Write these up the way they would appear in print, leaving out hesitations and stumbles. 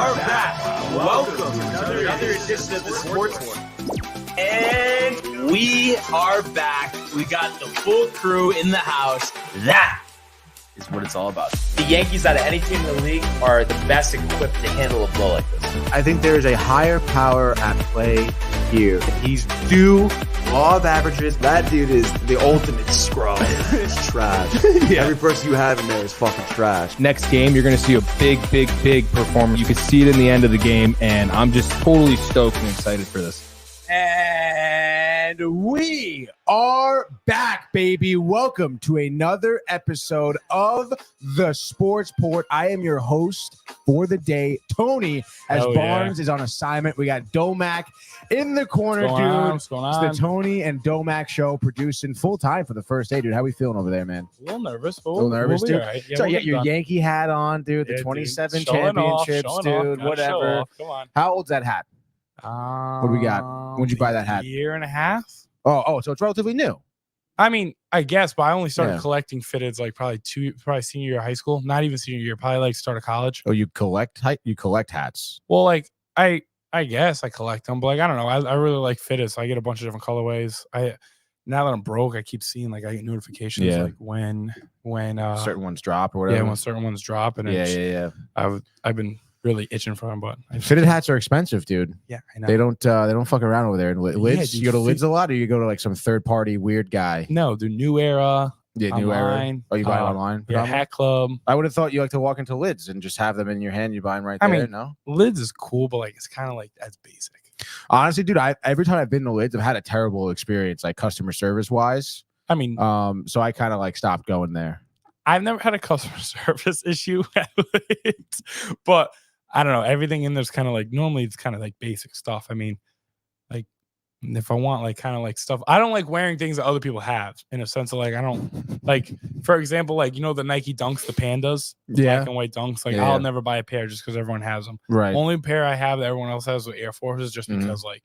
are back. Welcome to another edition of the Sports War. And we are back. We got the full crew in the house. That is what it's all about. The Yankees, out of any team in the league, are the best equipped to handle a blow like this. I think there is a higher power at play here. He's due law of averages. That dude is the ultimate scrub. It's trash. Yeah. Every person you have in there is fucking trash. Next game, you're going to see a big performance. You can see it in the end of the game, and I'm just totally stoked and excited for this. And we are back, baby. Welcome to another episode of The Sports Port. I am your host for the day, Tony, as Barnes is on assignment. We got Domac in the corner, dude. What's going on? It's the Tony and Domac show, producing full time for the first day, dude. How we feeling over there, man? A little nervous. A little nervous, dude. Right. Yeah, so you got your Yankee hat on, dude. The 27 championships, dude. Whatever. Come on. How old's that hat? What do we got? When'd you buy that hat? A year and a half. Oh, so it's relatively new. I mean, I guess, but I only started collecting fitteds like probably senior year of high school. Not even senior year, probably like start of college. Oh, you collect hats? Well, like I guess I collect them, but like I don't know. I really like fitteds, so I get a bunch of different colorways. Now that I'm broke, I keep seeing like I get notifications like when certain ones drop or whatever. Yeah, when certain ones drop, and I've been really itching for them, but fitted hats are expensive, dude. Yeah, I know. They don't fuck around over there. Lids, dude, you go to Lids a lot, or you go to like some third party weird guy? No, the New Era. Yeah, online. New Era. Oh, you buy it online? Yeah, Hat Club. I would have thought you like to walk into Lids and just have them in your hand. You buy them right there. I mean, no, Lids is cool, but like it's kind of like that's basic. Honestly, dude, every time I've been to Lids, I've had a terrible experience, like customer service wise. I mean, so I kind of like stopped going there. I've never had a customer service issue at Lids, but I don't know. Everything in there's kind of like normally it's kind of like basic stuff. I mean, like if I want like kind of like stuff, I don't like wearing things that other people have in a sense of like I don't like, for example, like you know the Nike Dunks, the Pandas, black and white Dunks. Like I'll never buy a pair just because everyone has them. Right. Only pair I have that everyone else has with Air Forces, just because like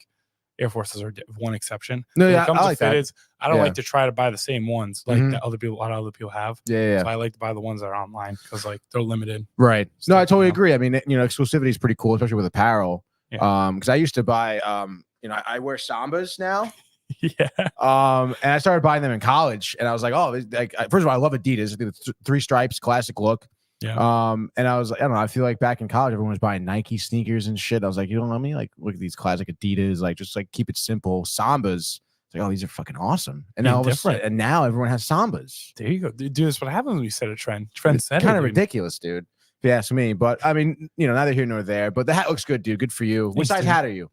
Air Forces are one exception. No, when yeah, it comes I to like that. fitteds, I don't like to try to buy the same ones like that a lot of other people have. Yeah. So I like to buy the ones that are online because like they're limited. Right. No, I totally agree. I mean, exclusivity is pretty cool, especially with apparel. Yeah. Because I used to buy, I wear Sambas now. Yeah. And I started buying them in college, and I was like, oh, like first of all, I love Adidas. I think the three stripes, classic look. Yeah. And I was like, I don't know. I feel like back in college, everyone was buying Nike sneakers and shit. I was like, you don't know me? Like, look at these classic Adidas. Like, just like keep it simple. Sambas. It's like, oh, these are fucking awesome. And now, and now everyone has Sambas. There you go, dude. That's what happens when you set a trend. Trend set. Kind of ridiculous, dude. If you ask me, but I mean, neither here nor there. But the hat looks good, dude. Good for you. What size hat are you?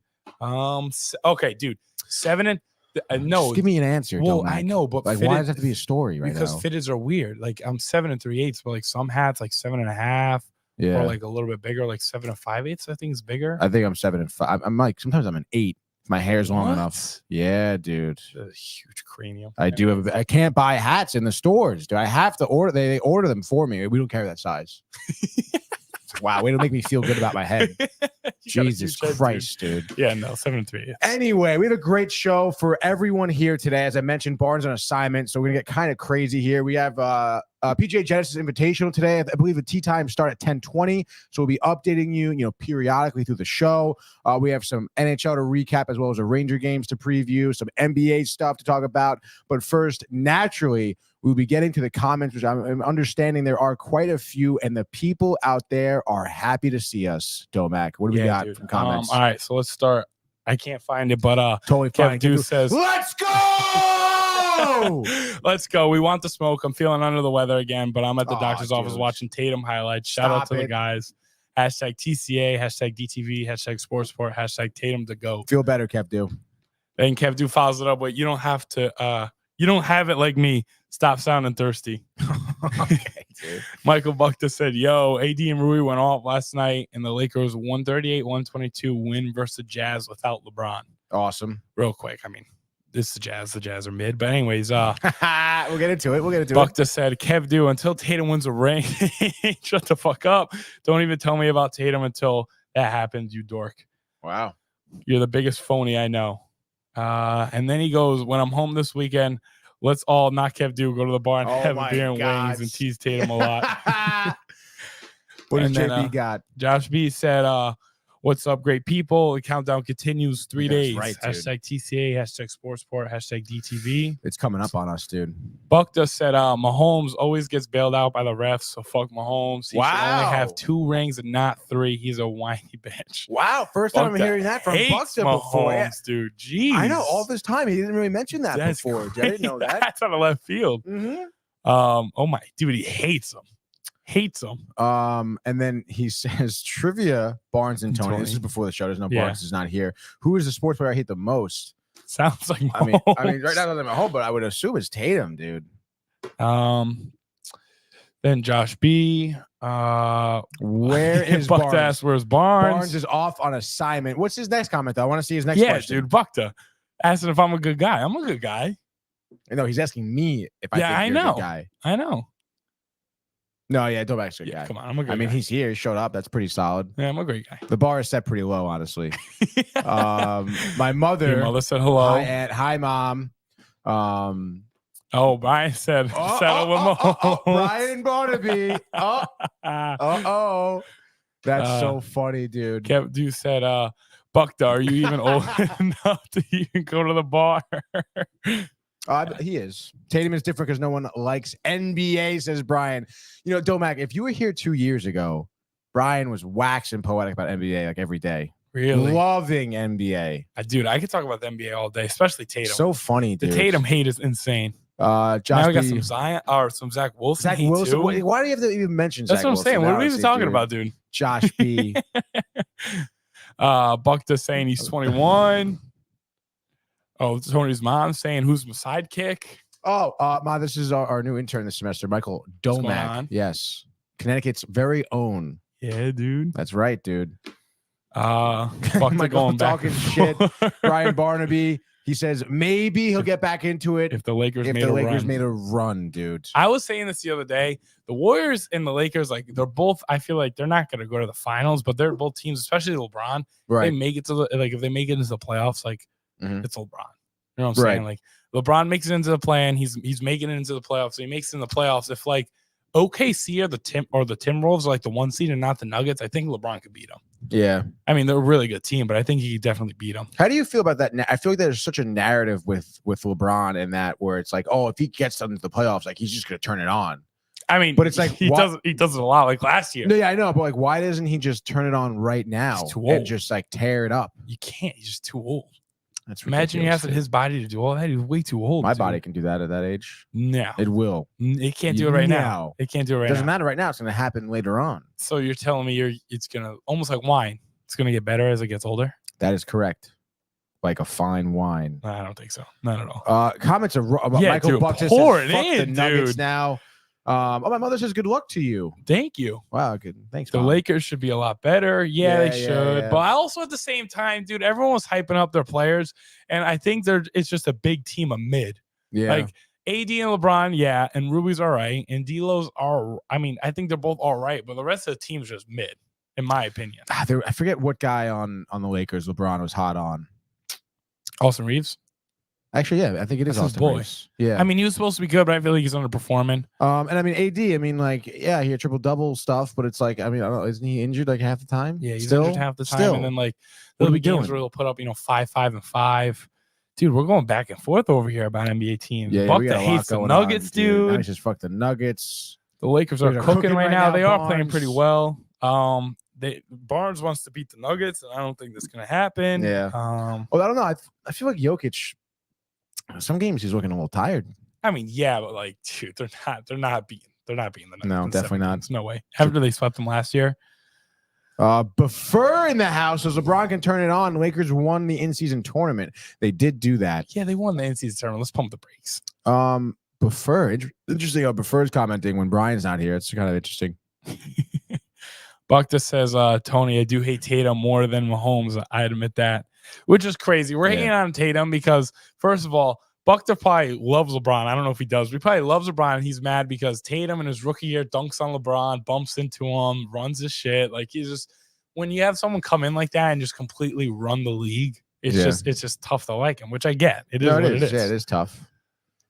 Okay, dude. 7 and no. Just give me an answer. Well, I know, but like, why does that have to be a story right because now? fitteds are weird. Like I'm 7 3/8, but like some hats like 7.5. Yeah. Or like a little bit bigger, like 7 5/8. I think is bigger. I think I'm 7 5. I'm like sometimes I'm an 8. If my hair's long enough. Yeah, dude. A huge cranium. I do have. I can't buy hats in the stores. Do I have to order? They order them for me. We don't carry that size. Wow, way to make me feel good about my head. Jesus Christ, dude. Yeah, no, 7 3. Anyway, we have a great show for everyone here today. As I mentioned, Barnes on assignment, so we're gonna get kind of crazy here. We have PGA Genesis Invitational today. I believe the tee time start at 10:20, so we'll be updating you, periodically through the show. We have some NHL to recap as well as a Ranger games to preview, some NBA stuff to talk about. But first, naturally, we'll be getting to the comments, which I'm understanding there are quite a few, and the people out there are happy to see us. Domac, what do we got from comments? All right, so let's start. I can't find it, but totally fine. Kev says, "Let's go, let's go." We want the smoke. I'm feeling under the weather again, but I'm at the doctor's office dude. watching Tatum highlights. Shout out to the guys. Hashtag TCA, hashtag DTV, hashtag Sportsport, hashtag Tatum to go. Feel better, Kev. And Kev follows it up, but you don't have to. You don't have it like me. Stop sounding thirsty. Okay, dude. Michael Buckter said, yo, AD and Rui went off last night, and the Lakers 138-122 win versus the Jazz without LeBron. Awesome. Real quick. I mean, this is the Jazz. The Jazz are mid. But anyways, we'll get into it. Buckter said, Kev, until Tatum wins a ring, shut the fuck up. Don't even tell me about Tatum until that happens, you dork. Wow. You're the biggest phony I know. And then he goes, when I'm home this weekend, let's all not Kev go to the bar and have a beer and wings and tease Tatum a lot. What does And then, JB got? Josh B said, what's up, great people? The countdown continues 3 That's days. right, dude. Hashtag TCA, hashtag Sportsport, hashtag DTV. It's coming up on us, dude. Buckta said, Mahomes always gets bailed out by the refs, so fuck Mahomes. He should only have Wow. 2 rings and not 3. He's a whiny bitch. Wow, first time I'm Buckta hearing that from hates Buckta before. Yeah. Mahomes, dude. Jeez. I know all this time he didn't really mention that That's before. I crazy. didn't know that. That's on the left field. Mm-hmm. Oh my dude, he hates him. And then he says trivia, Barnes and Tony. This is before the show. There's no Yeah. Barnes is not here. Who is the sports player I hate the most? Sounds like I mean, Mahomes. right now I'm at home, but I would assume it's Tatum, dude. Then Josh B. Where is Buckta Barnes? asked, where's Barnes? Barnes is off on assignment. What's his next comment though? I want to see his next yeah, question. dude. Buckta asking if I'm a good guy. I'm a good guy. No, he's asking me if I Yeah, think I you're a know. good guy. I know. No, yeah, Doback's a good Yeah, guy. come on. I'm a good I mean, guy. he's here. He showed up. That's pretty solid. Yeah, I'm a great guy. The bar is set pretty low, honestly. My Your mother. mother said hello. Hi, Aunt. Hi, Mom. Oh, Brian said settle with Mahomes. Brian Barnaby. That's so funny, dude. Kev Dude said, Buckta, are you even old enough to even go to the bar? He is. Tatum is different because no one likes NBA, says Brian. You know, Domac, if you were here 2 years ago, Brian was waxing poetic about NBA like every day. Really? Loving NBA. Dude, I could talk about the NBA all day, especially Tatum. So funny, the dude. Tatum hate is insane. Josh Now we got B. some Zion or some Zach Wilson. Zach hate Wilson. too. Why do you have to even mention That's Zach what I'm Wilson? saying. What are we Honestly, even talking dude. about, dude? Josh B. Buckta saying he's 21. Oh, Tony's mom saying who's my sidekick? Oh, Ma, this is our new intern this semester, Michael going Domac. on? Yes. Connecticut's very own. Yeah, dude. That's right, dude. Buckta Michael going back talking and shit. forth. Brian Barnaby. He says maybe he'll get back into it If the Lakers if made the a Lakers run. made a run, dude. I was saying this the other day. The Warriors and the Lakers, like they're both. I feel like they're not going to go to the finals, but they're both teams, especially LeBron. Right. They make it to the if they make it into the playoffs, like Mhm. it's LeBron. You know what I'm saying? Right. Like LeBron makes it into the play, and he's making it into the playoffs. So he makes it in the playoffs. If like OKC or the Timberwolves are like the 1 seed and not the Nuggets, I think LeBron could beat them. Yeah. I mean, they're a really good team, but I think he could definitely beat them. How do you feel about that? I feel like there's such a narrative with LeBron and that where it's like, oh, if he gets them to the playoffs, like he's just gonna turn it on. I mean, But it's like, he does it a lot, like last year. No, yeah, I know, but like, why doesn't he just turn it on right now He's too and old. just like tear it up? You can't. He's just too old. That's Imagine you ridiculous, asking dude. his body to do all that. He's way too old. My dude. body can do that at that age. No, It will. it can't do it right now. No. It can't do it right Doesn't now. matter right now. It's gonna happen later on. So you're telling me it's gonna almost like wine. It's gonna get better as it gets older. That is correct. Like a fine wine. No, I don't think so. Not at all. Comments are about Yeah, Michael dude, Buck just pour says, it fuck the in, Nuggets dude. now. My mother says good luck to you. Thank you. Wow, good. Thanks. The Mom. Lakers should be a lot better. Yeah, Yeah, they yeah, should. yeah. But I also at the same time, dude, everyone was hyping up their players, and I think it's just a big team of mid. Yeah. Like AD and LeBron, yeah, and Ruby's all right, and D'Lo's are. I mean, I think they're both all right, but the rest of the team's just mid, in my opinion. I forget what guy on the Lakers LeBron was hot on. Austin Reeves. Actually, yeah, I think it is That's his Austin boy. Reeves. Yeah. I mean, he was supposed to be good, but I feel like he's underperforming. And I mean AD, I mean, like, yeah, he had triple double stuff, but it's like, I mean, I don't know, isn't he injured like half the time? Yeah, he's still injured half the time, Still? and then like What are there'll we be games doing? where he'll put up 5, 5, and 5. Dude, we're going back and forth over here about NBA teams. Yeah, we Buckta got a lot hates the going Nuggets, on, dude. Now dude. he's just fuck the Nuggets. The Lakers are They're cooking right now. They are playing Barnes. pretty well. Barnes wants to beat the Nuggets, and I don't think that's gonna happen. Yeah. Well, I don't know. I feel like Jokic. Some games he's looking a little tired. I mean, yeah, but like, dude, they're not beating the Nuggets. No, in definitely 7 not. games. No way. After they swept them last year. Buffer in the house as LeBron can turn it on. Lakers won the in-season tournament. They did do that. Yeah, they won the in-season tournament. Let's pump the brakes. Buffer. Interesting how Buffer's commenting when Brian's not here. It's kind of interesting. Buckta says, Tony, I do hate Tatum more than Mahomes. I admit that, which is crazy. We're hating on Tatum because, first of all, Buckta probably loves LeBron. I don't know if he does. But he probably loves LeBron, and he's mad because Tatum in his rookie year dunks on LeBron, bumps into him, runs his shit. Like, he's just, when you have someone come in like that and just completely run the league, it's just tough to like him, which I get. It is what it is. Yeah, it is tough.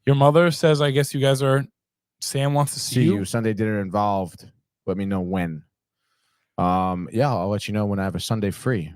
Your mother says, I guess you guys are, Sam wants to see you. Sunday dinner involved. Let me know when. Yeah, I'll let you know when I have a Sunday free.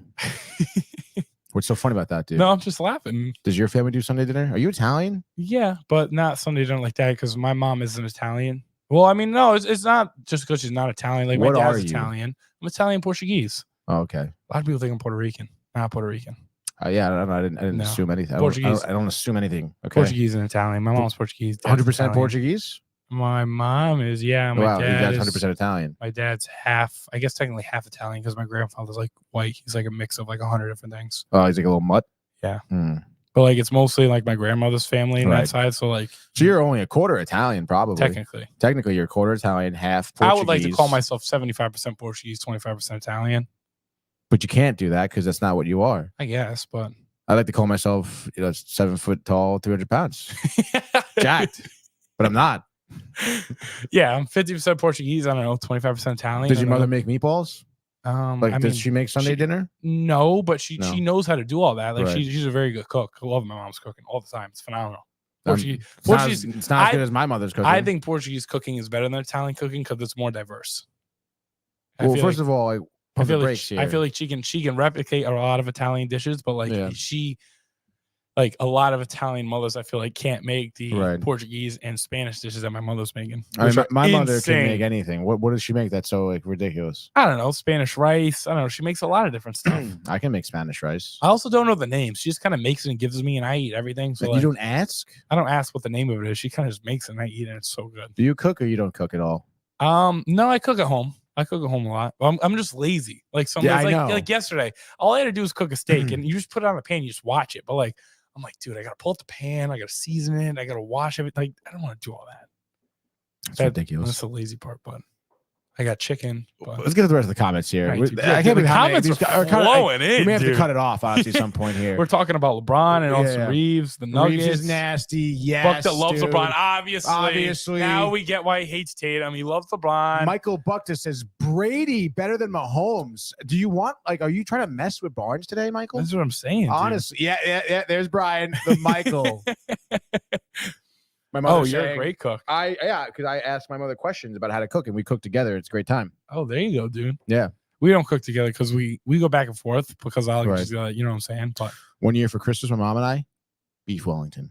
What's so funny about that, dude? No, I'm just laughing. Does your family do Sunday dinner? Are you Italian? Yeah, but not Sunday dinner like that because my mom isn't Italian. Well, I mean, no, it's not just because she's not Italian. Like What my are dad's you? Italian. I'm Italian Portuguese. Oh, okay. A lot of people think I'm Puerto Rican. Not Puerto Rican. Yeah, I didn't No. assume anything. Portuguese. I don't assume anything. Okay. Portuguese and Italian. My mom's Portuguese. 100% Italian. Portuguese? My mom is, yeah. My Wow, you dad guys is 100% Italian. My dad's half, I guess technically half Italian because my grandfather's like white. He's like a mix of like 100 different things. Oh, he's like a little mutt? Yeah. Hmm. But like it's mostly like my grandmother's family on Right. that side. So like So you're only a quarter Italian, probably. technically You're a quarter Italian, half Portuguese. I would like to call myself 75% Portuguese, 25% Italian. But you can't do that because that's not what you are. I guess, but I like to call myself, 7 foot tall, 300 pounds. Jacked. But I'm not. Yeah, I'm 50% Portuguese. I don't know, 25% Italian. Does your mother make meatballs? Does she make Sunday dinner? No, but she knows how to do all that. Like Right. she's a very good cook. I love my mom's cooking all the time. It's phenomenal. It's not as good as my mother's cooking. I think Portuguese cooking is better than Italian cooking because it's more diverse. Well, first of all, I feel like she can replicate a lot of Italian dishes, but like a lot of Italian mothers, I feel like can't make the Portuguese and Spanish dishes that my mother's making. I mean, my mother can make anything. What does she make that's so like ridiculous? I don't know. Spanish rice. I don't know. She makes a lot of different stuff. I can make Spanish rice. I also don't know the names. She just kind of makes it and gives me, and I eat everything. So you don't ask? I don't ask what the name of it is. She kind of just makes it, and I eat it. And it's so good. Do you cook or you don't cook at all? No, I cook at home. I cook at home a lot. I'm just lazy. Like like yesterday, all I had to do was cook a steak, and you just put it on the pan. You just watch it. But like, I'm like, dude, I gotta pull up the pan. I gotta season it. I gotta wash everything. Like, I don't want to do all that. That's ridiculous. That's the lazy part, but I got chicken. But... Let's get to the rest of the comments here. Right, I can't believe comments are flowing in. We may have to cut it off, honestly, at some point here. We're talking about LeBron and also Reeves. The Nuggets. Reeves is nasty. Yes, Buck that loves LeBron. Obviously. Now we get why he hates Tatum. He loves LeBron. Michael Buckta says Brady better than Mahomes. Do you want are you trying to mess with Barnes today, Michael? That's what I'm saying. Honestly, yeah. There's Brian, the Michael. My mother you're a great cook. Because I asked my mother questions about how to cook, and we cook together. It's a great time. Oh, there you go, dude. Yeah, we don't cook together because we go back and forth because I'll just you know what I'm saying. But one year for Christmas, my mom and I, beef Wellington.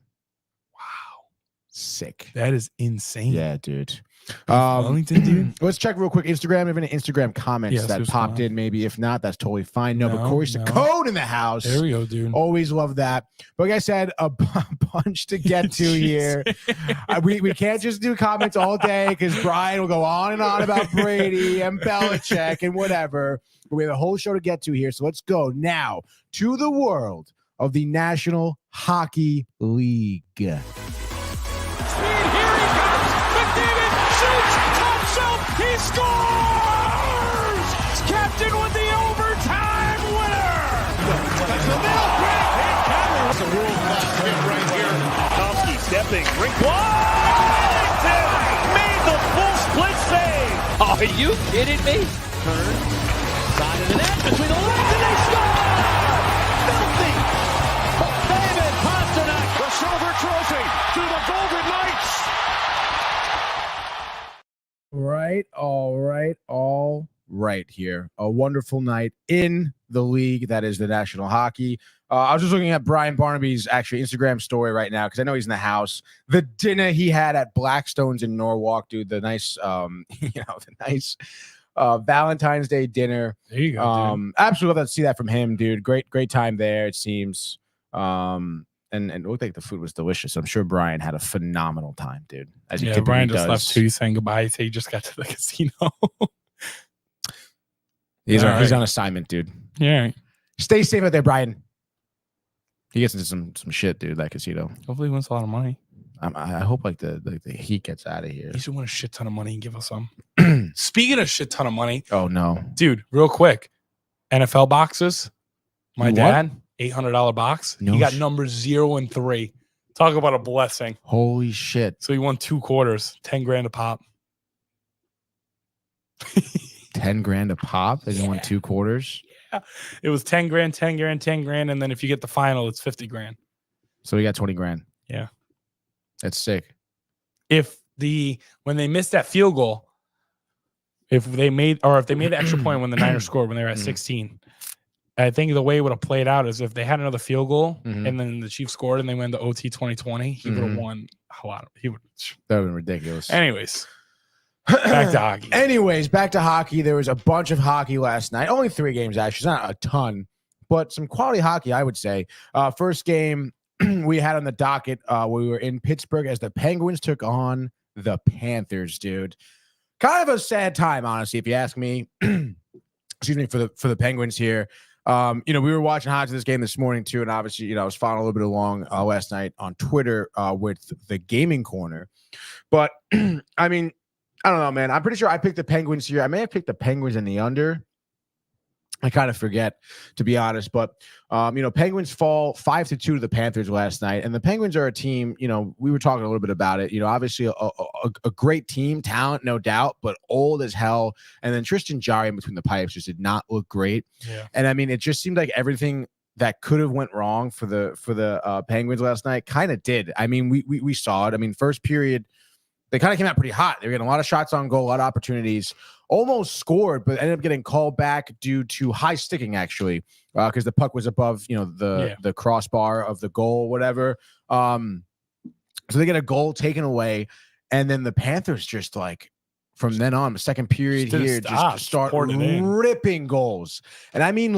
Wow, sick. That is insane. Yeah, dude. Wellington, dude. Let's check real quick. Instagram. We have any Instagram comments that popped in? Maybe if not, that's totally fine. No, but Corey's the code in the house. There we go, dude. Always love that. But like I said, a bunch to get to here. We can't just do comments all day because Brian will go on and on about Brady and Belichick and whatever. But we have a whole show to get to here. So let's go now to the world of the National Hockey League. He scores! Captain with the overtime winner! That's the middle break. That's a world-class hit right here. Tomsky stepping. Rink Wellington made the full split save. Are you kidding me? Turn. Side of the net between the legs and they score! Filthy! David Pasternak. The silver trophy to the Golden Knights. All right here. A wonderful night in the league that is the National Hockey. I was just looking at Brian Barnaby's actually Instagram story right now because I know he's in the house. The dinner he had at Blackstone's in Norwalk, dude. The nice, Valentine's Day dinner. There you go. Absolutely love to see that from him, dude. Great time there. It seems. And it looked like the food was delicious. I'm sure Brian had a phenomenal time, dude. As he Brian just does. left too, saying goodbye. He just got to the casino. He's on assignment, dude. Yeah. Stay safe out there, Brian. He gets into some shit, dude. That casino. Hopefully, he wins a lot of money. I hope like the heat gets out of here. He should win a shit ton of money and give us some. Speaking of shit ton of money, oh no, dude, real quick, NFL boxes. My dad. $800 box. He got numbers 0 and 3. Talk about a blessing. Holy shit. So he won 2 quarters, 10 grand a pop. 10 grand a pop? They won 2 quarters? Yeah. It was 10 grand, 10 grand, 10 grand. And then if you get the final, it's 50 grand. So he got 20 grand. Yeah. That's sick. When they missed that field goal, if they made the extra point when the Niners scored when they were at 16. I think the way it would have played out is if they had another field goal and then the Chiefs scored and they went to OT 2020, he would have won a lot. He would. That would have been ridiculous. Anyways, back to hockey. Back to hockey. There was a bunch of hockey last night. Only 3 games, actually. It's not a ton, but some quality hockey, I would say. First game we had on the docket, we were in Pittsburgh as the Penguins took on the Panthers, dude. Kind of a sad time, honestly, if you ask me. Excuse me, for the Penguins here. We were watching highlights of this game this morning too, and obviously, I was following a little bit along last night on Twitter with the Gaming Corner. But I mean, I don't know, man. I'm pretty sure I picked the Penguins here. I may have picked the Penguins in the under. I kind of forget, to be honest, but Penguins fall 5-2 to the Panthers last night, and the Penguins are a team. We were talking a little bit about it. Obviously a great team, talent, no doubt, but old as hell. And then Tristan Jarry in between the pipes just did not look great. Yeah. And I mean, it just seemed like everything that could have went wrong for the Penguins last night kind of did. I mean, we saw it. I mean, first period, they kind of came out pretty hot. They were getting a lot of shots on goal, a lot of opportunities, almost scored, but ended up getting called back due to high sticking, actually, because the puck was above, the crossbar of the goal, whatever. So they get a goal taken away, and then the Panthers just from then on, the second period here, just start ripping goals. And I mean,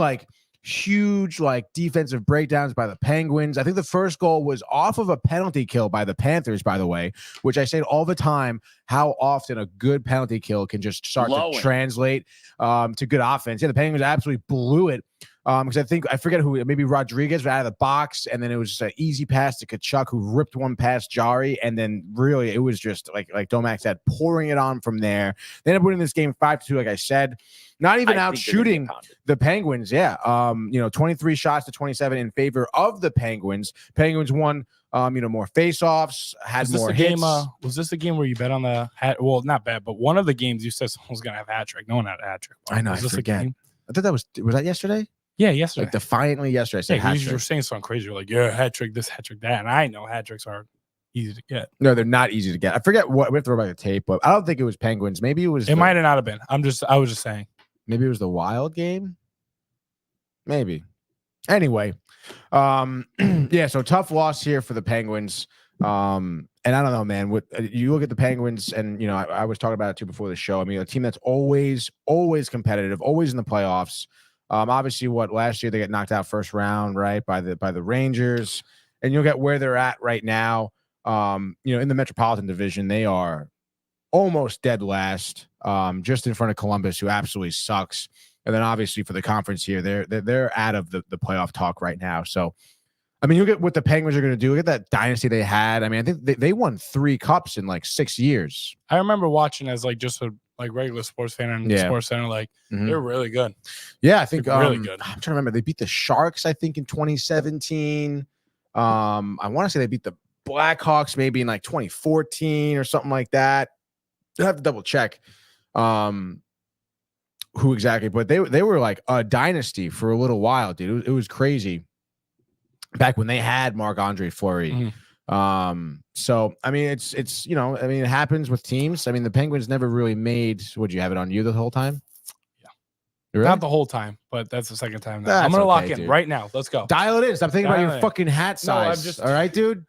huge defensive breakdowns by the Penguins. I think the first goal was off of a penalty kill by the Panthers, by the way, which I say all the time, how often a good penalty kill can just start to translate to good offense. Yeah, the Penguins absolutely blew it. Because I forget who, maybe Rodriguez was out of the box, and then it was just an easy pass to Kachuk, who ripped one past Jarry, and then really it was just like Domac said, pouring it on from there. They ended up winning this game 5-2, like I said. Not even out shooting the Penguins. Yeah. 23 shots to 27 in favor of the Penguins. Penguins won more faceoffs, had more hits. Was this a game where you bet on the hat? Well, not bet, but one of the games you said someone was gonna have a hat trick. No one had a hat trick. I know. I forget. I thought that was that yesterday? Yeah, yesterday. Defiantly yesterday. I said hat trick. You were saying something crazy. You're like, yeah, hat trick this, hat trick that. And I know hat tricks are easy to get. No, they're not easy to get. I forget what, we have to throw back the tape, but I don't think it was Penguins. Maybe it was. It might have not have been. I was just saying. Maybe it was the Wild game. Maybe. Anyway. So tough loss here for the Penguins. And I don't know, man. You look at the Penguins, and I was talking about it too before the show. I mean, a team that's always competitive, always in the playoffs. Obviously, last year they get knocked out first round, right, by the Rangers, and you'll get where they're at right now. In the Metropolitan Division, they are almost dead last, just in front of Columbus, who absolutely sucks. And then obviously for the conference here, they're out of the playoff talk right now. So, I mean, you get what the Penguins are going to do. Look at that dynasty they had. I mean, I think they won 3 cups in 6 years. I remember watching as just a regular sports fan on Sports Center. They're really good. Yeah, I think really good. I'm trying to remember. They beat the Sharks, I think, in 2017. I want to say they beat the Blackhawks maybe in 2014 or something like that. I have to double check who exactly, but they were a dynasty for a little while, dude. It was crazy back when they had Marc-Andre Fleury. Mm-hmm. So I mean, it's it happens with teams. I mean, the Penguins never really made. Would you have it on you the whole time? Yeah, really? Not the whole time, but that's the second time. I'm gonna lock in right now. Let's go. Dial it in. Stop thinking about your fucking hat size. All right, dude.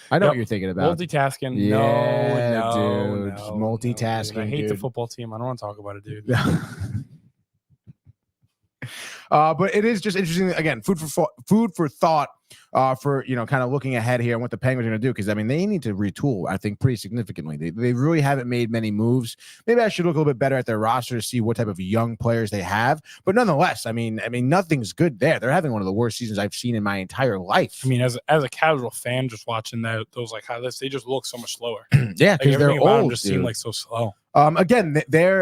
I know what you're thinking about. Multitasking. Yeah, no, dude. Multitasking. I hate the football team. I don't want to talk about it, dude. But it is just interesting. Again, food for thought. For kind of looking ahead here and what the Penguins are going to do, because I mean they need to retool, I think, pretty significantly. They really haven't made many moves. Maybe I should look a little bit better at their roster to see what type of young players they have. But nonetheless, I mean nothing's good there. They're having one of the worst seasons I've seen in my entire life. I mean, as a casual fan, just watching those highlights, they just look so much slower. Yeah, because they're old. Just seem so slow. Again,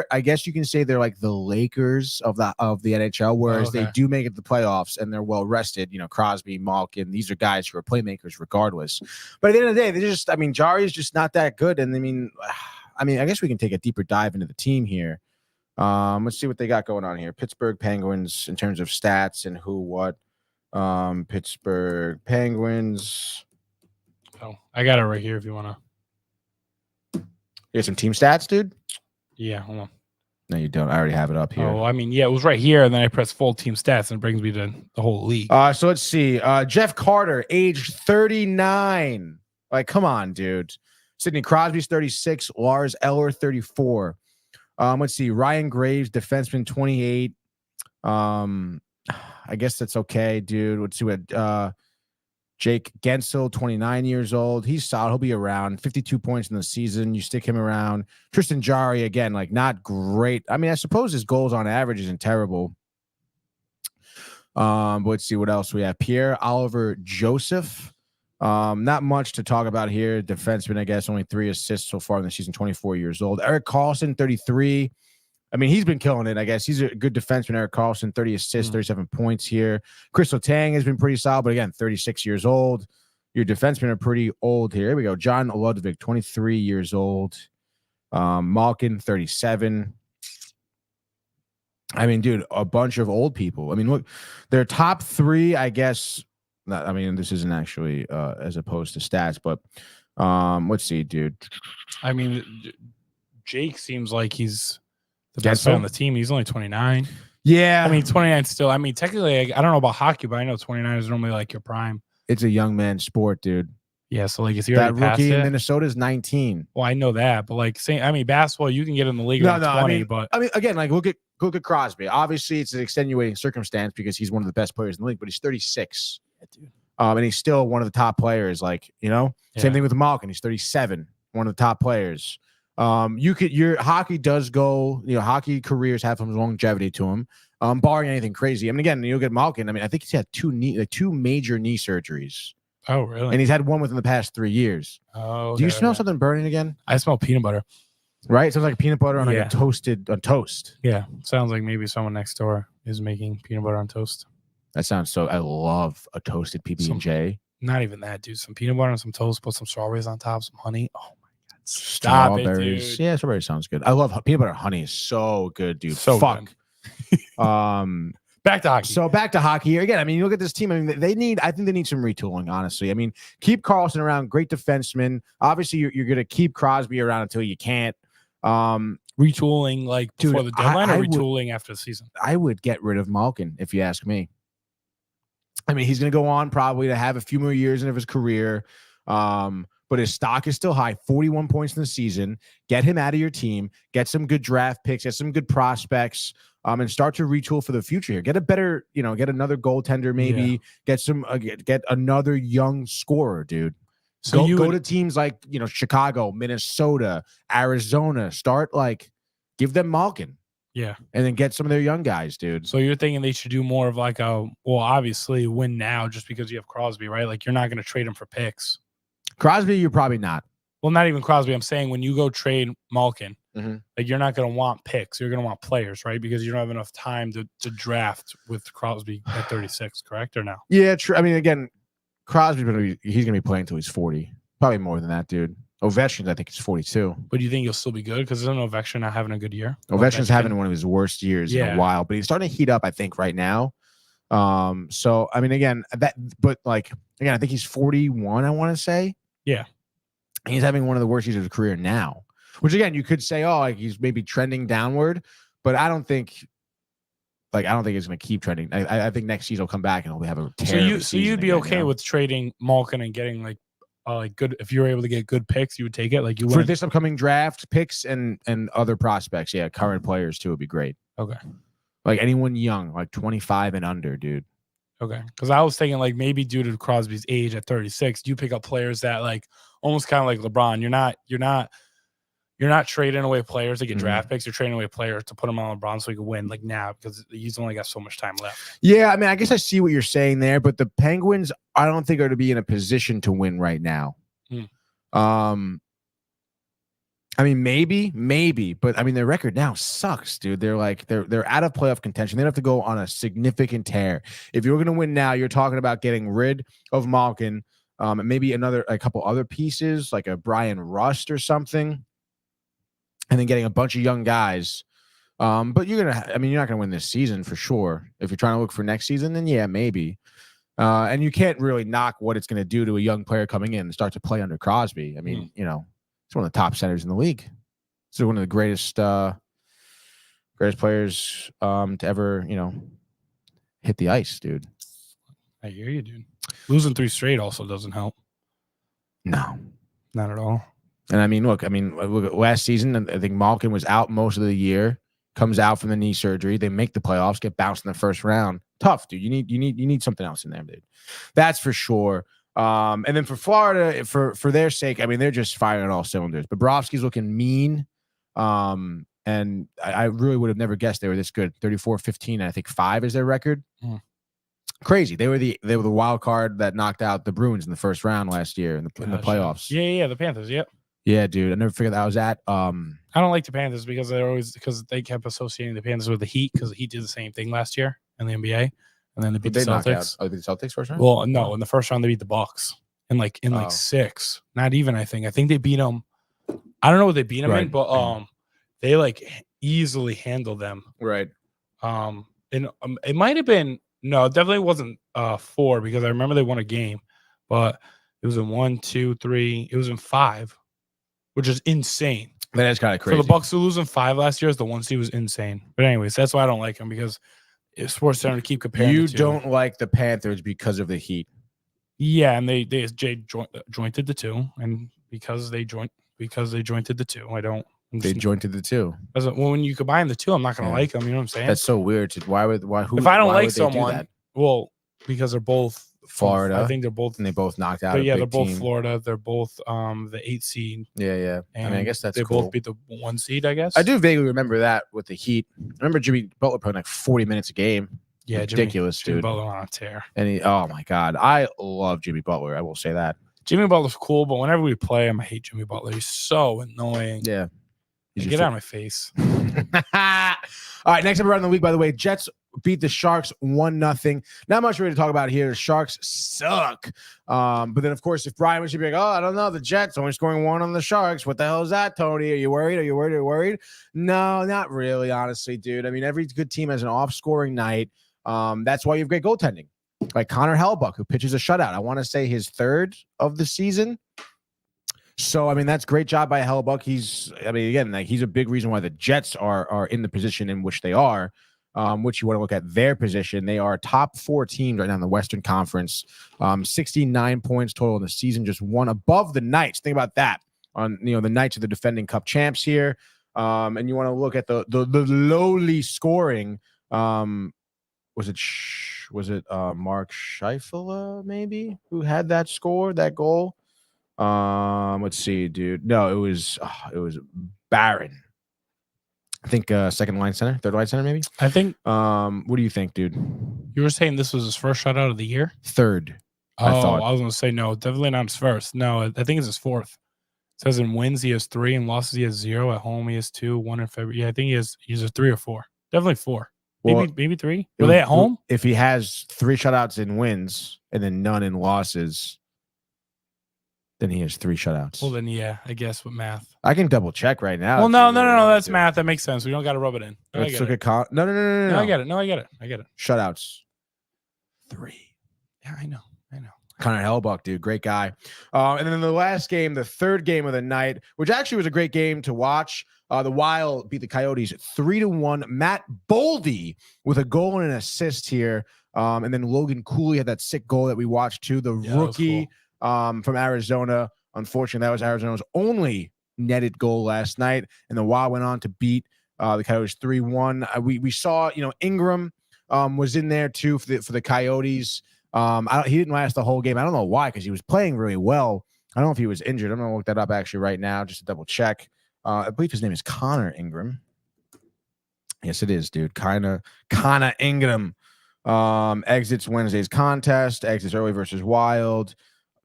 I guess you can say they're like the Lakers of the NHL, whereas they do make it to the playoffs and they're well rested. Crosby, Malkin, these are guys who are playmakers regardless. But at the end of the day, Jarry is just not that good. And I guess we can take a deeper dive into the team here. Let's see what they got going on here. Pittsburgh Penguins in terms of stats and who what. Pittsburgh Penguins. Oh, I got it right here if you want to. You got some team stats, dude? Yeah, hold on. No, you don't. I already have it up here. Oh, I mean, yeah, it was right here, and then I press full team stats, and it brings me to the whole league. So let's see. Jeff Carter, age 39. Like, come on, dude. Sidney Crosby's 36. Lars Eller, 34. Let's see. Ryan Graves, defenseman, 28. I guess that's okay, dude. Let's see what Jake Gensel, 29 years old. He's solid. He'll be around 52 points in the season. You stick him around. Tristan Jarry, again, like not great. I mean, I suppose his goals on average isn't terrible. But let's see what else we have. Pierre Oliver Joseph. Not much to talk about here. Defenseman, I guess, only 3 assists so far in the season, 24 years old. Eric Carlson, 33. I mean, he's been killing it, I guess. He's a good defenseman, Eric Carlson, 30 assists, 37 points here. Crystal Tang has been pretty solid, but again, 36 years old. Your defensemen are pretty old here. Here we go. John Ludwig, 23 years old. Malkin, 37. I mean, dude, a bunch of old people. I mean, look, their top 3, I guess. I mean, this isn't actually as opposed to stats, but let's see, dude. I mean, Jake seems like he's the best player on the team. He's only 29. Yeah. I mean, 29 still. I mean, technically, I don't know about hockey, but I know 29 is normally like your prime. It's a young man's sport, dude. Yeah, so like, is he that already past rookie in it? Minnesota is 19. Well, I know that, but like, saying, I mean, basketball, you can get in the league at 20, I mean, but again, like look at Crosby. Obviously, it's an extenuating circumstance because he's one of the best players in the league, but he's 36. yeah, dude. And he's still one of the top players. Like, same thing with Malkin. He's 37, one of the top players. Your hockey does go, hockey careers have some longevity to them, barring anything crazy. I mean, again, you'll get Malkin. I mean, I think he's had 2 major knee surgeries. Oh, really? And he's had one within the past 3 years. Oh, do you smell something burning again? I smell peanut butter. Right? It sounds like peanut butter on like a toast. Yeah. Sounds like maybe someone next door is making peanut butter on toast. That sounds so. I love a toasted PB&J. Not even that, dude. Some peanut butter and some toast. Put some strawberries on top. Some honey. Oh my god! Stop it, dude. Yeah, strawberry sounds good. I love peanut butter. Honey is so good, dude. So fuck. Back to hockey. So back to hockey here again. I mean, you look at this team. I mean, I think they need some retooling. Honestly, I mean, keep Carlson around. Great defenseman. Obviously, you're going to keep Crosby around until you can't. Retooling like before the deadline, or retooling after the season. I would get rid of Malkin if you ask me. I mean, he's going to go on probably to have a few more years of his career. But his stock is still high, 41 points in the season. Get him out of your team. Get some good draft picks. Get some good prospects. And start to retool for the future here. Get a better, get another goaltender maybe. Yeah. Get another young scorer, dude. So go to teams like, Chicago, Minnesota, Arizona. Start give them Malkin. Yeah. And then get some of their young guys, dude. So you're thinking they should do more of obviously win now just because you have Crosby, right? Like you're not going to trade him for picks. Crosby, you're probably not. Well, not even Crosby. I'm saying when you go trade Malkin, like you're not going to want picks. You're going to want players, right? Because you don't have enough time to draft with Crosby at 36, correct or no? Yeah, true. I mean, again, Crosby's going to be playing until he's 40. Probably more than that, dude. Ovechkin, I think he's 42. But do you think he'll still be good? Because isn't Ovechkin not having a good year? Ovechkin's having one of his worst years in a while, but he's starting to heat up, I think, right now. So I mean, again, I think he's 41, I want to say. Yeah. He's having one of the worst years of his career now. Which again, you could say, he's maybe trending downward, but I don't think it's going to keep trending. I think next season he'll come back and he'll have a terrible So you'd be okay with trading Malkin and getting good, if you were able to get good picks, you would take it. Like you for this upcoming draft, picks and other prospects. Yeah, current players too would be great. Okay. Like anyone young, like 25 and under, dude. Okay. Because I was thinking maybe due to Crosby's age at 36, you pick up players that almost kind of like LeBron. You're not trading away players to get draft picks. You're trading away players to put them on LeBron so he can win now because he's only got so much time left. Yeah, I mean, I guess I see what you're saying there, but the Penguins, I don't think are to be in a position to win right now. I mean, maybe, but I mean, their record now sucks, dude. They're out of playoff contention. They have to go on a significant tear. If you're going to win now, you're talking about getting rid of Malkin, and maybe a couple other pieces like a Brian Rust or something. And then getting a bunch of young guys. But you're not going to win this season for sure. If you're trying to look for next season, then yeah, maybe. And you can't really knock what it's going to do to a young player coming in and start to play under Crosby. I mean, he's one of the top centers in the league. He's one of the greatest Greatest players to ever, hit the ice, dude. I hear you, dude. Losing 3 straight also doesn't help. No. Not at all. And I mean, look at last season, I think Malkin was out most of the year, comes out from the knee surgery. They make the playoffs, get bounced in the first round. Tough, dude. You need something else in there, dude. That's for sure. And then for Florida, for their sake, I mean, they're just firing on all cylinders. Bobrovsky's looking mean. And I really would have never guessed they were this good. 34-15, and I think 5 is their record. Crazy. They were the wild card that knocked out the Bruins in the first round last year in the playoffs. Yeah, the Panthers. Yep. Yeah, dude. I never figured that was at. I don't like the Panthers because they kept associating the Panthers with the Heat because the Heat did the same thing last year in the NBA, and then they beat the Celtics. They beat the Celtics first round. Well, no, in the first round they beat the Bucks in 6. Not even. I think they beat them. I don't know what they beat them in, but they easily handled them. Right. And it might have been. No, it definitely wasn't 4 because I remember they won a game, but it was in 1, 2, 3. It was in 5, which is insane. That is kind of crazy. So the Bucks losing 5 last year as the 1 seed was insane. But anyways, that's why I don't like them because sports starting to keep comparing. You don't like the Panthers because of the Heat. Yeah, and they jointed the 2, and because they jointed the 2, I don't. They jointed the 2. Well, when you combine the 2, I'm not going to like them. You know what I'm saying? That's so weird. If I don't like someone, well, because they're both Florida. I think they're both, and they both knocked out. Yeah, they're both Florida. They're both the 8 seed. Yeah. I mean, I guess that's they cool. both beat the 1 seed. I guess I do vaguely remember that with the Heat. I remember Jimmy Butler playing 40 minutes a game. Yeah, ridiculous, Jimmy dude. Butler on a tear. And oh my god, I love Jimmy Butler. I will say that. Jimmy Butler's cool, but whenever we play him, I hate Jimmy Butler. He's so annoying. Yeah. Get out of my face. All right, next up around the week, by the way, Jets beat the Sharks 1-0. Not much really to talk about here. The Sharks suck. But then, of course, if Brian was to be like, I don't know, the Jets only scoring 1 on the Sharks. What the hell is that, Tony? Are you worried? No, not really, honestly, dude. I mean, every good team has an off-scoring night. That's why you have great goaltending. Like Connor Hellebuyck, who pitches a shutout. I want to say his 3rd of the season. So, I mean, that's great job by Hellebuyck. He's a big reason why the Jets are in the position in which they are, which you want to look at their position. They are top 4 teams right now in the Western Conference, 69 points total in the season, just 1 above the Knights. Think about that. The Knights are the defending Cup champs here. And you want to look at the lowly scoring. Was it Mark Scheifele maybe who had that goal? Let's see, dude. No, it was Barron. I think third line center, maybe. I think. What do you think, dude? You were saying this was his first shutout of the year? 3rd. I was going to say no, definitely not his first. No, I think it's his 4th. It says in wins he has 3, and losses he has 0. At home he has 2, 1 in February. Yeah, I think he's a 3 or 4. Definitely 4. Maybe 3. Were they at home? If he has 3 shutouts in wins and then none in losses, then he has 3 shutouts. Well, then, yeah, I guess with math. I can double check right now. Well, no. That's math. That makes sense. We don't got to rub it in. Let's look at No. I get it. No, I get it. Shutouts. 3. Yeah, I know. Connor Hellebuyck, dude. Great guy. And then the last game, the 3rd game of the night, which actually was a great game to watch. The Wild beat the Coyotes 3-1. Matt Boldy with a goal and an assist here. And then Logan Cooley had that sick goal that we watched too. The rookie from Arizona. Unfortunately, that was Arizona's only netted goal last night. And the Wild went on to beat the Coyotes 3-1. We saw, Ingram was in there too for the Coyotes. He didn't last the whole game. I don't know why, because he was playing really well. I don't know if he was injured. I'm going to look that up actually right now just to double check. I believe his name is Connor Ingram. Yes, it is, dude. Connor Ingram exits Wednesday's contest, exits early versus Wild.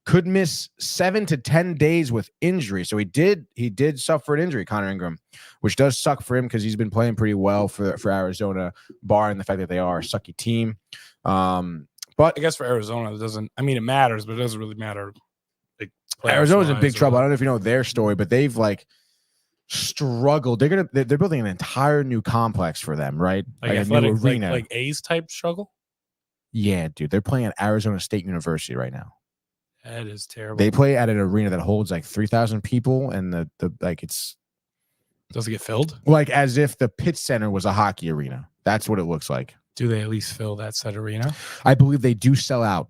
Could miss 7 to 10 days with injury. So he did suffer an injury, Connor Ingram, which does suck for him because he's been playing pretty well for Arizona, barring the fact that they are a sucky team. But I guess for Arizona, it matters, but it doesn't really matter. Arizona's in big trouble. I don't know if you know their story, but they've struggled. They're building an entire new complex for them, right? Like a athletic, new arena. like A's type struggle. Yeah, dude. They're playing at Arizona State University right now. That is terrible. They play at an arena that holds 3,000 people, and it's Does it get filled? Like as if the Pitt Center was a hockey arena. That's what it looks like. Do they at least fill that said arena? I believe they do sell out.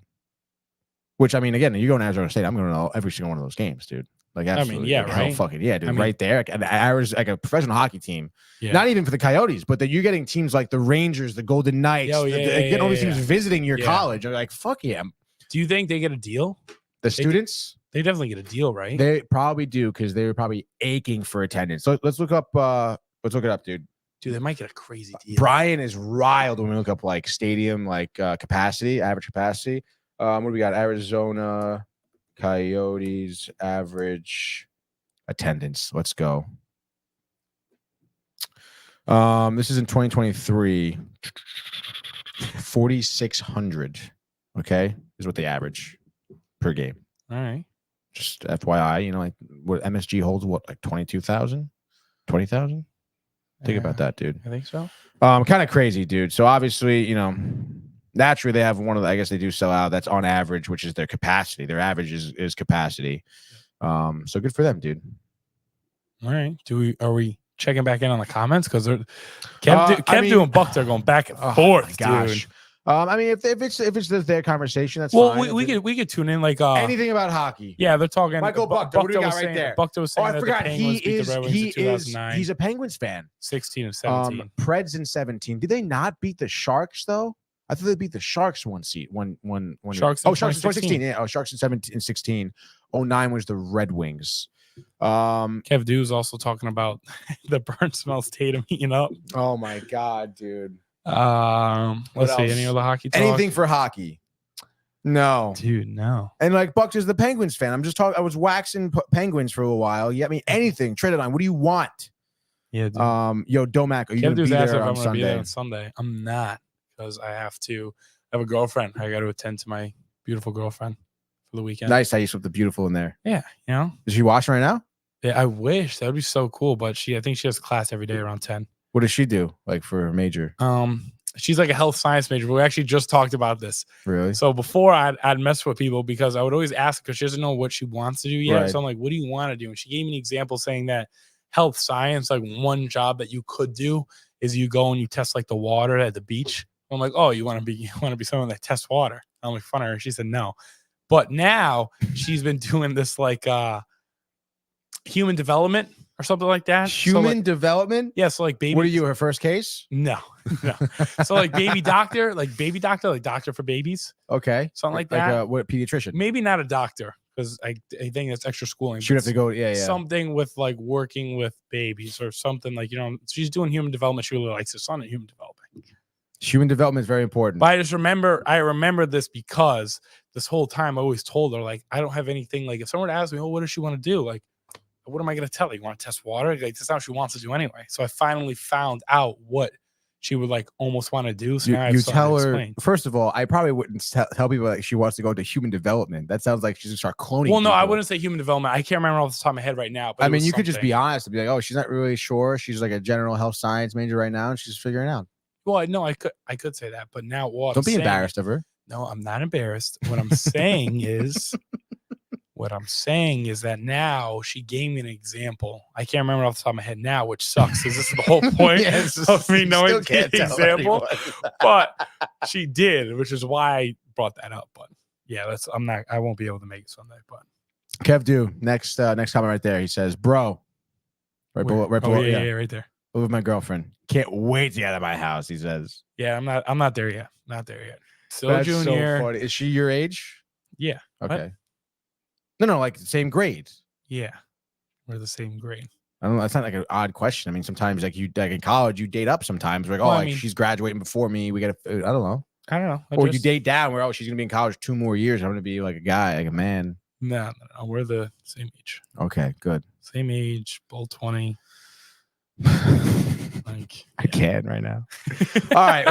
Which, I mean, again, you go to Arizona State, I'm going to know every single one of those games, dude. Like, absolutely. yeah, like, hell right? fucking yeah, dude. I mean, right there. Like a professional hockey team. Yeah. Not even for the Coyotes, but that you're getting teams like the Rangers, the Golden Knights. Getting all these teams visiting your college. You're like, fuck yeah. Do you think they get a deal? The students? They definitely get a deal, right? They probably do because they're probably aching for attendance. So let's look up. Let's look it up, dude. Dude, they might get a crazy deal. Brian is riled when we look up like stadium, like capacity, average capacity. What do we got? Arizona Coyotes average attendance. Let's go. This is in 2023. 4,600. Okay, is what they average per game. All right. Just FYI, like what MSG holds, what, like 22,000, 20,000? Think about that, dude. I think so. Kind of crazy, dude. So obviously, naturally they have one of the, I guess they do sell out. That's on average, which is their capacity. Their average is capacity. So good for them, dude. All right. Are we checking back in on the comments? Because Kev and Buck are going back and forth, dude. I mean, if it's their conversation, that's fine. Well, we could tune in like anything about hockey. Yeah, they're talking. Michael Buck, what do you got right there? Buck was saying I forgot. He's a Penguins fan. 16 and 17. Preds in 17. Did they not beat the Sharks though? I thought they beat the Sharks one Sharks. Sharks in 2016. Yeah. Oh, Sharks in 17 and 16. 09 was the Red Wings. Kev Dew's also talking about the burn smells Tatum heating up. Oh my god, dude. Let's see. Any other hockey talk? Anything for hockey? No, dude, no. And like Buck is the Penguins fan. I'm just talking. I was waxing Penguins for a little while. Yeah, I mean anything. Trade it on. What do you want? Yeah. Dude. Yo, Domac, are you gonna be there on Sunday? Be there on Sunday. I'm not because I have a girlfriend. I got to attend to my beautiful girlfriend for the weekend. Nice how you slipped the beautiful in there. Yeah, Is she watching right now? Yeah, I wish that would be so cool. But I think she has class every day around 10. What does she do, like for a major? She's like a health science major. We actually just talked about this. Really? So before I'd mess with people because I would always ask because she doesn't know what she wants to do yet. Right. So I'm like, what do you want to do? And she gave me an example saying that health science, like one job that you could do is you go and you test like the water at the beach. I'm like, oh, you want to be someone that tests water? I'm like, fun of her. She said no. But now she's been doing this like human development or something like that. Human development? Yeah. So like baby. What are you, her first case? No. So like baby doctor, like doctor for babies. Okay. Something like that. Like what, pediatrician? Maybe not a doctor because I think that's extra schooling. She'd have to go. Yeah. Something with like working with babies or something like, she's doing human development. She really likes her son in human development. Human development is very important. But I remember this because this whole time I always told her, like, I don't have anything. Like if someone asked me, oh, what does she want to do? Like, what am I going to tell her? You want to test water? Like, that's not what she wants to do anyway. So I finally found out what she would like almost want to do. So you tell her, first of all, I probably wouldn't tell people like she wants to go into human development. That sounds like she's going to start cloning. Well, no, people. I wouldn't say human development. I can't remember off the top of my head right now. But I mean, you could just be honest and be like, oh, she's not really sure. She's like a general health science major right now and she's figuring it out. Well, no, I could say that, but now what? Don't be embarrassed of her. No, I'm not embarrassed. What I'm saying is that now she gave me an example. I can't remember off the top of my head now, which sucks because this is the whole point of me knowing the example. But she did, which is why I brought that up. But yeah, I won't be able to make it Sunday. But Kev Do, next comment right there. He says, bro. Right below, yeah, right there. With my girlfriend. Can't wait to get out of my house, he says. Yeah, I'm not there yet. Not there yet. Still That's junior. So funny. Is she your age? Yeah. Okay. What? No, like the same grade. Yeah. We're the same grade. I don't know. That's not like an odd question. I mean, sometimes like in college, you date up sometimes. Like, she's graduating before me. We got to, I don't know. Or you date down where, she's going to be in college 2 more years. I'm going to be like a guy, like a man. No. We're the same age. Okay, good. Same age, both 20. I can right now. All right,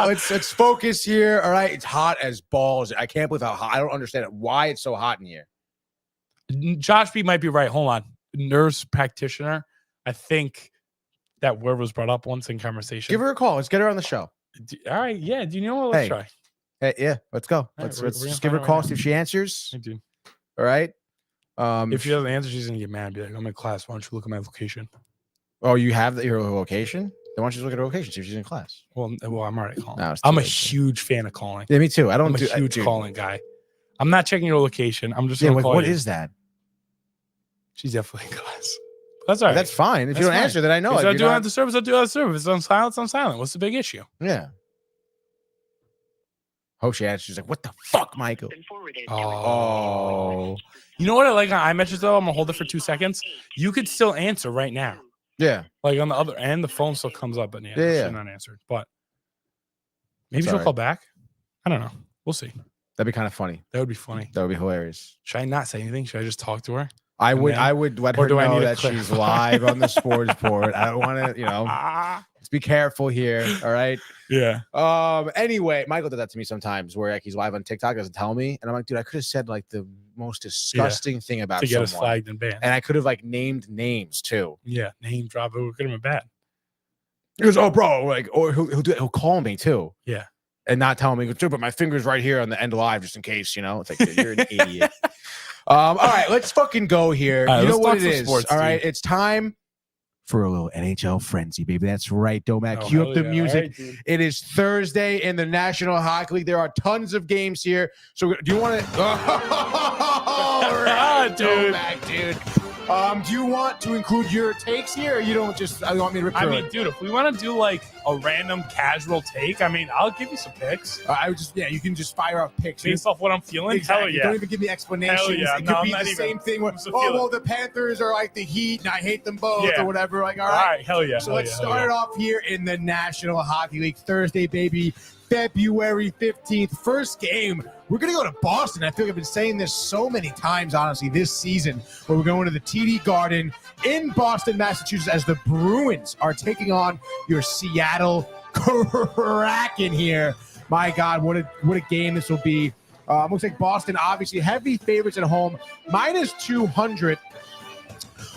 let's focus here. All right, it's hot as balls. I can't believe how hot. I don't understand it. Why it's so hot in here. Josh B might be right. Hold on, nurse practitioner. I think that word was brought up once in conversation. Give her a call. Let's get her on the show. All right, yeah. Do you know what? Let's try. Hey, yeah, let's go. Let's just give her a call. See if she answers. I do. All right. If she doesn't answer, she's gonna get mad and be like, "I'm in class. Why don't you look at my location?" Oh, you have your location? Then why don't you just look at her location? See if she's in class. Well, I'm already calling. No, it's too I'm a late. huge fan of calling. Yeah, me too. I don't I'm a do huge dude. calling guy. I'm not checking your location. I'm just Yeah, gonna like, call what you. is that? She's definitely in class. That's all right. That's fine. If you That's don't fine. answer, then I know. If If I you're do not- have the service, I do have the service. If it's on silent, it's on silent. What's the big issue? Yeah. Hope she answers. She's like, "What the fuck, Michael?" Oh. You know what I like on iMessage though? I'm gonna hold it for 2 seconds. You could still answer right now. Yeah. Like on the other end, the phone still comes up, but yeah, Yeah. she's not answered. But maybe It's she'll all call back. I don't know. We'll see. That'd be kind of funny. That would be funny. That would be hilarious. Should I not say anything? Should I just talk to her? I And would. then- I would let or her do I know need to that click? she's live on the sports report. I don't want to. Let's be careful here. All right. Yeah. Anyway, Michael does that to me sometimes, where like he's live on TikTok, doesn't tell me, and I'm like, dude, I could have said like the most disgusting thing about To get us someone, flagged and banned. and I could have like named names too. Yeah. Name drop. It could have been bad. He goes, "Oh, bro," like, or he'll call me too. Yeah. And not tell me, dude, but my finger's right here on the end live just in case, It's like, dude, you're an idiot. All right, let's fucking go here. All right, you know let's what talk it some is. sports, All right, dude. it's time for a little NHL frenzy, baby. That's right, Domac. Oh, Cue hell up the yeah. music. All right, dude. It is Thursday in the National Hockey League. There are tons of games here. So do you want to? All right, Dude. Domac, dude. Do you want to include your takes here, or you don't just? You want me to rip I through mean, it? dude, if we want to do like a random casual take, I mean, I'll give you some picks I would just, you can just fire off picks. based off what I'm feeling. Exactly. Hell yeah. Don't even give me explanations. Hell yeah. It No, could I'm be not the even. same thing. Where, Just a oh, feeling. well, the Panthers are like the Heat, and I hate them both, Yeah. or whatever. Like, all All right. right. Hell yeah. So hell let's yeah, start hell it off here in the National Hockey League Thursday, baby. February 15th, first game. We're going to go to Boston. I feel like I've been saying this so many times, honestly, this season, where we're going to the TD Garden in Boston, Massachusetts, as the Bruins are taking on your Seattle Kraken here. My God, what a game this will be. Looks like Boston, obviously, heavy favorites at home, minus 200.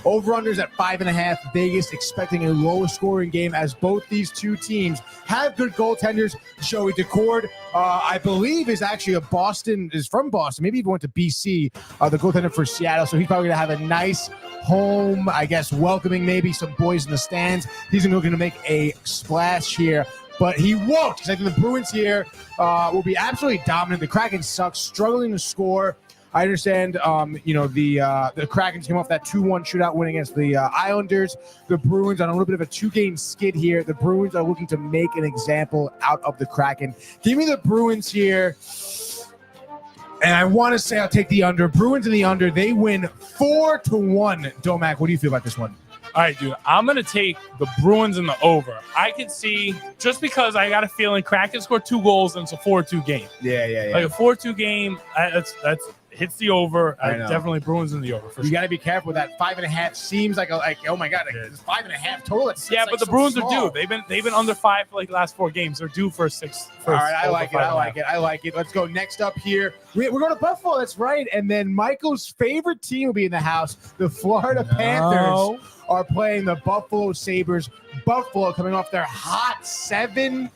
Over-unders at 5.5. Vegas expecting a lower scoring game as both these two teams have good goaltenders. Joey Decord, I believe, is actually from Boston. Maybe even went to BC, the goaltender for Seattle. So he's probably going to have a nice home, I guess, welcoming maybe some boys in the stands. He's looking to make a splash here. But he won't, because I think the Bruins here will be absolutely dominant. The Kraken suck, struggling to score. I understand, the Kraken came off that 2-1 shootout win against the Islanders. The Bruins on a little bit of a 2-game skid here. The Bruins are looking to make an example out of the Kraken. Give me the Bruins here. And I want to say I'll take the under. Bruins in the under. They win 4-1. Domac, what do you feel about this one? All right, dude. I'm gonna take the Bruins in the over. I could see, just because I got a feeling Kraken scored 2 goals and it's a 4-2 game. Yeah. Like a 4-2 game, that's hits the over. I know. Definitely Bruins in the over for You sure. got to be careful with that 5.5. Seems like oh my God, it's 5.5 total. It's Yeah, like but the so Bruins small. are due. They've been under 5 for like the last 4 games. They're due for a 6. All right, I like it. I like it. Let's go next up here. We're going to Buffalo. That's right. And then Michael's favorite team will be in the house. The Florida Panthers are playing the Buffalo Sabres. Buffalo coming off their hot 7-0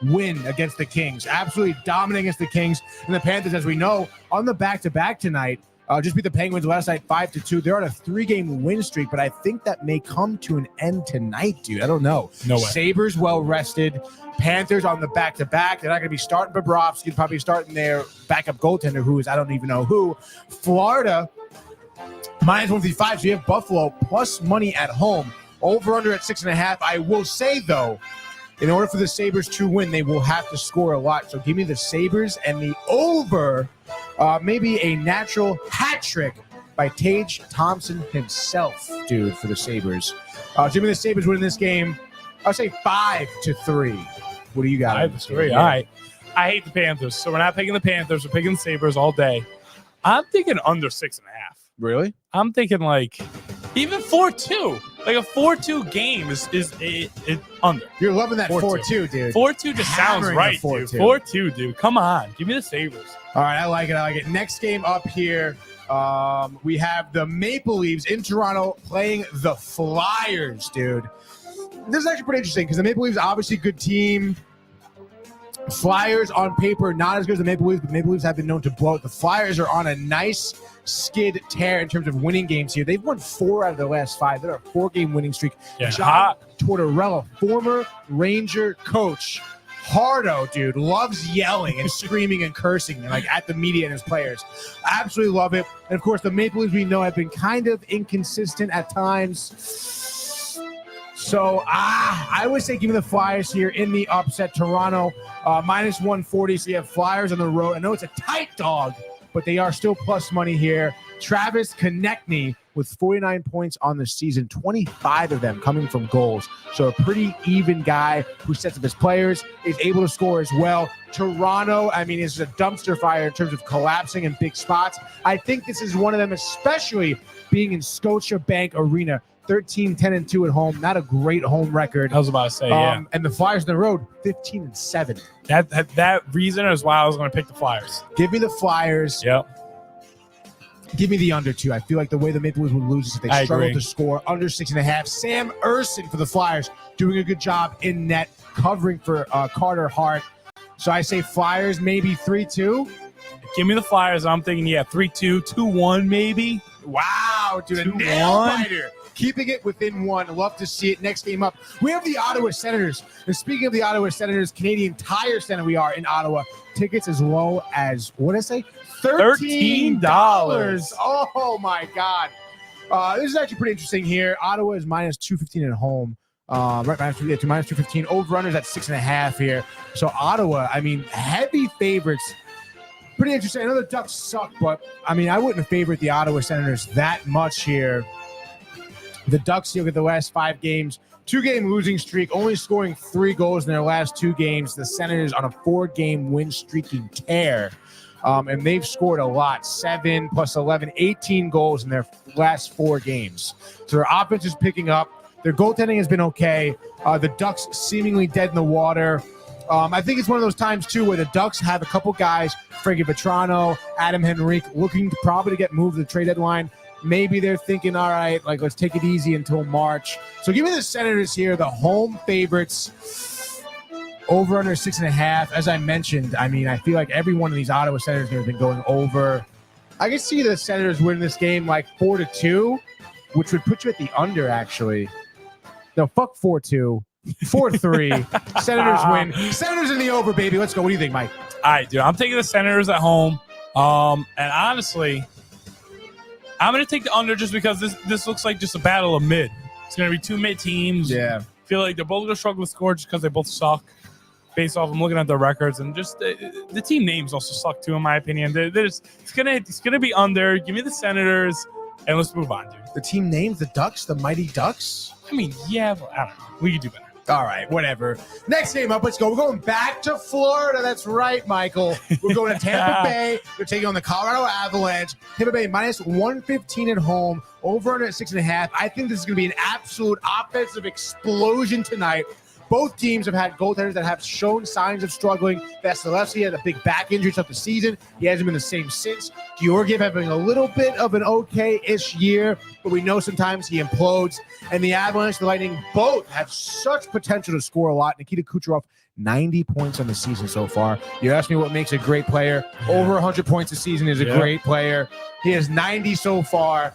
win against the Kings. Absolutely dominating against the Kings. And the Panthers, as we know, on the back-to-back tonight, just beat the Penguins last night 5-2. They're on a 3-game win streak, but I think that may come to an end tonight, dude. I don't know. No way. Sabres well rested. Panthers on the back-to-back. They're not going to be starting Bobrovsky. Probably starting their backup goaltender, who is I don't even know who. Florida, minus 155. So you have Buffalo plus money at home. Over-under at 6.5. I will say, though, in order for the Sabres to win, they will have to score a lot. So give me the Sabres and the over, maybe a natural hat trick by Tage Thompson himself, dude, for the Sabres. Give me the Sabres winning this game. I'll say 5-3. What do you got? 5-3. All right. I hate the Panthers, so we're not picking the Panthers. We're picking the Sabres all day. I'm thinking under 6.5. Really? I'm thinking like even 4-2. Like a 4-2 game is under. You're loving that 4-2. 4-2, dude. 4-2 just sounds Hammering right, a 4-2. dude. 4-2, dude. Come on. Give me the Sabres. All right, I like it. Next game up here, we have the Maple Leafs in Toronto playing the Flyers, dude. This is actually pretty interesting because the Maple Leafs obviously a good team. Flyers on paper, not as good as the Maple Leafs, but Maple Leafs have been known to blow it. The Flyers are on a nice skid tear in terms of winning games here. They've won 4 out of their last 5. They're a 4-game winning streak. Yeah, John Tortorella, former Ranger coach, hardo, dude, loves yelling and screaming and cursing like at the media and his players. Absolutely love it. And of course, the Maple Leafs we know have been kind of inconsistent at times. So I would say give me the Flyers here in the upset. Toronto minus 140. So you have Flyers on the road. I know it's a tight dog, but they are still plus money here. Travis Konechny with 49 points on the season, 25 of them coming from goals. So a pretty even guy who sets up his players, is able to score as well. Toronto, I mean, is a dumpster fire in terms of collapsing in big spots. I think this is one of them, especially being in Scotiabank Arena. 13-10-2 at home, not a great home record. I was about to say, yeah. And the Flyers on the road, 15-7. That reason is why I was going to pick the Flyers. Give me the Flyers. Yep. Give me the under 2. I feel like the way the Maple Leafs would lose is if they struggle to score under 6.5. Sam Urson for the Flyers doing a good job in net, covering for Carter Hart. So I say Flyers, maybe 3-2. Give me the Flyers. I'm thinking, 3-2, 2-1 maybe. Wow, dude, a nail biter. Keeping it within 1. Love to see it. Next game up, we have the Ottawa Senators. And speaking of the Ottawa Senators, Canadian Tire Center, we are in Ottawa. Tickets as low as, what did I say? $13. Oh, my God. This is actually pretty interesting here. Ottawa is minus 215 at home. Minus 215. Over-runners at 6.5 here. So Ottawa, I mean, heavy favorites. Pretty interesting. I know the Ducks suck, but, I mean, I wouldn't favorite the Ottawa Senators that much here. The Ducks, you look at the last 5 games, 2-game losing streak, only scoring 3 goals in their last 2 games. The Senators on a 4-game win streaking tear. And they've scored a lot, 7 plus 11, 18 goals in their last 4 games. So their offense is picking up. Their goaltending has been okay. The Ducks seemingly dead in the water. I think it's one of those times, too, where the Ducks have a couple guys, Frankie Vetrano, Adam Henrique, looking probably to get moved to the trade deadline. Maybe they're thinking, all right, like, let's take it easy until March. So give me the Senators here, the home favorites, over under 6.5. As I mentioned, I mean, I feel like every one of these Ottawa Senators have been going over. I can see the Senators winning this game like 4-2, which would put you at the under, actually. No, fuck 4-2. 4-3. Senators win. Senators in the over, baby. Let's go. What do you think, Mike? All right, dude. I'm taking the Senators at home. And honestly, I'm going to take the under just because this looks like just a battle of mid. It's going to be 2 mid teams. Yeah. I feel like they're both going to struggle to score just because they both suck. Based off, I'm looking at their records, and just the team names also suck too, in my opinion. It's gonna be under. Give me the Senators, and let's move on, dude. The team names the Ducks, the Mighty Ducks. I mean, yeah, but I don't know. We could do better. All right, whatever. Next game up, let's go. We're going back to Florida. That's right, Michael. We're going to Tampa Bay. They're taking on the Colorado Avalanche. Tampa Bay minus 115 at home, over under at 6.5. I think this is going to be an absolute offensive explosion tonight. Both teams have had goaltenders that have shown signs of struggling. Vasilevsky had a big back injury throughout the season. He hasn't been the same since. Georgiev having a little bit of an okay-ish year, but we know sometimes he implodes. And the Avalanche, the Lightning, both have such potential to score a lot. Nikita Kucherov, 90 points on the season so far. You ask me what makes a great player. Over 100 points a season is a great player. He has 90 so far.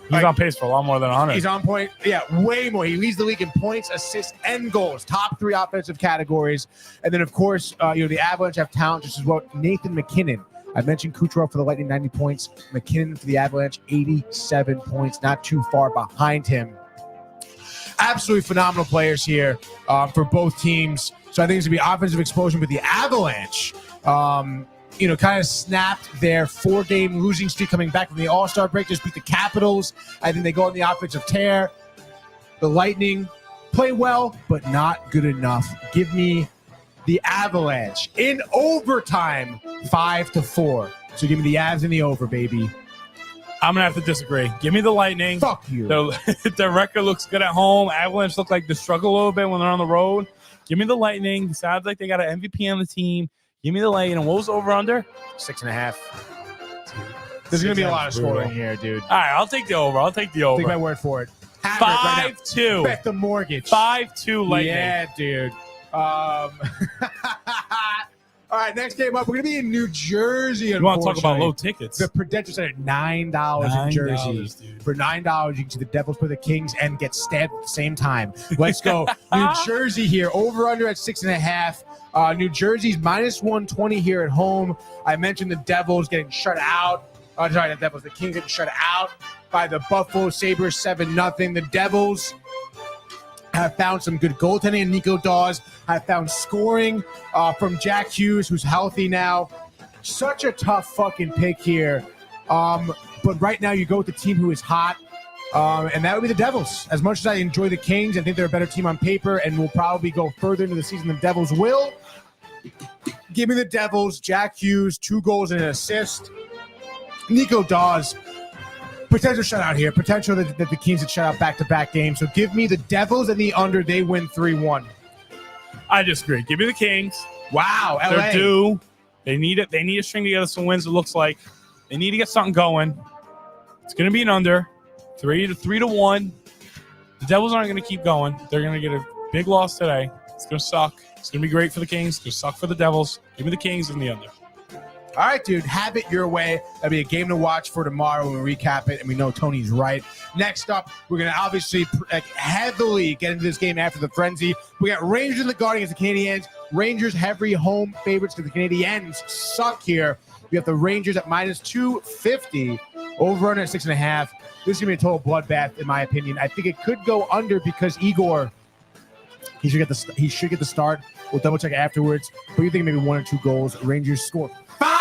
He's on pace for a lot more than 100. He's on point. Yeah, way more. He leads the league in points, assists, and goals. Top 3 offensive categories. And then, of course, the Avalanche have talent just as well. Nathan McKinnon. I mentioned Kucherov for the Lightning, 90 points. McKinnon for the Avalanche, 87 points. Not too far behind him. Absolutely phenomenal players here for both teams. So I think it's going to be offensive explosion with the Avalanche. Kind of snapped their 4-game losing streak coming back from the All-Star break. Just beat the Capitals. I think they go on the offensive tear. The Lightning play well, but not good enough. Give me the Avalanche in overtime, 5-4. So give me the Avs in the over, baby. I'm going to have to disagree. Give me the Lightning. Fuck you. Their record looks good at home. Avalanche look like they struggle a little bit when they're on the road. Give me the Lightning. Sounds like they got an MVP on the team. Give me the Lightning. What was over under? 6.5. There's going to be a lot of scoring here, dude. All right, I'll take the over. Take my word for it. 5-2. Bet the mortgage. 5-2 Lightning. Yeah, dude. All right, next game up, we're going to be in New Jersey. You want to talk about low tickets? The Prudential Center, $9 in Jersey. dude. For $9, you can see the Devils play the Kings and get stabbed at the same time. Let's go. New Jersey here, over under at 6.5. New Jersey's minus 120 here at home. I mentioned the Devils getting shut out. The Kings getting shut out by the Buffalo Sabres 7-0. The Devils have found some good goaltending, and Nico Dawes have found scoring from Jack Hughes, who's healthy now. Such a tough fucking pick here. But right now you go with the team who is hot, and that would be the Devils. As much as I enjoy the Kings, I think they're a better team on paper and will probably go further into the season than the Devils will. Give me the Devils. Jack Hughes, 2 goals and an assist. Nico Dawes, potential shutout here. Potential that the Kings would shut out back-to-back games. So give me the Devils and the under. They win 3-1. I disagree. Give me the Kings. Wow, LA. They're due. They need it. They need to string together some wins. It looks like they need to get something going. It's going to be an under, 3-1. The Devils aren't going to keep going. They're going to get a big loss today. It's going to suck. It's going to be great for the Kings. It's going to suck for the Devils. Give me the Kings and the under. All right, dude, have it your way. That'll be a game to watch for tomorrow when we recap it, and we know Tony's right. Next up, we're going to obviously heavily get into this game after the frenzy. We got Rangers and the Guardians, the Canadiens. Rangers heavy home favorites because the Canadiens suck here. We have the Rangers at minus 250, over under at 6.5. This is going to be a total bloodbath, in my opinion. I think it could go under because Igor, he should get the start. We'll double check afterwards. But you think maybe 1 or 2 goals. Rangers score 5.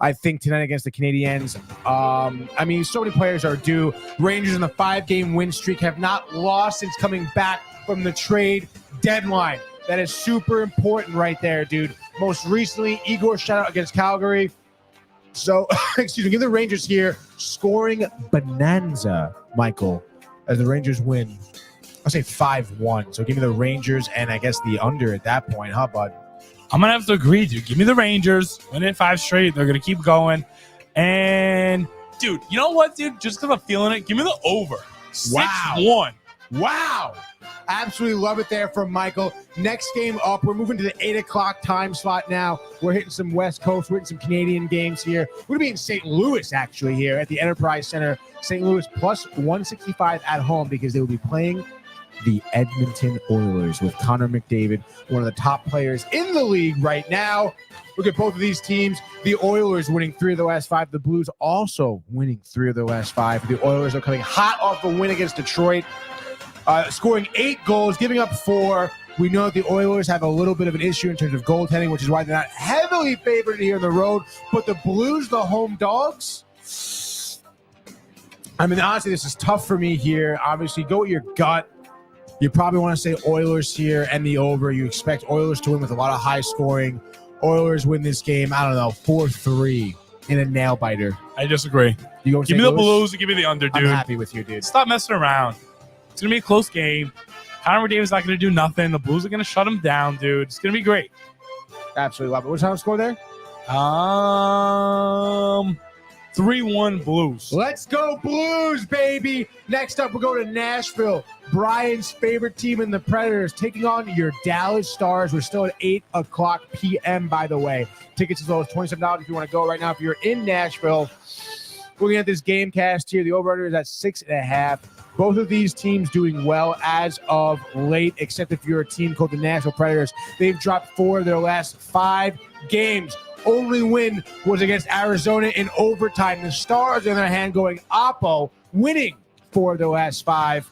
I think tonight against the Canadiens. I mean, so many players are due. Rangers in the 5-game win streak have not lost since coming back from the trade deadline. That is super important right there, dude. Most recently, Igor shutout against Calgary. So, excuse me, give the Rangers here scoring bonanza, Michael, as the Rangers win. I'll say 5-1. So give me the Rangers and I guess the under at that point, huh, bud? I'm going to have to agree, dude. Give me the Rangers. Win it 5 straight. They're going to keep going. And, dude, you know what, dude? Just because I'm feeling it, give me the over. 6-1. Wow. Absolutely love it there from Michael. Next game up, we're moving to the 8 o'clock time slot now. We're hitting some West Coast. We're hitting some Canadian games here. We're going to be in St. Louis, actually, here at the Enterprise Center. St. Louis plus 165 at home because they will be playing the Edmonton Oilers with Connor McDavid, one of the top players in the league right now. Look at both of these teams. The Oilers winning 3 of the last 5. The Blues also winning 3 of the last 5. The Oilers are coming hot off a win against Detroit, scoring 8 goals, giving up 4. We know that the Oilers have a little bit of an issue in terms of goaltending, which is why they're not heavily favored here on the road. But the Blues, the home dogs, I mean, honestly, this is tough for me here. Obviously, go with your gut. You probably want to say Oilers here and the over. You expect Oilers to win with a lot of high scoring. Oilers win this game, I don't know, 4-3 in a nail biter. I disagree. You go give me the Blues and give me the under, dude. I'm happy with you, dude. Stop messing around. It's going to be a close game. Connor McDavid's not going to do nothing. The Blues are going to shut him down, dude. It's going to be great. Absolutely love it. What's the score there? 3-1 Blues. Let's go Blues, baby. Next up, we'll go to Nashville. Brian's favorite team in the Predators taking on your Dallas Stars. We're still at 8 o'clock p.m., by the way. Tickets as low as $27 if you want to go right now. If you're in Nashville, looking at this game cast here, the over-under is at 6.5. Both of these teams doing well as of late, except if you're a team called the Nashville Predators. They've dropped 4 of their last 5 games. Only win was against Arizona in overtime. The Stars, on the other hand, going oppo, winning 4 of their last 5.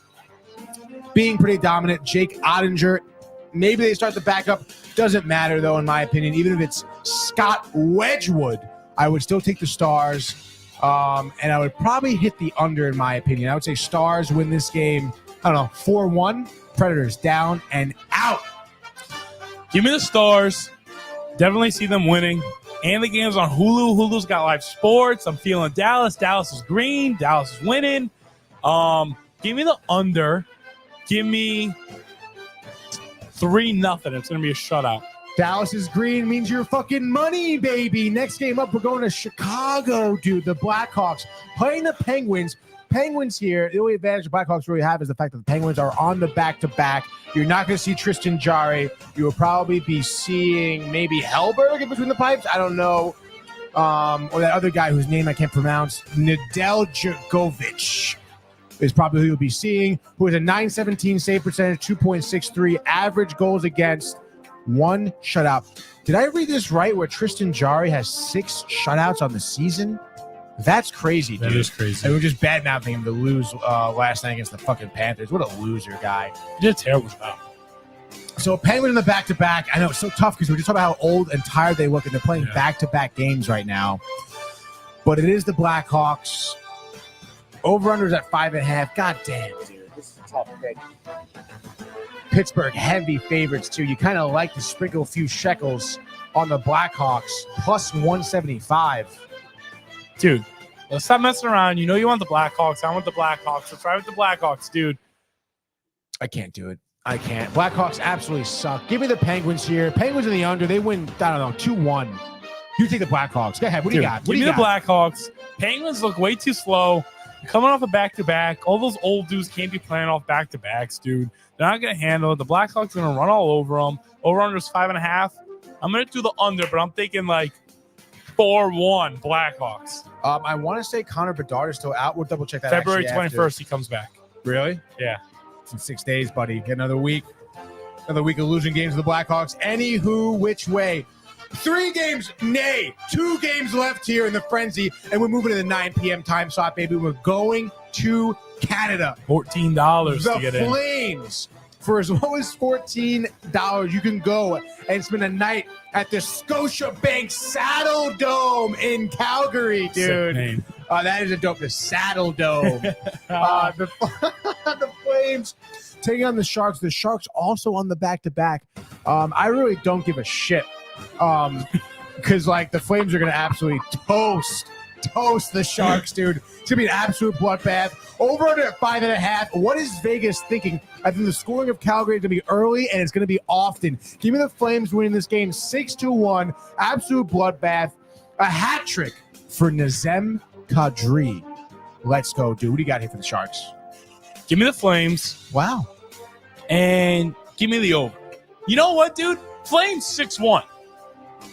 Being pretty dominant. Jake Ottinger, maybe they start to back up. Doesn't matter, though, in my opinion. Even if it's Scott Wedgwood, I would still take the Stars. And I would probably hit the under, in my opinion. I would say Stars win this game, I don't know, 4-1. Predators down and out. Give me the Stars. Definitely see them winning. And the game's on Hulu. Hulu's got live sports. I'm feeling Dallas. Dallas is green. Dallas is winning. Give me the under. Give me 3-0. It's going to be a shutout. Dallas is green means you're fucking money, baby. Next game up, we're going to Chicago, dude. The Blackhawks playing the Penguins. Penguins here, the only advantage the Blackhawks really have is the fact that the Penguins are on the back-to-back. You're not going to see Tristan Jarry. You will probably be seeing maybe Hellberg in between the pipes. I don't know. Or that other guy whose name I can't pronounce. Nedeljkovic is probably who you'll be seeing, who has a .917 save percentage, 2.63 average goals against, 1 shutout. Did I read this right where Tristan Jarry has 6 shutouts on the season? That's crazy, dude. That is crazy. And we're just bad-mouthing him to lose last night against the fucking Panthers. What a loser, guy. He did a terrible job. So Penguin in the back-to-back. I know it's so tough because we're just talking about how old and tired they look, and they're playing back-to-back games right now. But it is the Blackhawks. Over-unders at 5.5. God damn, dude. This is a tough pick. Pittsburgh, heavy favorites, too. You kind of like to sprinkle a few shekels on the Blackhawks. Plus 175. Dude, let's stop messing around. You know you want the Blackhawks. I want the Blackhawks. Let's ride with the Blackhawks, dude. I can't do it. I can't. Blackhawks absolutely suck. Give me the Penguins here. Penguins in the under. They win, I don't know, 2-1. You take the Blackhawks. Go ahead. What do you got? Give me the Blackhawks. Penguins look way too slow. Coming off a back-to-back. All those old dudes can't be playing off back-to-backs, dude. They're not going to handle it. The Blackhawks are going to run all over them. Over-under is 5.5. I'm going to do the under, but I'm thinking like 4-1 Blackhawks. I want to say Connor Bedard is still out. We'll double check that. February 21st, he comes back. Really? Yeah. It's in 6 days, buddy. Get another week. Another week of losing games to the Blackhawks. Anywho, which way? 3 games, nay, 2 games left here in the frenzy, and we're moving to the 9 p.m. time slot, baby. We're going to Canada. $14 to get The in. Flames. For as low as $14, you can go and spend a night at the Scotiabank Saddle Dome in Calgary, dude. Sick name. That is a dope. The Saddle Dome. The Flames taking on the Sharks. The Sharks also on the back-to-back. I really don't give a shit. Because, like, the Flames are going to absolutely toast the Sharks, dude. It's going to be an absolute bloodbath. Over under at 5.5. What is Vegas thinking? I think the scoring of Calgary is going to be early, and it's going to be often. Give me the Flames winning this game 6-1. Absolute bloodbath. A hat trick for Nazem Kadri. Let's go, dude. What do you got here for the Sharks? Give me the Flames. Wow. And give me the over. You know what, dude? Flames 6-1.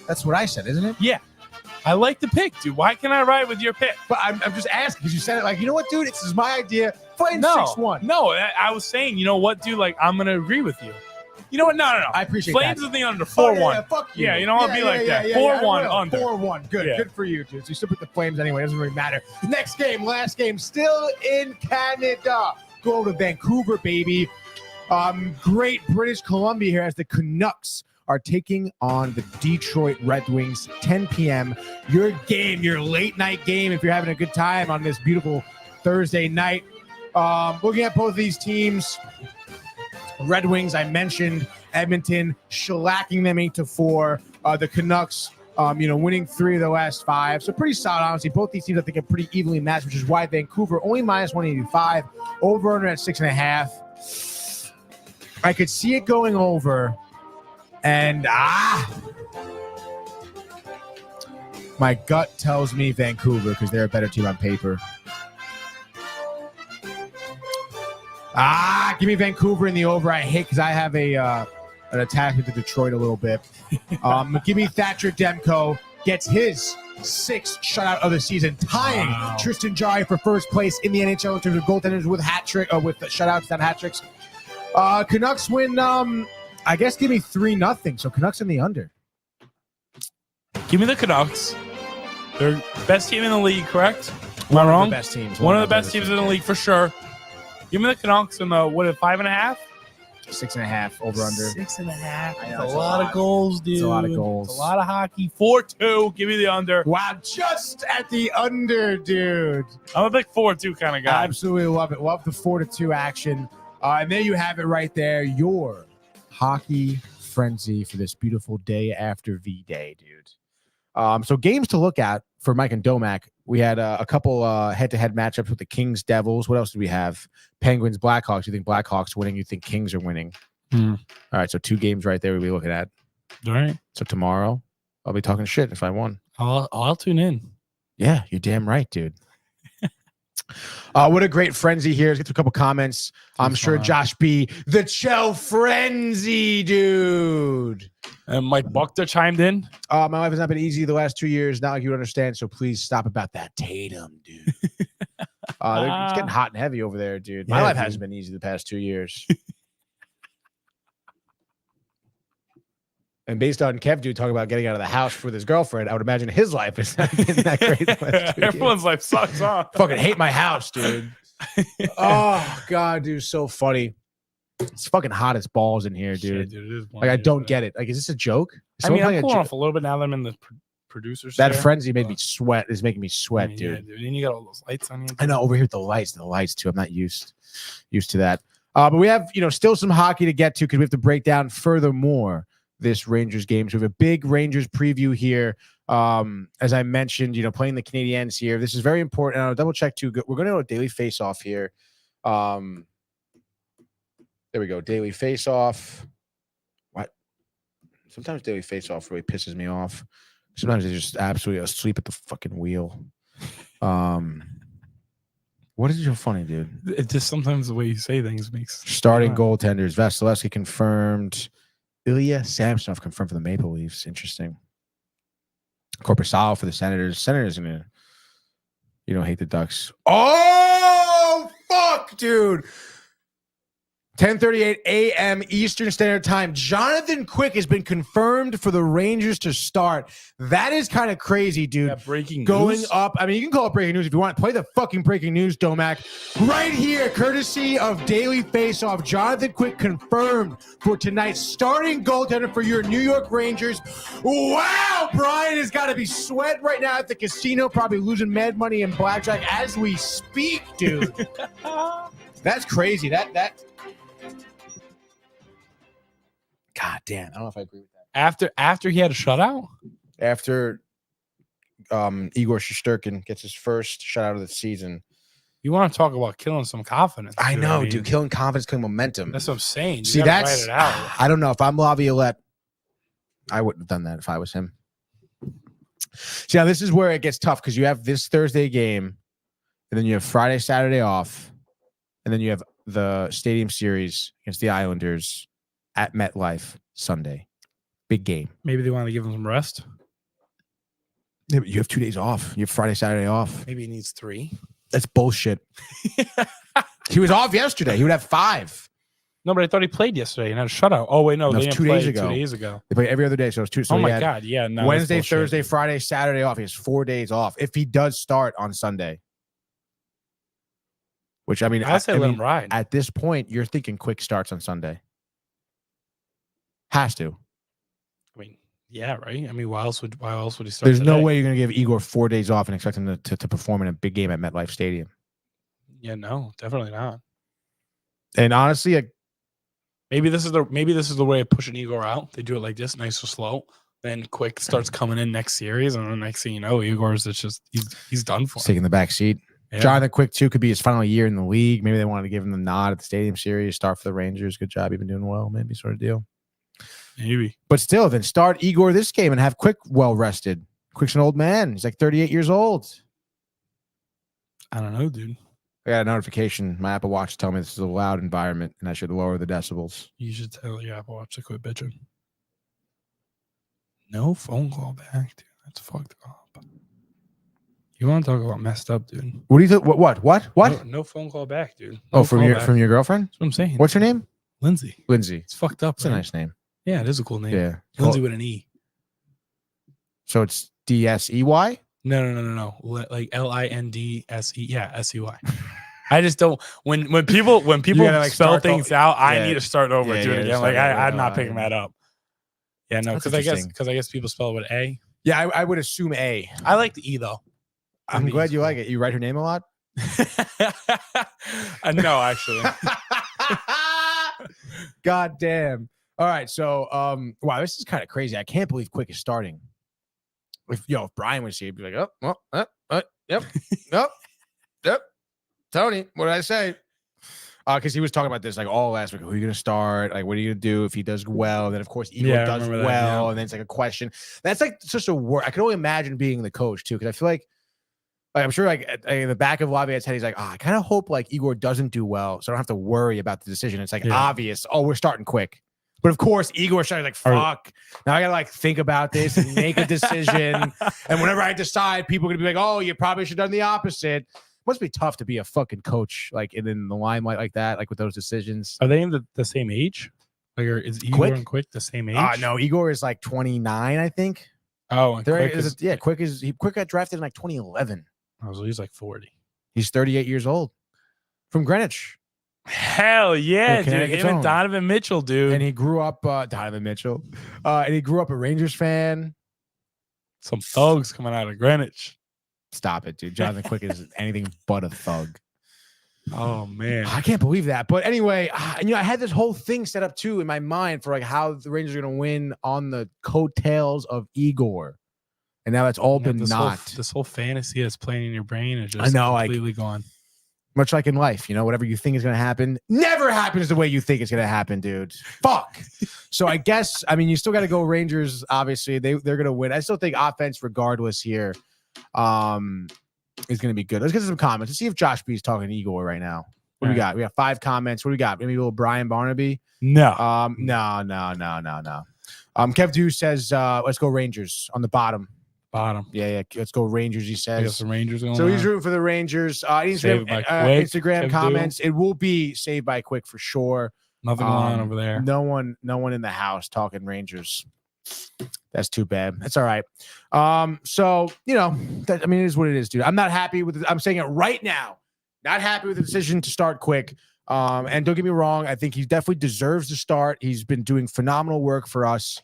That's what I said, isn't it? Yeah. I like the pick, dude. Why can't I ride with your pick? But I'm just asking because you said it like, you know what, dude? This is my idea. Flames No, 6-1. no. I was saying, you know what, dude? Like, I'm going to agree with you. You know what? No. I appreciate Flames that. is the under 4-1. Oh, yeah, fuck you. Yeah, you know, I'll be like that. 4-1 under. 4-1. Good. Yeah. Good for you, dude. So you still put the Flames anyway. It doesn't really matter. Next game, last game, still in Canada. Go over to Vancouver, baby. Great British Columbia here as the Canucks are taking on the Detroit Red Wings, 10 p.m. Your game, your late night game, if you're having a good time on this beautiful Thursday night. Looking at both of these teams, Red Wings, I mentioned Edmonton shellacking them 8-4. The Canucks, winning 3 of the last 5. So pretty solid, honestly. Both these teams, I think, are pretty evenly matched, which is why Vancouver only minus 185. Over under at 6.5. I could see it going over. And my gut tells me Vancouver because they're a better team on paper. Give me Vancouver in the over. I hate because I have an attachment to Detroit a little bit. Give me Thatcher Demko. Gets his 6th shutout of the season, tying Tristan Jarry for first place in the NHL in terms of goaltenders with with shutouts, not hat tricks. Canucks win. I guess give me 3-0. So Canucks in the under. Give me the Canucks. They're best team in the league, correct? Am I One wrong? of the best teams. One of the best teams in the league for sure. Give me the Canucks in the 5.5? 6.5 over under. 6.5. I know, It's a lot of goals, dude. It's a lot of goals. It's a lot of hockey. 4-2. Give me the under. Wow, just at the under, dude. I'm a big 4-2 kind of guy. Absolutely love it. Love the 4-2 action. And there you have it right there. Your hockey frenzy for this beautiful day after V-Day, dude. So games to look at for Mike and Domac. We had a couple head-to-head matchups with the Kings, Devils. What else do we have? Penguins, Blackhawks. You think Blackhawks winning? You think Kings are winning? All right, so 2 games right there we'll be looking at. All right. So tomorrow I'll be talking shit if I won. I'll tune in. Yeah, you're damn right, dude. What a great frenzy here. Let's get to a couple comments. I'm What's sure going on? Josh B, the Chell frenzy, dude. And Mike Buchter chimed in. My life has not been easy the last 2 years. Not like you would understand. So please stop about that Tatum, dude. It's getting hot and heavy over there, dude. My Yeah, life dude. hasn't been easy the past 2 years. And based on Kev dude talking about getting out of the house with his girlfriend, I would imagine his life has not been that great. The last 2 years. Everyone's life sucks, huh? Fucking hate my house, dude. Oh god, dude, so funny. It's fucking hot as balls in here, dude. Shit, dude, it is Like I don't get it. Like, is this a joke? Is I someone mean, I'm playing a cooling jo- off a little bit now that I'm in the producer's That chair. frenzy made me but- sweat. Is making me sweat, I mean, dude. Yeah, dude. And you got all those lights on you. I know over here with the lights too. I'm not used to that. But we have still some hockey to get to because we have to break down furthermore this Rangers game. So we have a big Rangers preview here. As I mentioned, playing the Canadiens here. This is very important. And I'll double check too. We're going to go daily face off here. There we go. Daily face off. What? Sometimes daily face off really pisses me off. Sometimes they're just absolutely asleep at the fucking wheel. What is so funny, dude? It's just sometimes the way you say things makes Starting Yeah. goaltenders. Vasilevsky confirmed. Ilya Samsonov confirmed for the Maple Leafs. Interesting. Korpisalo for the Senators. Senators gonna. You don't hate the Ducks. Oh fuck, dude. 10:38 a.m. Eastern Standard Time. Jonathan Quick has been confirmed for the Rangers to start. That is kind of crazy, dude. Yeah, breaking Going news. up. I mean, you can call it breaking news if you want. Play the fucking breaking news, Domac. Right here, courtesy of Daily Faceoff. Jonathan Quick confirmed for tonight's starting goaltender for your New York Rangers. Wow, Brian has got to be sweating right now at the casino, probably losing mad money in blackjack as we speak, dude. That's crazy. That. God damn. I don't know if I agree with that. After he had a shutout. After Igor Shesterkin gets his first shutout of the season. You want to talk about killing some confidence? I dude. know, mean, dude. Killing confidence, killing momentum. That's what I'm saying. You See, gotta that's. write it out. I don't know. If I'm Laviolette, I wouldn't have done that if I was him. See, now this is where it gets tough because you have this Thursday game, and then you have Friday, Saturday off, and then you have the Stadium Series against the Islanders at MetLife Sunday. Big game. Maybe they want to give him some rest. Yeah, but you have 2 days off. You have Friday, Saturday off. Maybe he needs 3. That's bullshit. He was off yesterday. He would have 5. No, but I thought he played yesterday and had a shutout. Oh wait, no, No, they it was didn't 2 play days ago. 2 days ago. They play every other day, so it's 2. So Oh he my had god, yeah. No, that's Wednesday, bullshit. Thursday, Friday, Saturday off. He has 4 days off. If he does start on Sunday, which I mean, I say let mean, him ride. at this point, you're thinking Quick starts on Sunday. Has to. I mean, yeah, right. I mean, why else would he start? There's no today? way you're going to give Igor 4 days off and expect him to perform in a big game at MetLife Stadium. Yeah, no, definitely not. And honestly, like, Maybe this is the way of pushing Igor out. They do it like this, nice or slow. Then Quick starts coming in next series, and the next thing you know, Igor's it's just he's done for. he's taking the back seat. Yeah. Jonathan Quick, too, could be his final year in the league. Maybe they wanted to give him the nod at the Stadium Series, start for the Rangers. Good job. You've been doing well, maybe sort of deal. Maybe. But still, then start Igor this game and have Quick well rested. Quick's an old man. He's like 38 years old. I don't know, dude. I got a notification. My Apple Watch telling me this is a loud environment and I should lower the decibels. You should tell your Apple Watch to quit bitching. No phone call back, dude. That's fucked up. You want to talk about messed up, dude? What do you think? What? No phone call back, dude. Oh, No from call your back. from your girlfriend? That's what I'm saying. What's her name? Lindsay? Lindsay. It's fucked up. That's a right? nice name. Yeah, it is a cool name. Yeah. Lindsay with an E. So it's DSEY? No. Like LINDSE. Yeah, SEY. I just don't. When people gotta, like, spell start things out, I yeah. need to start over Yeah, and do yeah, it again. start Like over. I'm not picking that up. Yeah, no, That's because I interesting. guess people spell it with A. Yeah, I would assume A. I like the E though. I'm The glad E's you cool. like it. You write her name a lot? No, actually. God damn. All right. So wow, this is kind of crazy. I can't believe Quick is starting. If Brian was here, he'd be like, yep. Tony, what did I say? Because he was talking about this like all last week. Who are you gonna start? Like, what are you gonna do if he does well? And then of course Igor Yeah, I does remember that, well, yeah. and then it's like a question. That's like such a work. I can only imagine being the coach too, because I feel like Like I'm sure, like in the back of Laviette's head, he's like, I kind of hope like Igor doesn't do well, so I don't have to worry about the decision. It's like obvious. Oh, we're starting quick. But of course, Igor started like, fuck. Now I gotta like think about this and make a decision. And whenever I decide, people are gonna be like, oh, you probably should have done the opposite. Must be tough to be a fucking coach, like in the limelight like that, like with those decisions. Are they in the same age? Like, is Igor and Quick the same age? No, Igor is like 29, I think. Oh, and Quick got drafted in like 2011. Oh, so he's like 40. He's 38 years old from Greenwich. Hell yeah, dude. Him and Donovan Mitchell, dude. And he grew up, Donovan Mitchell. And he grew up a Rangers fan. Some thugs coming out of Greenwich. Stop it, dude. Jonathan Quick is anything but a thug. Oh, man. I can't believe that. But anyway, I had this whole thing set up, too, in my mind for like how the Rangers are going to win on the coattails of Igor. And now that's all been this whole fantasy that's playing in your brain is just completely gone. Much like in life, whatever you think is going to happen never happens the way you think it's going to happen, dude. Fuck. So I guess, you still got to go Rangers. Obviously, they're going to win. I still think offense, regardless here, is going to be good. Let's get to some comments. Let's see if Josh B is talking to Igor right now. What do we got? We got 5 comments. What do we got? Maybe a little Brian Barnaby? No. No. Kev Deuce says, let's go Rangers on the bottom. Yeah. Let's go Rangers, he says. I guess the Rangers so he's rooting for the Rangers. Instagram comments. It will be saved by Quick for sure. Nothing going on over there. No one in the house talking Rangers. That's too bad. That's all right. So it is what it is, dude. I'm not happy with it. I'm saying it right now. Not happy with the decision to start Quick. And don't get me wrong, I think he definitely deserves to start. He's been doing phenomenal work for us.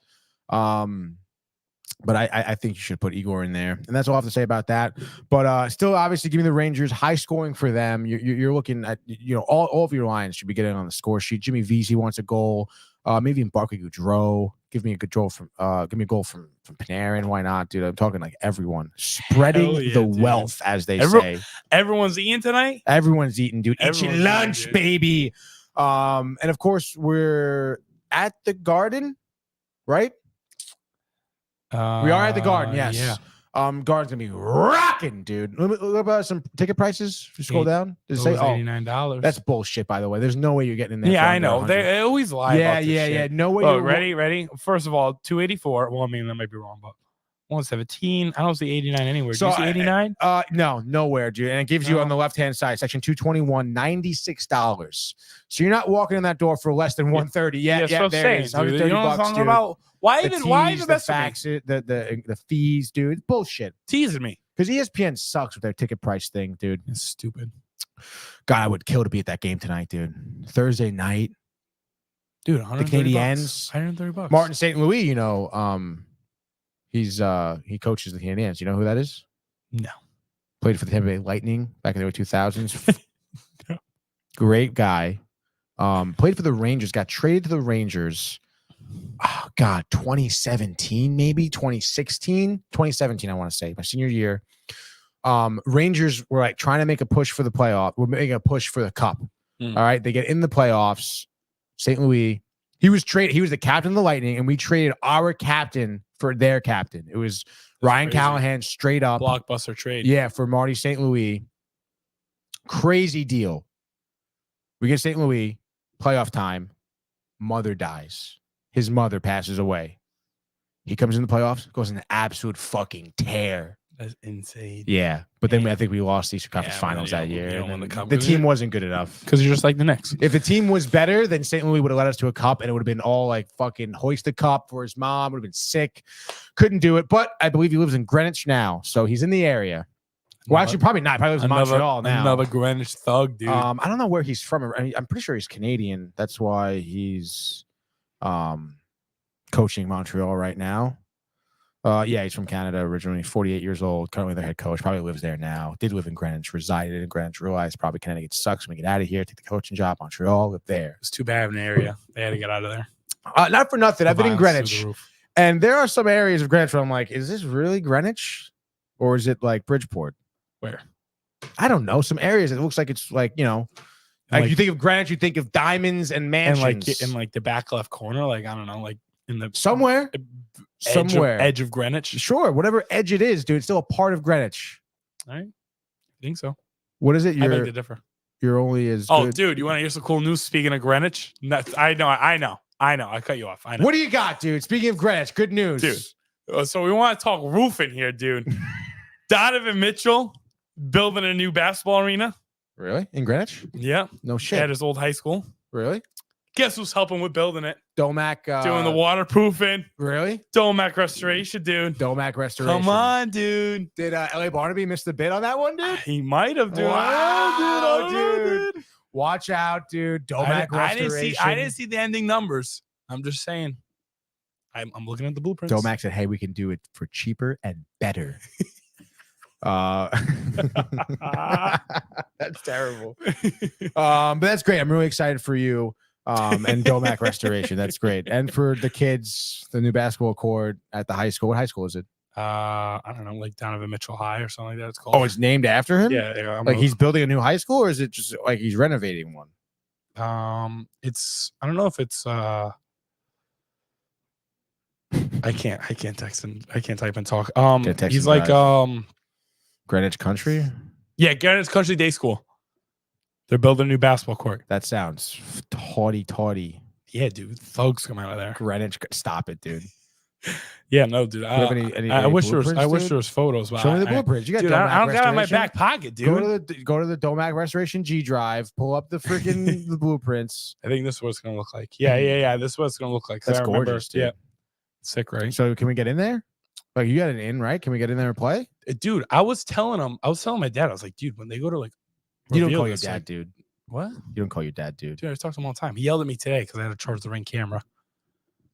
But I think you should put Igor in there. And that's all I have to say about that. But still, obviously, give me the Rangers. High scoring for them. You're looking at, all of your lines should be getting on the score sheet. Jimmy Vesey wants a goal. Maybe in Barkley Goudreau. Give me a goal from Panarin. Why not, dude? I'm talking like everyone. Spreading the wealth, as they say. Everyone's eating tonight? Everyone's eating, dude. Eat your lunch, baby. And of course, we're at the Garden, right? We are at the Garden, yes. Yeah. Garden's gonna be rocking, dude. Look about some ticket prices. If you scroll down, does it say $89? That's bullshit, by the way. There's no way you're getting in there. Yeah, I know. They always lie. Yeah. No way. Oh, ready? First of all, 284. Well, that might be wrong, but 117. I don't see 89 anywhere. Do you see 89? No, nowhere, dude. And it gives you on the left-hand side, section 221, $96. So you're not walking in that door for less than 130. Yeah, there it is. $130, you know what I'm talking about? Why even the facts, the fees, dude? It's bullshit. Teasing me. Because ESPN sucks with their ticket price thing, dude. It's stupid. God, I would kill to be at that game tonight, dude. Thursday night. Dude, the Canadiens. $130. Martin St. Louis, he coaches the Canadiens. You know who that is? No. Played for the Tampa Bay Lightning back in the early 2000s. No. Great guy. Played for the Rangers, got traded to the Rangers. Oh, God, 2017, maybe 2017, I want to say, my senior year. Rangers were like trying to make a push for the playoff. We're making a push for the cup. All right. They get in the playoffs. St. Louis. He was traded. He was the captain of the Lightning, and we traded our captain for their captain. It was Ryan Callahan, straight up. Blockbuster trade. Yeah, for Marty St. Louis. Crazy deal. We get St. Louis, playoff time. Mother dies. His mother passes away. He comes in the playoffs, goes in an absolute fucking tear. That's insane. Yeah, but then I think we lost the Eastern Conference Finals that year. The team wasn't good enough. Because you're just like the Knicks. If the team was better, then St. Louis would have led us to a cup, and it would have been all like fucking hoist the cup for his mom. Would have been sick. Couldn't do it, but I believe he lives in Greenwich now, so he's in the area. Well, actually, probably not. Probably lives in Montreal now. Another Greenwich thug, dude. I don't know where he's from. I'm pretty sure he's Canadian. That's why he's coaching Montreal right now. Yeah, he's from Canada originally, 48 years old, currently their head coach, probably lives there now. Did live in Greenwich, resided in Greenwich, realized probably Connecticut sucks. When we get out of here, take the coaching job, Montreal, live there. It's too bad of an area. They had to get out of there. Not for nothing. I've been in Greenwich. And there are some areas of Greenwich where I'm like, is this really Greenwich? Or is it like Bridgeport? Where? I don't know. Some areas it looks like it's like, like you think of Greenwich, you think of diamonds and mansions. And like in like the back left corner, like I don't know, like in the somewhere edge of Greenwich. Sure, whatever edge it is, dude, it's still a part of Greenwich. All right. think so. What is it? I beg to differ. You're only as Oh, good. dude, you want to hear some cool news? Speaking of Greenwich, I know. I cut you off. I know. What do you got, dude? Speaking of Greenwich, good news. Dude. So we want to talk roofing here, dude. Donovan Mitchell building a new basketball arena. Really? In Greenwich? Yeah. No shit. At his old high school. Really? Guess who's helping with building it? Domac. Doing the waterproofing. Really? Domac restoration, dude. Domac restoration. Come on, dude. Did LA Barnaby miss the bid on that one, dude? He might have, dude. Wow, dude. Watch out, dude. Domac restoration. I didn't see the ending numbers. I'm just saying. I'm looking at the blueprints. Domac said, "Hey, we can do it for cheaper and better." That's terrible. But that's great. I'm really excited for you. And Domac restoration. That's great. And for the kids, the new basketball court at the high school. What high school is it? I don't know, like Donovan Mitchell High or something like that. It's called. Oh, it's named after him? Yeah. Like he's building a new high school, or is it just like he's renovating one? It's I don't know if it's I can't text him. I can't type and talk. He's like Greenwich Country? Yeah, Greenwich Country Day School. They're building a new basketball court. That sounds tawdy. Yeah, dude. Thugs come out of there. Greenwich, stop it, dude. Yeah, no, dude. I wish there was photos. Show me the blueprints. You got dude, I don't got it in my back pocket, dude. Go to the Domac Restoration G Drive. Pull up the freaking the blueprints. I think this is what it's gonna look like. Yeah. This is what it's gonna look like. That's gorgeous, dude. Yeah, sick, right? So can we get in there? Like you got an in, right? Can we get in there and play? Dude, I was telling my dad, I was like, dude, when they go to like, you don't call your dad, dude. What? You don't call your dad, dude. Dude, I talk to him all the time. He yelled at me today because I had to charge the Ring camera.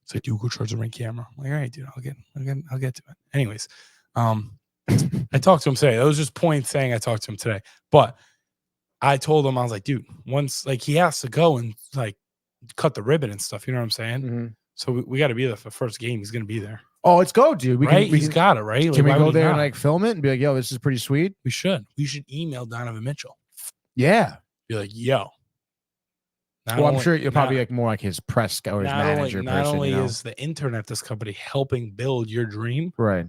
It's like, dude, go charge the Ring camera. I'm like, all right, dude, I'll get to it. Anyways, I talked to him today. That was just point saying I talked to him today. But I told him, I was like, dude, once like he has to go and like cut the ribbon and stuff. You know what I'm saying? Mm-hmm. So we got to be there for the first game. He's gonna be there. Oh, let's go, dude. He's got it, right? Can we go there and like film it and be like, yo, this is pretty sweet? We should email Donovan Mitchell. Yeah. Be like, yo. I'm sure you're probably like more like his press or his manager. Not only is the internet this company helping build your dream, right?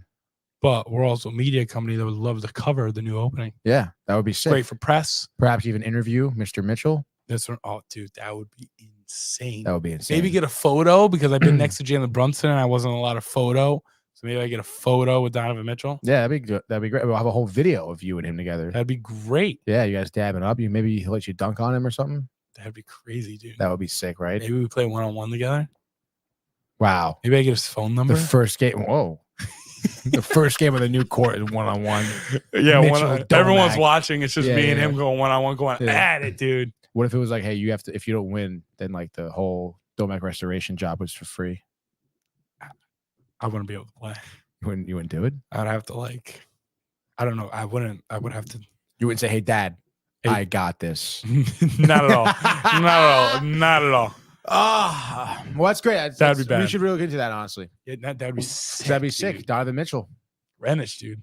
But we're also a media company that would love to cover the new opening. Yeah, that would be sick. Great for press. Perhaps even interview Mr. Mitchell. Oh, dude, that would be insane. That would be insane. Maybe get a photo because I've been next to Jalen Brunson and I wasn't allowed a photo. So maybe I get a photo with Donovan Mitchell. Yeah, that'd be good. That'd be great. We'll have a whole video of you and him together. That'd be great. Yeah, you guys dabbing up. Maybe he'll let you dunk on him or something. That'd be crazy, dude. That would be sick, right? Maybe we play 1-on-1 together. Wow. Maybe I get his phone number. The first game. Whoa. The first game of the new court is 1-on-1. Yeah, everyone's watching. It's just me and him going 1-on-1, going at it, dude. What if it was like, hey, you have to, if you don't win, then like the whole Domac restoration job was for free? I wouldn't be able to play. You wouldn't do it? I'd have to like, I don't know. I would have to. You wouldn't say, hey, Dad, I got this. Not at all. Not at all. Well, that's great. That'd be bad. We should really get into that, honestly. Yeah, that'd be sick. That'd be sick. Donovan Mitchell. Greenwich, dude.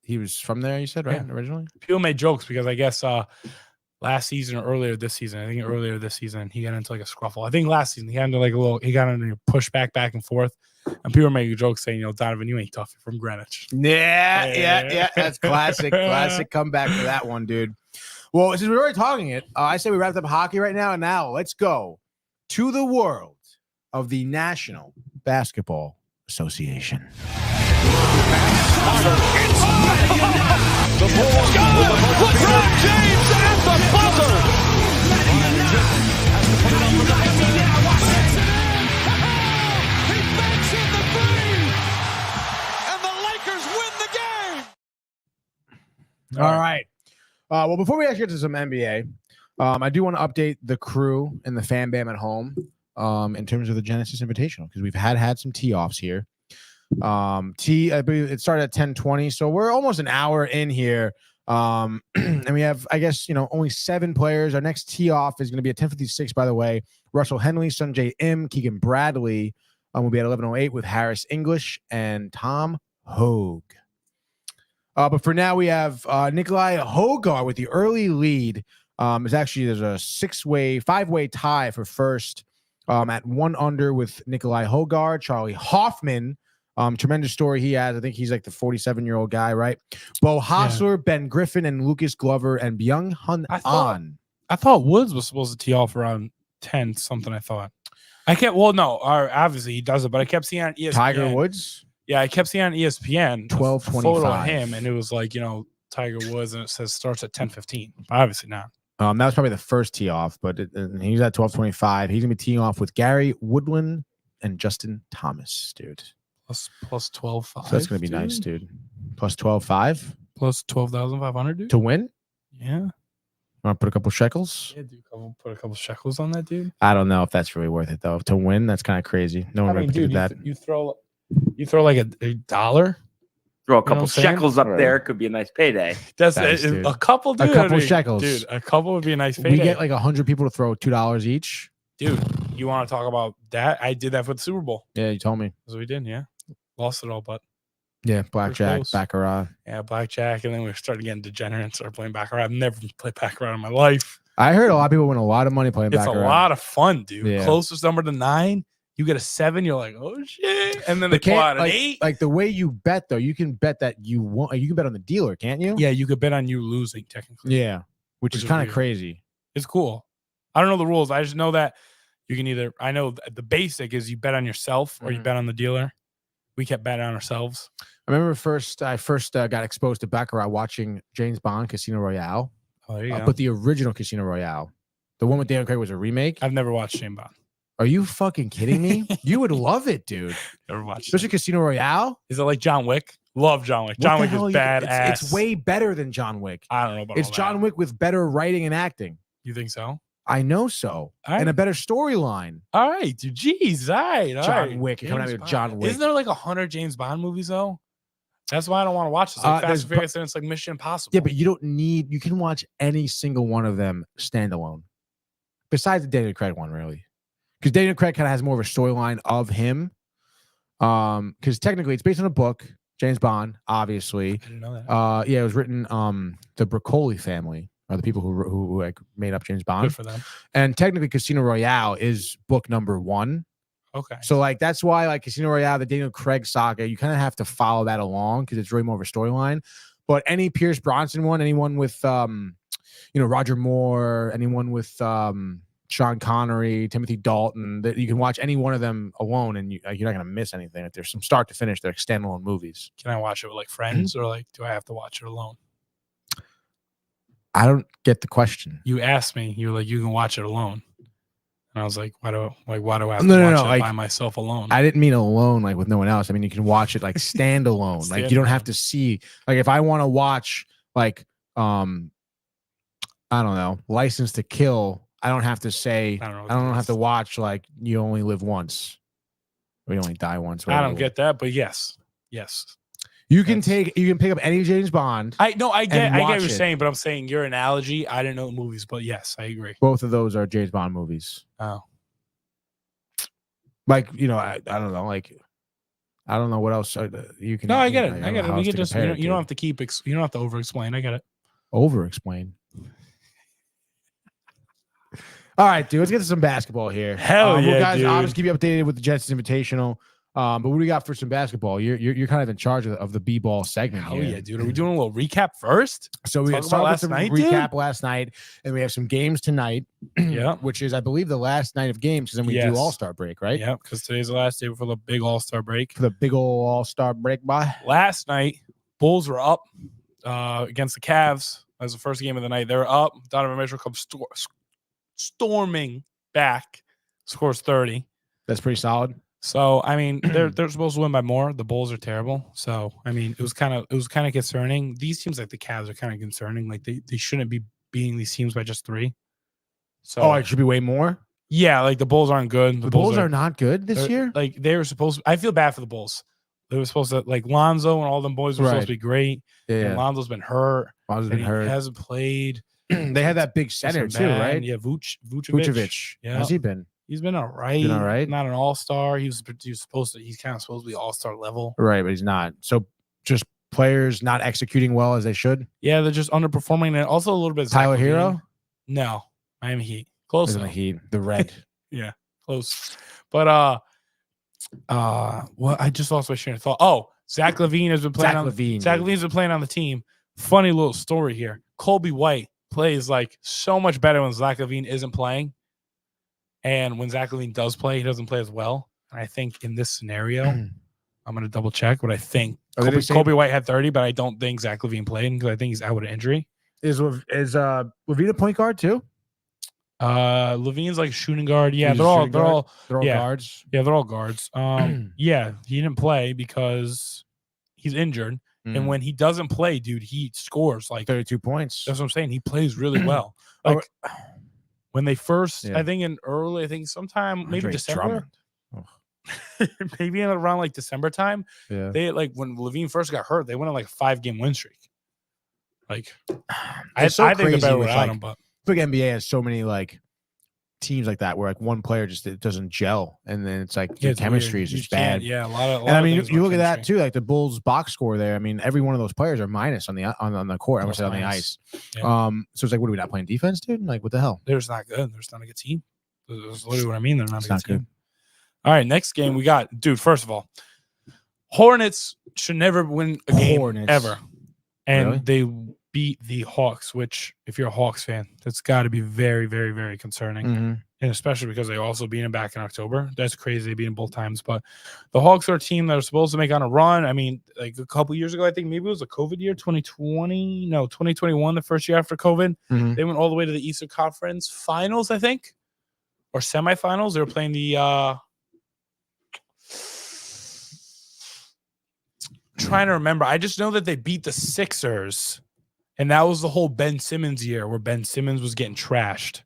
He was from there, you said, right? Yeah. Originally? People made jokes because I guess last season or earlier this season, he got into like a scruffle. I think last season he got into a pushback back and forth. And people are making jokes saying, Donovan, you ain't tough. You're from Greenwich. Yeah. That's classic. Classic comeback for that one, dude. Well, since we're already talking it, I say we wrapped up hockey right now. And now let's go to the world of the National Basketball Association. The Bulls LeBron James at the buzzer. All right. Well, before we actually get to some NBA, I do want to update the crew and the fan bam at home in terms of the Genesis Invitational because we've had some tee-offs here. I believe it started at 10:20, so we're almost an hour in here. And we have, I guess, only 7 players. Our next tee-off is going to be at 10:56, by the way. Russell Henley, Sunjay M, Keegan Bradley will be at 11:08 with Harris English and Tom Hogue. But for now, we have Nikolai Hogar with the early lead. There's a 5-way tie for first at 1 under with Nikolai Hogar. Charlie Hoffman Tremendous story he has. I think he's like the 47-year-old guy, right? Bo Hostler, Ben Griffin, and Lucas Glover, and Byung Hun An. I thought Woods was supposed to tee off around 10 something. I thought. Obviously he does it, but I kept seeing on ESPN. Tiger Woods? Yeah, I kept seeing on ESPN 12:25. photo of him, and it was like, Tiger Woods, and it says starts at 10:15. Obviously not. That was probably the first tee off, but he's at 12:25. He's gonna be teeing off with Gary Woodland and Justin Thomas, dude. Plus 12.5. So that's gonna be nice, dude. Plus 12.5. Plus 12,500, dude. To win? Yeah. Want to put a couple shekels? Yeah, dude. Put a couple shekels on that, dude. I don't know if that's really worth it though. To win, that's kind of crazy. No one would do that. You throw like a dollar. Throw a couple saying? shekels up there. Could be a nice payday. That's Nice, dude. a couple, dude. A couple shekels. Dude, a couple would be a nice payday. We get like 100 people to throw $2 each. Dude, you want to talk about that? I did that for the Super Bowl. Yeah, you told me. So we did, yeah. Lost it all, but Yeah, blackjack, close. baccarat. yeah, blackjack, and then we started getting degenerate and started playing baccarat. I've never played baccarat in my life. I heard a lot of people win a lot of money playing It's baccarat. a lot of fun, dude. Yeah. Closest number to 9, you get a 7. You're like, oh shit, and then they pull out an 8. Like the way you bet though, you can bet that you won't. You can bet on the dealer, can't you? Yeah, you could bet on you losing technically. Yeah, which is is kind of weird. crazy. It's cool. I don't know the rules. I just know that you can either. I know the basic is you bet on yourself or you bet on the dealer. We kept betting on ourselves. I remember I first got exposed to baccarat watching James Bond Casino Royale. Oh, there you go. But the original Casino Royale, the one with Daniel Craig, was a remake. I've never watched James Bond. Are you fucking kidding me? You would love it, dude. Never watched. Especially Casino Royale. Is it like John Wick? Love John Wick. John What Wick the is hell badass. It's way better than John Wick. I don't know about It's all John that. Wick with better writing and acting. You think so? I know so. All And a right. better storyline. All right, dude. Jeez, all right. all John right. Wick, coming out James with Bond. John Wick. Isn't there like 100 James Bond movies though? That's why I don't want to watch this. Like there's Fast and Furious, and it's like Mission Impossible. Yeah, but you don't need. You can watch any single one of them standalone. Besides the Daniel Craig one, really, because Daniel Craig kind of has more of a storyline of him. Because technically, it's based on a book, James Bond, obviously. I didn't know that. Yeah, it was written. The Broccoli family are the people who like made up James Bond, Good for them. and technically, Casino Royale is book number 1. Okay. So like that's why like Casino Royale, the Daniel Craig saga, you kind of have to follow that along because it's really more of a storyline. But any Pierce Brosnan one, anyone with Roger Moore, anyone with Sean Connery, Timothy Dalton, that you can watch any one of them alone, and you're not gonna miss anything. If there's some start to finish, they're standalone movies. Can I watch it with like friends, or like do I have to watch it alone? I don't get the question. You asked me. You were like, you can watch it alone, and I was like, why do I have to No, watch it like, by myself alone? I didn't mean alone, like with no one else. I mean, you can watch it like standalone. Like you don't have to see. Like if I want to watch like I don't know, License to Kill, I don't have to say. I don't have to watch like You Only Live Once. We only die once. I don't get that, but yes. You can pick up any James Bond. I get what you're it. saying, but I'm saying your analogy. I didn't know the movies, but yes, I agree. Both of those are James Bond movies. Oh, Like I don't know, like I don't know what else you can. no, I get it. don't I know get it. how We else can to just compare you it don't to. have to you don't have to over explain. I get it. Over explain. All right, dude. Let's get to some basketball here. Hell yeah, well, guys. dude. I'll just keep you updated with the Jets Invitational. But what do we got for some basketball? You're kind of in charge of the B-ball segment. Hell here. yeah, dude. Are we doing a little recap first? So we Talk started about with last some night, recap last night, and we have some games tonight. Yeah. Which is, I believe, the last night of games, because then we do Yes. All-Star break, right? Yeah, because today's the last day before the big All-Star break. For the big old All-Star break, by. Last night, Bulls were up against the Cavs. That was the first game of the night. They were up. Donovan Mitchell comes storming back, scores 30. That's pretty solid. So I mean, they're supposed to win by more. The Bulls are terrible. So I mean, it was kind of concerning. These teams like the Cavs are kind of concerning. Like they shouldn't be beating these teams by just 3. So It should be way more. yeah, like the Bulls aren't good. The Bulls are not good this year. Like they were supposed to, I feel bad for the Bulls. They were supposed to, like Lonzo and all them boys were supposed to be great. And Yeah, Lonzo's been hurt. Lonzo's And been he hurt. hasn't played. They had that big center He's too, been bad. right? Yeah, Vucevic. Yeah. How's he been? He's been all right. Been all right? Not an all-star. He's supposed to, he's kind of supposed to be all-star level. Right, but he's not. So just players not executing well as they should. Yeah, they're just underperforming. And also a little bit. Tyler Zach LaVine. Hero? No, Miami Heat. Close Isn't enough. the Heat, the red. Yeah, close. But Well, I just lost my train of thought. Oh, Zach LaVine has been playing. Zach LaVine's been playing on the team. Funny little story here. Colby White plays like so much better when Zach LaVine isn't playing, and when Zach LaVine does play, he doesn't play as well. And I think in this scenario, I'm going to double check, but I think Colby White had 30, but I don't think Zach LaVine played because I think he's out with an injury. Is LaVine a point guard too? LaVine's like shooting guard. Yeah, they're all guards. Yeah, they're all guards. Yeah, he didn't play because he's injured. And when he doesn't play, dude, he scores like 32 points. That's what I'm saying. He plays really well. Like when they first, I think sometime maybe December. Maybe around like December time. Yeah. They like when LaVine first got hurt, they went on like a 5-game win streak. Like I think they're better without him, but I think NBA has so many like teams like that where like one player just it doesn't gel, and then it's like the chemistry weird. is just bad. Yeah, a lot of. And I mean, you look at that too, like the Bulls box score there. I mean, every one of those players are minus on the court. I would say on the ice. Yeah. So it's like, what are we not playing defense, dude? Like, what the hell? They're just not good. They're just not a good team. That's literally what I mean. They're not a good team. All right, next game we got, dude. First of all, Hornets should never win a game ever, and they beat the Hawks. Which, if you're a Hawks fan, that's got to be very, very, very concerning, and especially because they also beat them back in October. That's crazy. They beat them both times, but the Hawks are a team that are supposed to make on a run. I mean, like a couple years ago, I think maybe it was a COVID year, 2021, the first year after COVID. They went all the way to the Eastern Conference Finals, I think, or semifinals. They were playing the. Trying to remember. I just know that they beat the Sixers, and that was the whole Ben Simmons year where Ben Simmons was getting trashed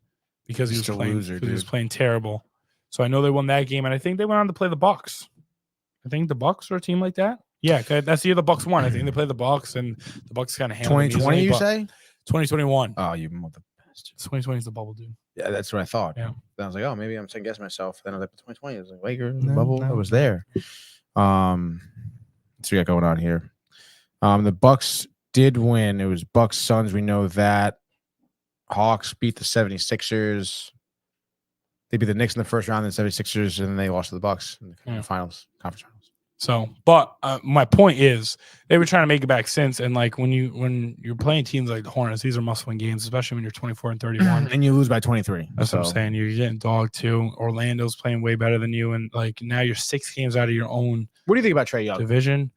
because he was playing loser, he was playing terrible. So I know they won that game, and I think they went on to play the Bucks. I think the Bucks are a team like that. Yeah, that's the year the Bucks won. I think they played the Bucks, and the Bucks kind of handled 2020. You say 2021? Oh, you mother bastard! 2020 is the bubble, dude. Yeah, that's what I thought. Yeah. Then I was like, oh, maybe I'm second guessing myself. Then I was like, 2020. I was like, Lakers, the bubble. I was there. So we got going on here. The Bucks did win. It was Bucks Suns. We know that. Hawks beat the 76ers. They beat the Knicks in the first round, then 76ers, and then they lost to the Bucks in the conference finals. So, but my point is, they were trying to make it back since, and like when you're playing teams like the Hornets, these are must-win games, especially when you're 24-31, and you lose by 23. That's what I'm saying. You're getting dogged too. Orlando's playing way better than you, and like now you're 6 games out of your own. What do you think about Trae Young division?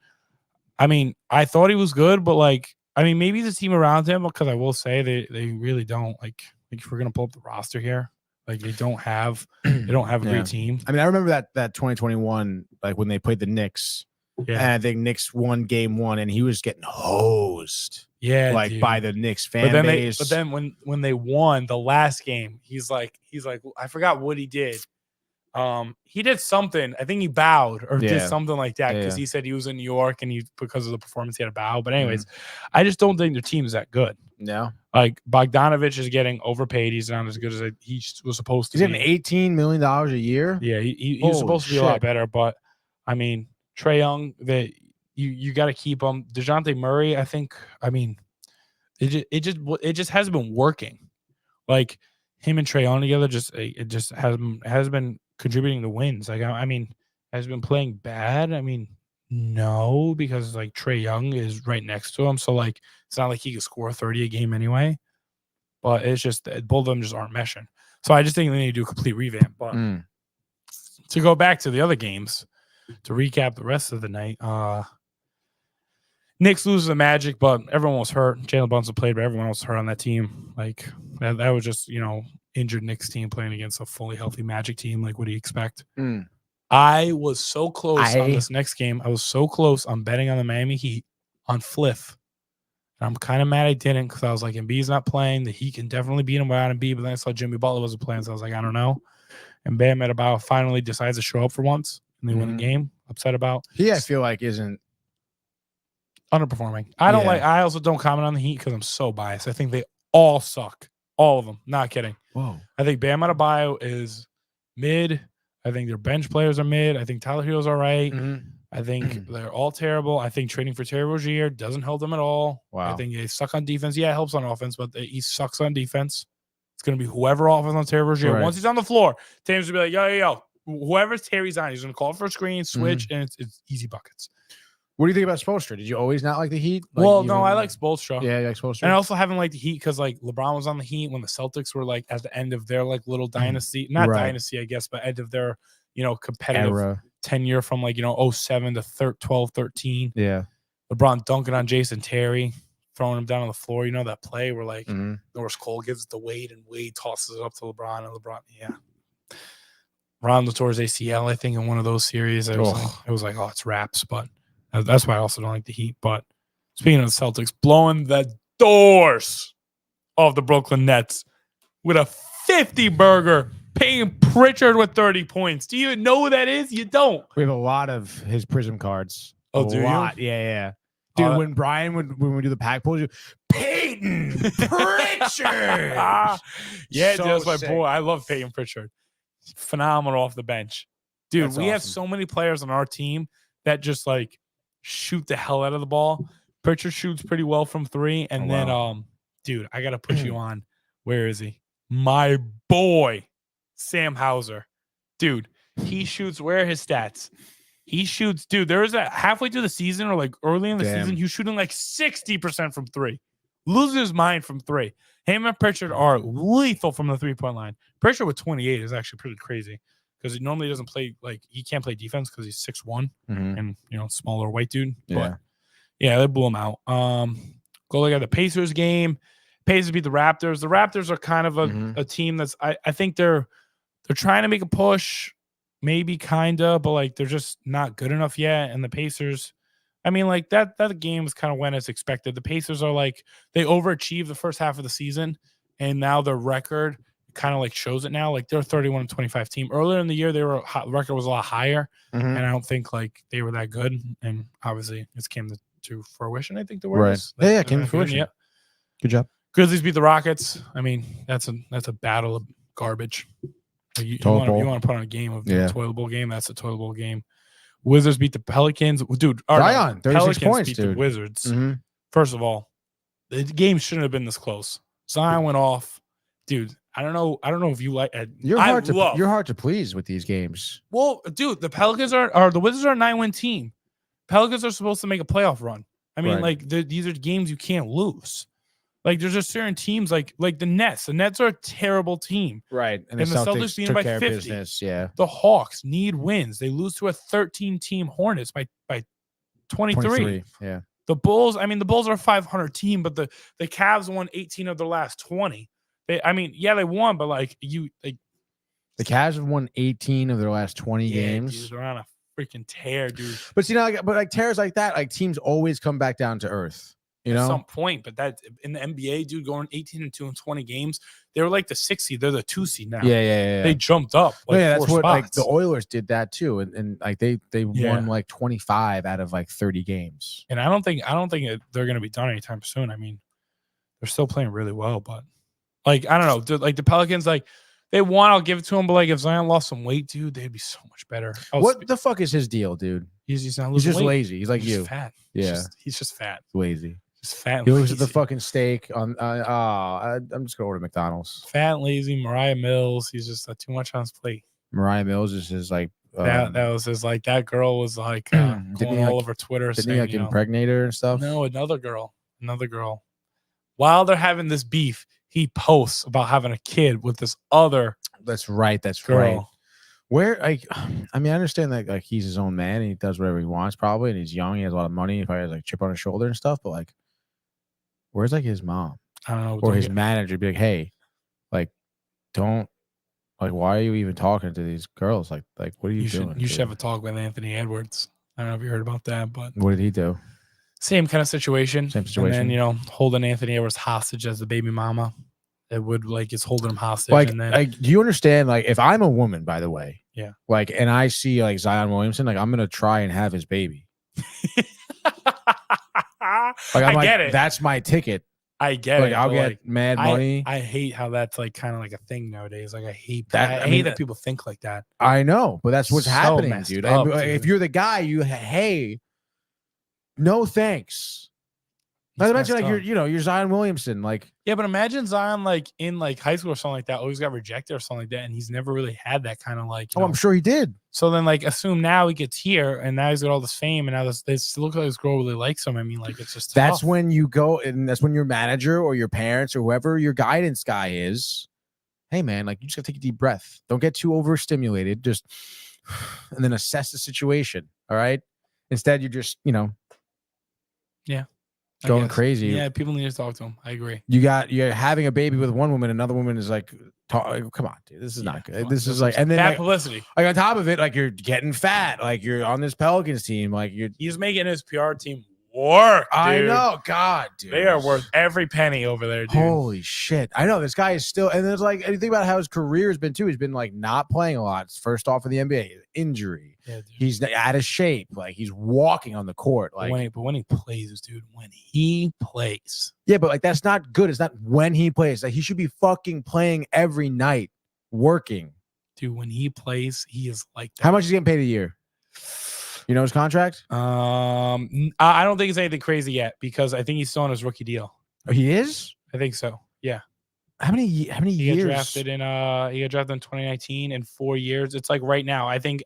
I mean, I thought he was good, but like, I mean, maybe the team around him, because I will say they really don't like if we're gonna pull up the roster here. Like they don't have a great team. I mean, I remember that 2021, like when they played the Knicks. Yeah, and I think Knicks won game 1, and he was getting hosed. Yeah, like by the Knicks fan base. But then when they won the last game, he's like, I forgot what he did. He did something. I think he bowed or did something like that because he said he was in New York and because of the performance he had a bow. But anyways, I just don't think their team is that good. No, like Bogdanovich is getting overpaid. He's not as good as he was supposed to. He's getting $18 million a year. Yeah, he was supposed to be a lot better. But I mean, Trae Young, that you got to keep him. DeJounte Murray, I think. I mean, it just hasn't been working. Like him and Trae Young together, it just has been contributing to wins. Like I mean, has been playing bad. I mean, no, because like Trae Young is right next to him, so like it's not like he could score 30 a game anyway. But it's just that both of them just aren't meshing. So I just think they need to do a complete revamp. But to go back to the other games, to recap the rest of the night, Knicks loses the Magic, but everyone was hurt. Jalen Brunson played, but everyone else was hurt on that team. Like that was just injured Knicks team playing against a fully healthy Magic team. Like, what do you expect? I was so close on this next game. I was so close on betting on the Miami Heat on Fliff. And I'm kind of mad I didn't because I was like, Embiid's not playing. The Heat can definitely beat him without Embiid. But then I saw Jimmy Butler wasn't playing, so I was like, I don't know. And Bam Adebayo finally decides to show up for once, and they win the game. Upset about. He, I feel like, isn't underperforming. I also don't comment on the Heat because I'm so biased. I think they all suck. All of them. Not kidding. Whoa. I think Bam Adebayo is mid. I think their bench players are mid. I think Tyler Hero's all right. I think they're all terrible. I think trading for Terry Rozier doesn't help them at all. Wow. I think they suck on defense. Yeah, it helps on offense, but he sucks on defense. It's going to be whoever offense on Terry Rozier. Right. Once he's on the floor, teams will be like, yo, whoever's Terry's on, he's gonna call for a screen, switch, and it's easy buckets. What do you think about Spoelstra? Did you always not like the Heat? Like, Well, no, I like Spoelstra. Yeah, you like Spoelstra. And I also haven't liked the Heat because like LeBron was on the Heat when the Celtics were like at the end of their like little dynasty, not Right. dynasty, I guess, but end of their competitive Era. tenure from like 07 to 12, 13. Yeah. LeBron dunking on Jason Terry, throwing him down on the floor. You know that play where like Norris Cole gives it to Wade and Wade tosses it up to LeBron and LeBron, Rondo towards ACL, I think, in one of those series. It was like, oh, it's wraps, but that's why I also don't like the Heat. But speaking of the Celtics, blowing the doors off the Brooklyn Nets with a 50-burger, Payton Pritchard with 30 points. Do you even know who that is? You don't. We have a lot of his Prism cards. Oh, a do lot. you? Yeah. Dude, when Brian when we do the pack pulls, Payton Pritchard. Yeah, So that's my sick. boy. I love Payton Pritchard. Phenomenal off the bench. Dude, That's we have awesome. so many players on our team that just like shoot the hell out of the ball. Pritchard shoots pretty well from three. And then dude, I gotta put you on. Where is he? My boy, Sam Hauser. Dude, he shoots. Where are his stats? He shoots, dude. There is a halfway through the season or like early in the season, he was shooting like 60% from three. Loses his mind from three. Him and Pritchard are lethal from the 3-point line. Pritchard with 28 is actually pretty crazy because he normally doesn't play, like, he can't play defense because he's 6'1" and, smaller white dude. But yeah, they blew him out. Go look at the Pacers game. Pacers beat the Raptors. The Raptors are kind of a team that's, I think they're trying to make a push. Maybe kinda, but like they're just not good enough yet. And the Pacers, I mean, like that game was kind of went as expected. The Pacers are like they overachieved the first half of the season, and now their record kind of like shows it now. Like they're a 31-25 team. Earlier in the year, record was a lot higher, and I don't think like they were that good. And obviously, this came to fruition. I think the word is. Yeah, came to fruition. Yeah, good job. Grizzlies beat the Rockets. I mean, that's a battle of garbage. You want to put on a game of the toilet bowl game. That's a toilet bowl game. Wizards beat the Pelicans. Dude, Zion, 36 Pelicans points, beat dude. the Wizards. First of all, the game shouldn't have been this close. Zion went off. Dude, I don't know if you like You're hard to please with these games. Well, dude, the Pelicans are the Wizards are a 9-win team. Pelicans are supposed to make a playoff run. I mean, these are games you can't lose. Like there's just certain teams like the Nets. The Nets are a terrible team. Right. And the Celtics beat them by 50. Business, yeah. The Hawks need wins. They lose to a 13-team Hornets by 23. Yeah. The Bulls are a 500 team, but the Cavs won 18 of their last 20. They won, but the Cavs have won 18 of their last 20 games. Dude, they're on a freaking tear, dude. But tears like that, like teams always come back down to earth. At some point, but that in the NBA, dude, going 18-2 in 20 games, they were like the 6 seed. They're the 2 seed now. Yeah. They jumped up. That's what spots. the Oilers did that too, and like they won like 25 out of like 30 games. And I don't think they're going to be done anytime soon. I mean, they're still playing really well, but like I don't know, dude, like the Pelicans, like they won. I'll give it to them, but like if Zion lost some weight, dude, they'd be so much better. What the fuck is his deal, dude? He's not losing He's just weight. lazy. He's like He's you. Fat. Yeah, he's just fat. Lazy. Just fat. He looks at the fucking steak on. I'm just gonna order McDonald's. Fat, lazy. Mariah Mills. He's just too much on his plate. Mariah Mills is his like. That was his like. That girl was like going all over Twitter. Didn't he like impregnate her and stuff? No, another girl. While they're having this beef, he posts about having a kid with this other. That's right. That's girl. Right. Where I understand that like he's his own man and he does whatever he wants probably, and he's young. He has a lot of money. He probably has like chip on his shoulder and stuff. But like, where's like his mom? I don't know. Or his manager be like, hey, like, don't like, why are you even talking to these girls? Like, what are you doing? You should have a talk with Anthony Edwards. I don't know if you heard about that, but what did he do? Same kind of situation. Same situation. And then holding Anthony Edwards hostage as the baby mama. It would like it's holding him hostage. Like, and then do you understand? Like, if I'm a woman, by the way, yeah, like, and I see like Zion Williamson, like, I'm gonna try and have his baby. Like, I'm get it. That's my ticket. I get like, it. I'll get mad money. I hate how that's like kind of like a thing nowadays. Like I hate that. I hate that people think like that. I know, but that's what's So happening, dude. Up, If dude. you're the guy, hey, no thanks. Not to messed mention, like, up. you're Zion Williamson. Like, Yeah, but imagine Zion like in like high school or something like that, always got rejected or something like that, and he's never really had that kind of like. I'm sure he did. So then, like, assume now he gets here, and now he's got all this fame, and now this look like this girl really likes him. I mean, like, it's just That's tough. when you go, and that's when your manager or your parents or whoever your guidance guy is. Hey, man, like, you just gotta take a deep breath. Don't get too overstimulated. Just and then assess the situation. All right. Instead, you're just, I going guess. crazy. Yeah, people need to talk to him. I agree. You're having a baby with one woman, another woman is like, come on, dude, this is not good. This is like, and then bad like, publicity. like on top of it, like you're getting fat, like you're on this Pelicans team, like He's making his PR team work. Dude. I know, God, dude, They are worth every penny over there, dude. Holy shit! I know this guy is still, and there's like, and you think about how his career has been too. He's been like not playing a lot. It's first off in the NBA, injury. Yeah, dude. He's out of shape. Like he's walking on the court. Like, but when he plays, dude, when he plays, yeah, but like that's not good. It's not when he plays. Like he should be fucking playing every night, working. dude, when he plays, he is like that. How much is he getting paid a year? You know his contract? I don't think it's anything crazy yet because I think he's still on his rookie deal. Oh, he is? I think so. Yeah. How many He years? got drafted in 2019 in 4 years. It's like right now. I think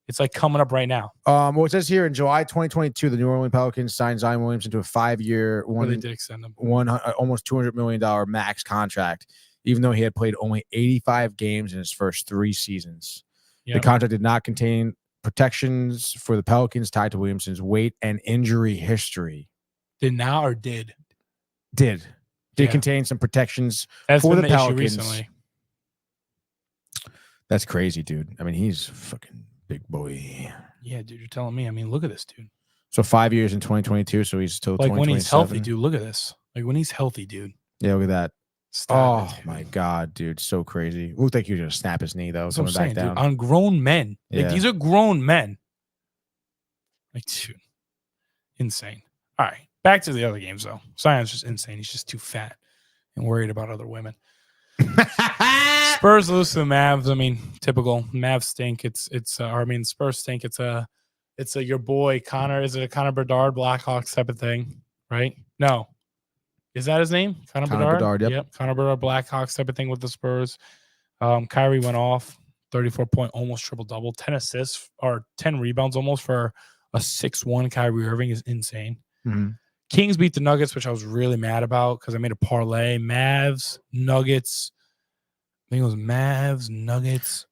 it's like coming up right now. Well, it says here in July 2022, the New Orleans Pelicans signed Zion Williamson to a 5-year, They did extend him. almost $200 million max contract, even though he had played only 85 games in his first 3 seasons. Yep. The contract did not contain protections for the Pelicans tied to Williamson's weight and injury history. Did now or did? Did Yeah. contain some protections That's for been the the issue Pelicans. recently. That's crazy, dude. I mean, he's fucking big boy. Yeah, dude, you're telling me. I mean, look at this, dude. So 5 years in 2022, so he's still Like when he's healthy, 2027. dude. Look at this. Like when he's healthy, dude. Yeah, look at that. Stop Oh it, my dude. God, dude, so crazy. Looked like he was gonna snap his knee though, That's what I'm coming back saying, dude. down. On grown men. Like Yeah. these are grown men. Like, dude, insane. All right, back to the other games though. Zion's just insane. He's just too fat and worried about other women. Spurs lose to the Mavs. I mean, typical. Mavs stink. Spurs stink. It's a your boy Connor. Is it a Connor Bedard Blackhawks type of thing? Right? No. Is that his name? Connor Bedard? Yep. Connor Bedard Blackhawks type of thing with the Spurs. Kyrie went off 34-point, almost triple double, 10 assists or 10 rebounds almost for a 6-1 Kyrie Irving is insane. Mhm. Kings beat the Nuggets, which I was really mad about because I made a parlay. Mavs, Nuggets. I think it was Mavs, Nuggets,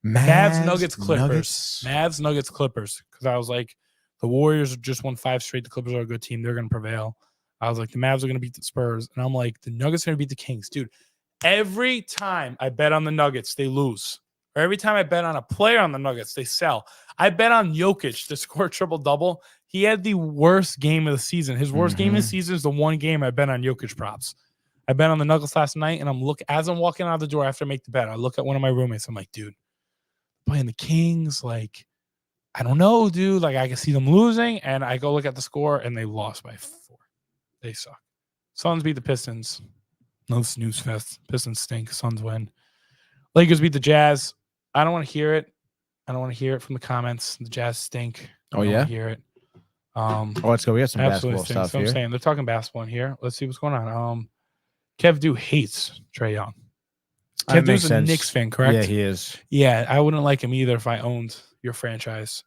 Clippers. Mavs, Nuggets, Clippers. Because I was like, the Warriors just won 5 straight. The Clippers are a good team. They're going to prevail. I was like, the Mavs are going to beat the Spurs. And I'm like, the Nuggets are going to beat the Kings. Dude, every time I bet on the Nuggets, they lose. Or every time I bet on a player on the Nuggets, they sell. I bet on Jokic to score triple-double. He had the worst game of the season. His worst game of the season is the one game I bet on Jokic props. I bet on the Nuggets last night, and as I'm walking out the door after I make the bet, I look at one of my roommates. I'm like, dude, playing the Kings, like, I don't know, dude. Like, I can see them losing, and I go look at the score, and they lost by 4. They suck. Suns beat the Pistons. No snooze fest. Pistons stink. Suns win. Lakers beat the Jazz. I don't want to hear it. I don't want to hear it from the comments. The Jazz stink. I don't wanna hear it. Let's go. We got some Absolutely basketball stinks. stuff That's what I'm here. saying. They're talking basketball in here. Let's see what's going on. Kev Du hates Trae Young. That Kev makes Du's a sense. Knicks fan, correct? Yeah, he is. Yeah, I wouldn't like him either if I owned your franchise.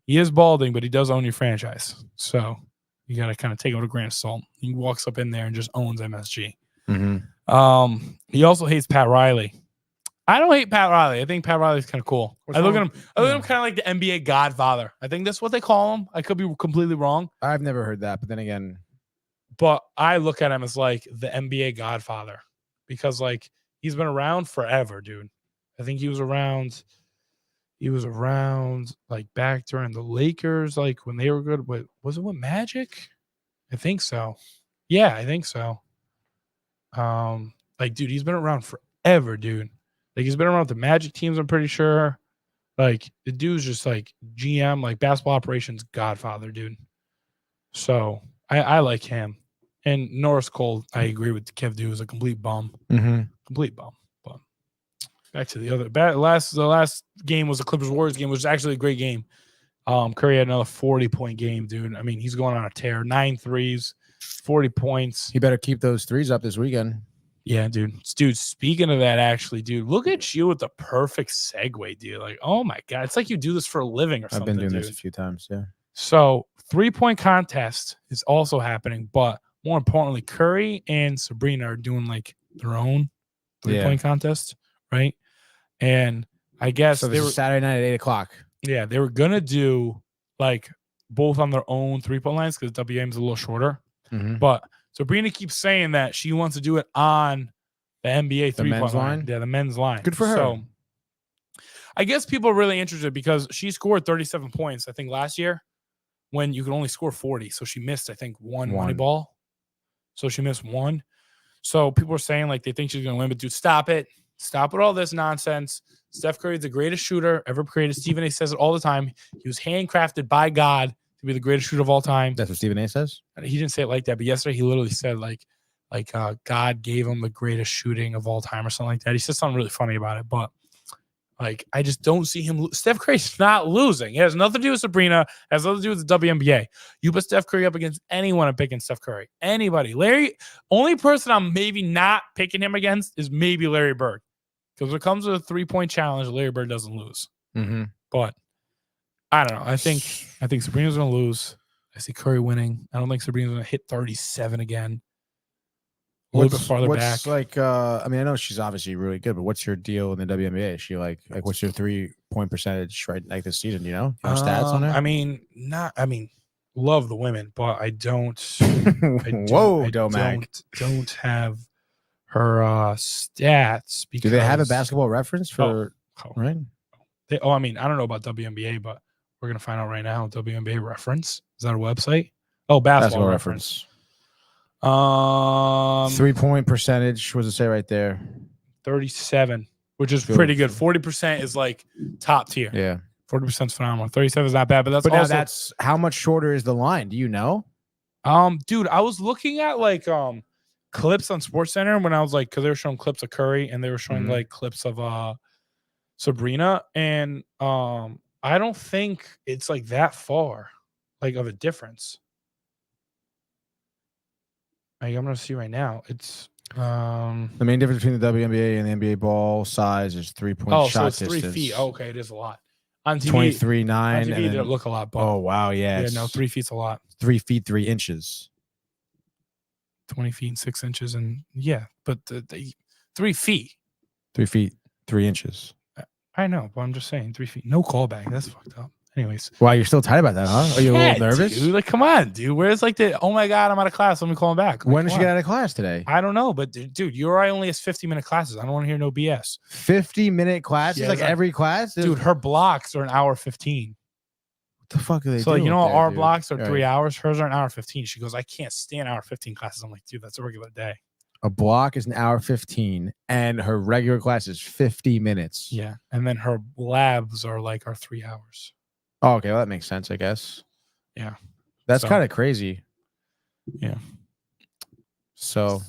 He is balding, but he does own your franchise. So you got to kind of take it with a grain of salt. He walks up in there and just owns MSG. Mm-hmm. He also hates Pat Riley. I don't hate Pat Riley. I think Pat Riley's kind of cool. What's I look wrong? at him kind of like the NBA Godfather. I think that's what they call him. I could be completely wrong, I've never heard that, but then again, but I look at him as like the NBA Godfather because like he's been around forever, dude. I think he was around like back during the Lakers, like when they were good. Was it with Magic? I think so. Yeah, I think so. Like, dude, he's been around forever, dude. Like, he's been around with the Magic teams, I'm pretty sure. Like, the dude's just like GM, like basketball operations godfather, dude. So I like him. And Norris Cole, I agree with Kev Du, is a complete bum. Complete bum. But back to the last game was the Clippers Warriors game, which was actually a great game. Curry had another 40-point game, dude. I mean, he's going on a tear. 9 threes. 40 points. He better keep those threes up this weekend. Yeah, dude. Dude, speaking of that, actually, dude, look at you with the perfect segue, dude. Like, oh my God. It's like you do this for a living or something. I've been doing dude. this a few times, yeah. So 3-point contest is also happening, but more importantly, Curry and Sabrina are doing like their own 3-point contest, right? And I guess So they this were is Saturday night at 8 o'clock. Yeah, they were gonna do like both on their own 3-point lines because WM's a little shorter. But Sabrina keeps saying that she wants to do it on the NBA 3-point line. Yeah, the men's line. Good for her. So I guess people are really interested because she scored 37 points, I think, last year when you could only score 40. So she missed, I think, one money ball. So she missed one. So people are saying like they think she's gonna win, but dude, stop it. Stop with all this nonsense. Steph Curry is the greatest shooter ever created. Stephen A says it all the time. He was handcrafted by God to be the greatest shooter of all time. That's what Stephen A says? He didn't say it like that, but yesterday he literally said like God gave him the greatest shooting of all time or something like that. He said something really funny about it, but like I just don't see him. Steph Curry's not losing. It has nothing to do with Sabrina. It has nothing to do with the WNBA. You put Steph Curry up against anyone, I'm picking Steph Curry. Anybody. Larry, only person I'm maybe not picking him against is maybe Larry Bird. Because when it comes to a 3-point challenge, Larry Bird doesn't lose. But I don't know. I think Sabrina's going to lose. I see Curry winning. I don't think Sabrina's going to hit 37 again. A little bit farther back. Like, I mean, I know she's obviously really good, but what's your deal in the WNBA? Is she like what's your 3-point percentage right like this season? You know stats on her? I mean, love the women, but I don't. Don't have her stats. Because do they have a basketball reference for right? I mean, I don't know about WNBA, but we're gonna find out right now. WNBA reference, is that a website? Oh, basketball reference. 3-point percentage. What does it say right there? 37, which is pretty good. 40% is like top tier. Yeah, 40% is phenomenal. 37 is not bad, but now that's how much shorter is the line? Do you know? Dude, I was looking at like clips on SportsCenter when I was like, because they were showing clips of Curry and they were showing like clips of Sabrina, and I don't think it's like that far like of a difference. Like, I'm gonna see right now. It's the main difference between the WNBA and the NBA ball size is 3-point shot so it's distance. 3 feet. Okay, it is a lot. On TV, 23.9. On TV, it look a lot. But oh wow, yeah. Yeah, no, 3 feet's a lot. 3 feet 3 inches. 20 feet and 6 inches, and yeah, but the 3 feet. 3 feet 3 inches. I know, but I'm just saying 3 feet. No callback. That's fucked up. Anyways. Wow, you're still tight about that, huh? Are you a little nervous? Dude, like, come on, dude. Where's like the, oh my God, I'm out of class. Let me call him back. Like, when did you get out of class today? I don't know, but dude, URI only has 50-minute classes. I don't want to hear no BS. 50-minute classes? Yeah, like every class? Dude, her blocks are an hour 15. What the fuck are they so, doing? You know, our dude? blocks are 3 hours. Hers are an hour 15. She goes, I can't stand hour 15 classes. I'm like, dude, that's a regular day. A block is an hour 15, and her regular class is 50 minutes. Yeah. And then her labs are like our 3 hours. Oh, okay. Well, that makes sense, I guess. Yeah. That's kind of crazy. Yeah. So,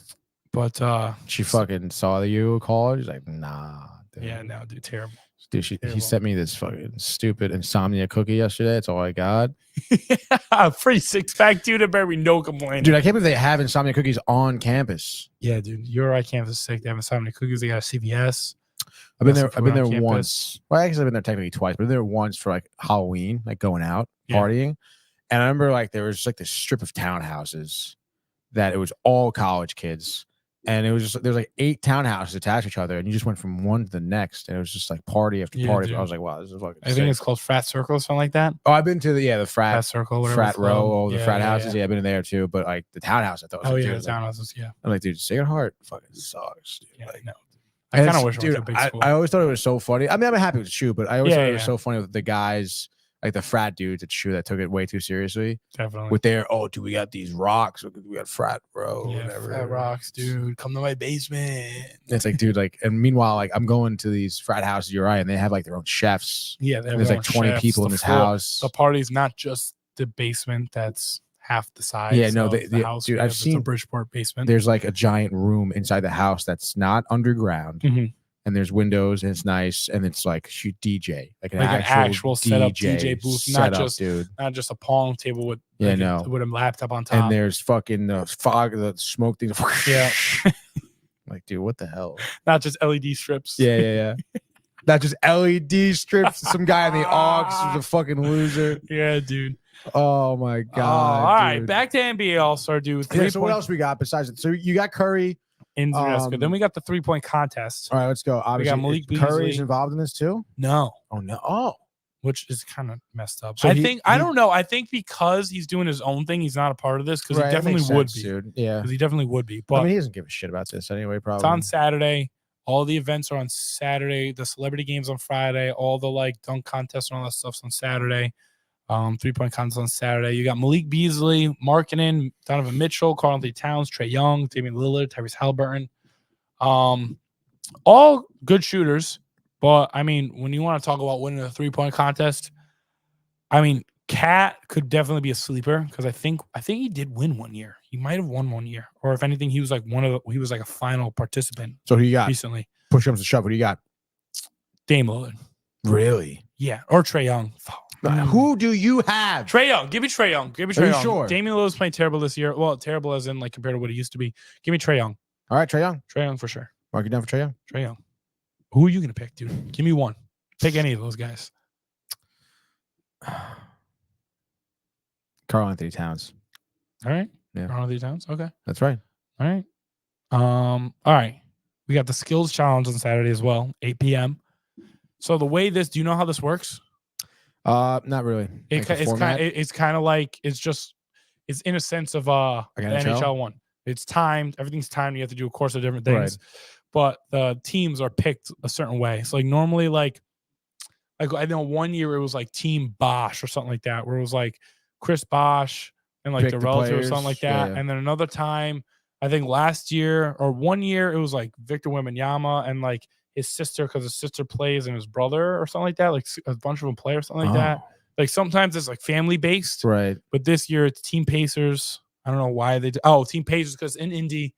but she fucking saw you call. She's like, nah. Dude. Yeah, no, dude, terrible. Dude, he sent me this fucking stupid insomnia cookie yesterday. That's all I got. Free 6-pack, dude. There better be no complaining. Dude, I can't believe they have insomnia cookies on campus. Yeah, dude. URI campus is sick. They have insomnia cookies. They got a CVS. I've been there once. Well, actually, I've been there technically twice, but I've been there once for like Halloween, like going out, partying. And I remember like there was like this strip of townhouses that it was all college kids. And it was just, there's like 8 townhouses attached to each other, and you just went from one to the next, and it was just like party after party. Dude. I was like, wow, this is fucking I think it's called Frat Circle or something like that. Oh, I've been to the frat circle, frat row, the frat houses. Yeah, I've been in there too. But like the townhouse, I thought was the townhouses, yeah. I'm like, dude, Sacred Heart fucking sucks. Dude. Yeah, like, no. I kind of wish dude, it was a big school. I always thought it was so funny. I mean, I'm happy with the shoe, but I always thought it was so funny with the guys, like the frat dudes at shoe that took it way too seriously. Definitely. With their, oh, dude, we got these rocks. We got frat row. Yeah, frat rocks, dude. Come to my basement. It's like, dude, like, and meanwhile, like, I'm going to these frat houses, URI, and they have like their own chefs. Yeah, there's like 20 people in this house. The party's not just the basement that's half the size. Yeah, no, the house. Dude, I've seen a Bridgeport basement. There's like a giant room inside the house that's not underground. Mm-hmm. and there's windows and it's nice and it's like shoot DJ like an Like actual setup DJ booth, not setup, just dude. not just a pong table with Yeah, like no. with a laptop on top. And there's fucking the fog, the smoke things. Yeah. Like, dude, what the hell? Not just LED strips. Yeah. Not just LED strips. Some guy in the aux who's a fucking loser. Yeah, dude. Oh my god! All right, dude. back to NBA All-Star, dude. Yeah, so what else we got besides it? So you got Curry. Then we got the 3-point contest. All right, let's go. Obviously, Malik Curry's Beasley. involved in this too. No, Oh no! Oh, which is kind of messed up. So I don't know. I think because he's doing his own thing, he's not a part of this because right, he that definitely makes would sense, be. dude. Yeah, Because he definitely would be. But I mean, he doesn't give a shit about this anyway. Probably it's on Saturday. All the events are on Saturday. The celebrity games on Friday. All the like dunk contests and all that stuff's on Saturday. 3-point contest on Saturday. You got Malik Beasley, Markkanen, Donovan Mitchell, Karl Anthony Towns, Trae Young, Damian Lillard, Tyrese Halliburton. All good shooters. But I mean, when you want to talk about winning a 3-point contest, I mean, Cat could definitely be a sleeper because I think he did win one year. He might have won one year, or if anything, he was like a final participant. So who you got? Recently. Push comes to shove. What do you got? Dame Lillard. Really? Yeah, or Trae Young. Who do you have? Trey Young. Give me Trae Young. Give me Are Trae you Young. sure? Damian Lillard's playing terrible this year. Well, terrible as in like compared to what he used to be. Give me Trae Young. All right, Trae Young. Trae Young for sure. Mark it down for Trae Young. Trae Young. Who are you gonna pick, dude? Give me one. Pick any of those guys. Karl Anthony Towns. All right. Yeah. Karl Anthony Towns. Okay. That's right. All right. All right. We got the skills challenge on Saturday as well, 8 p.m. So the way do you know how this works? Not really. It's kind of like it's in a sense of Like the NHL? NHL one. It's timed. Everything's timed. You have to do a course of different things, Right. but the teams are picked a certain way. So like normally, like I know one year it was like Team Bosch or something like that, where it was like Chris Bosch and like Pick the the relative or players, something like that. yeah. And then another time, I think last year or one year, it was like Victor Wembanyama and like his sister, because his sister plays and his brother or something like that. Like a bunch of them play or something like that. Like sometimes it's like family based, Right. but this year it's Team Pacers. I don't know why they do. Team Pacers because in Indy.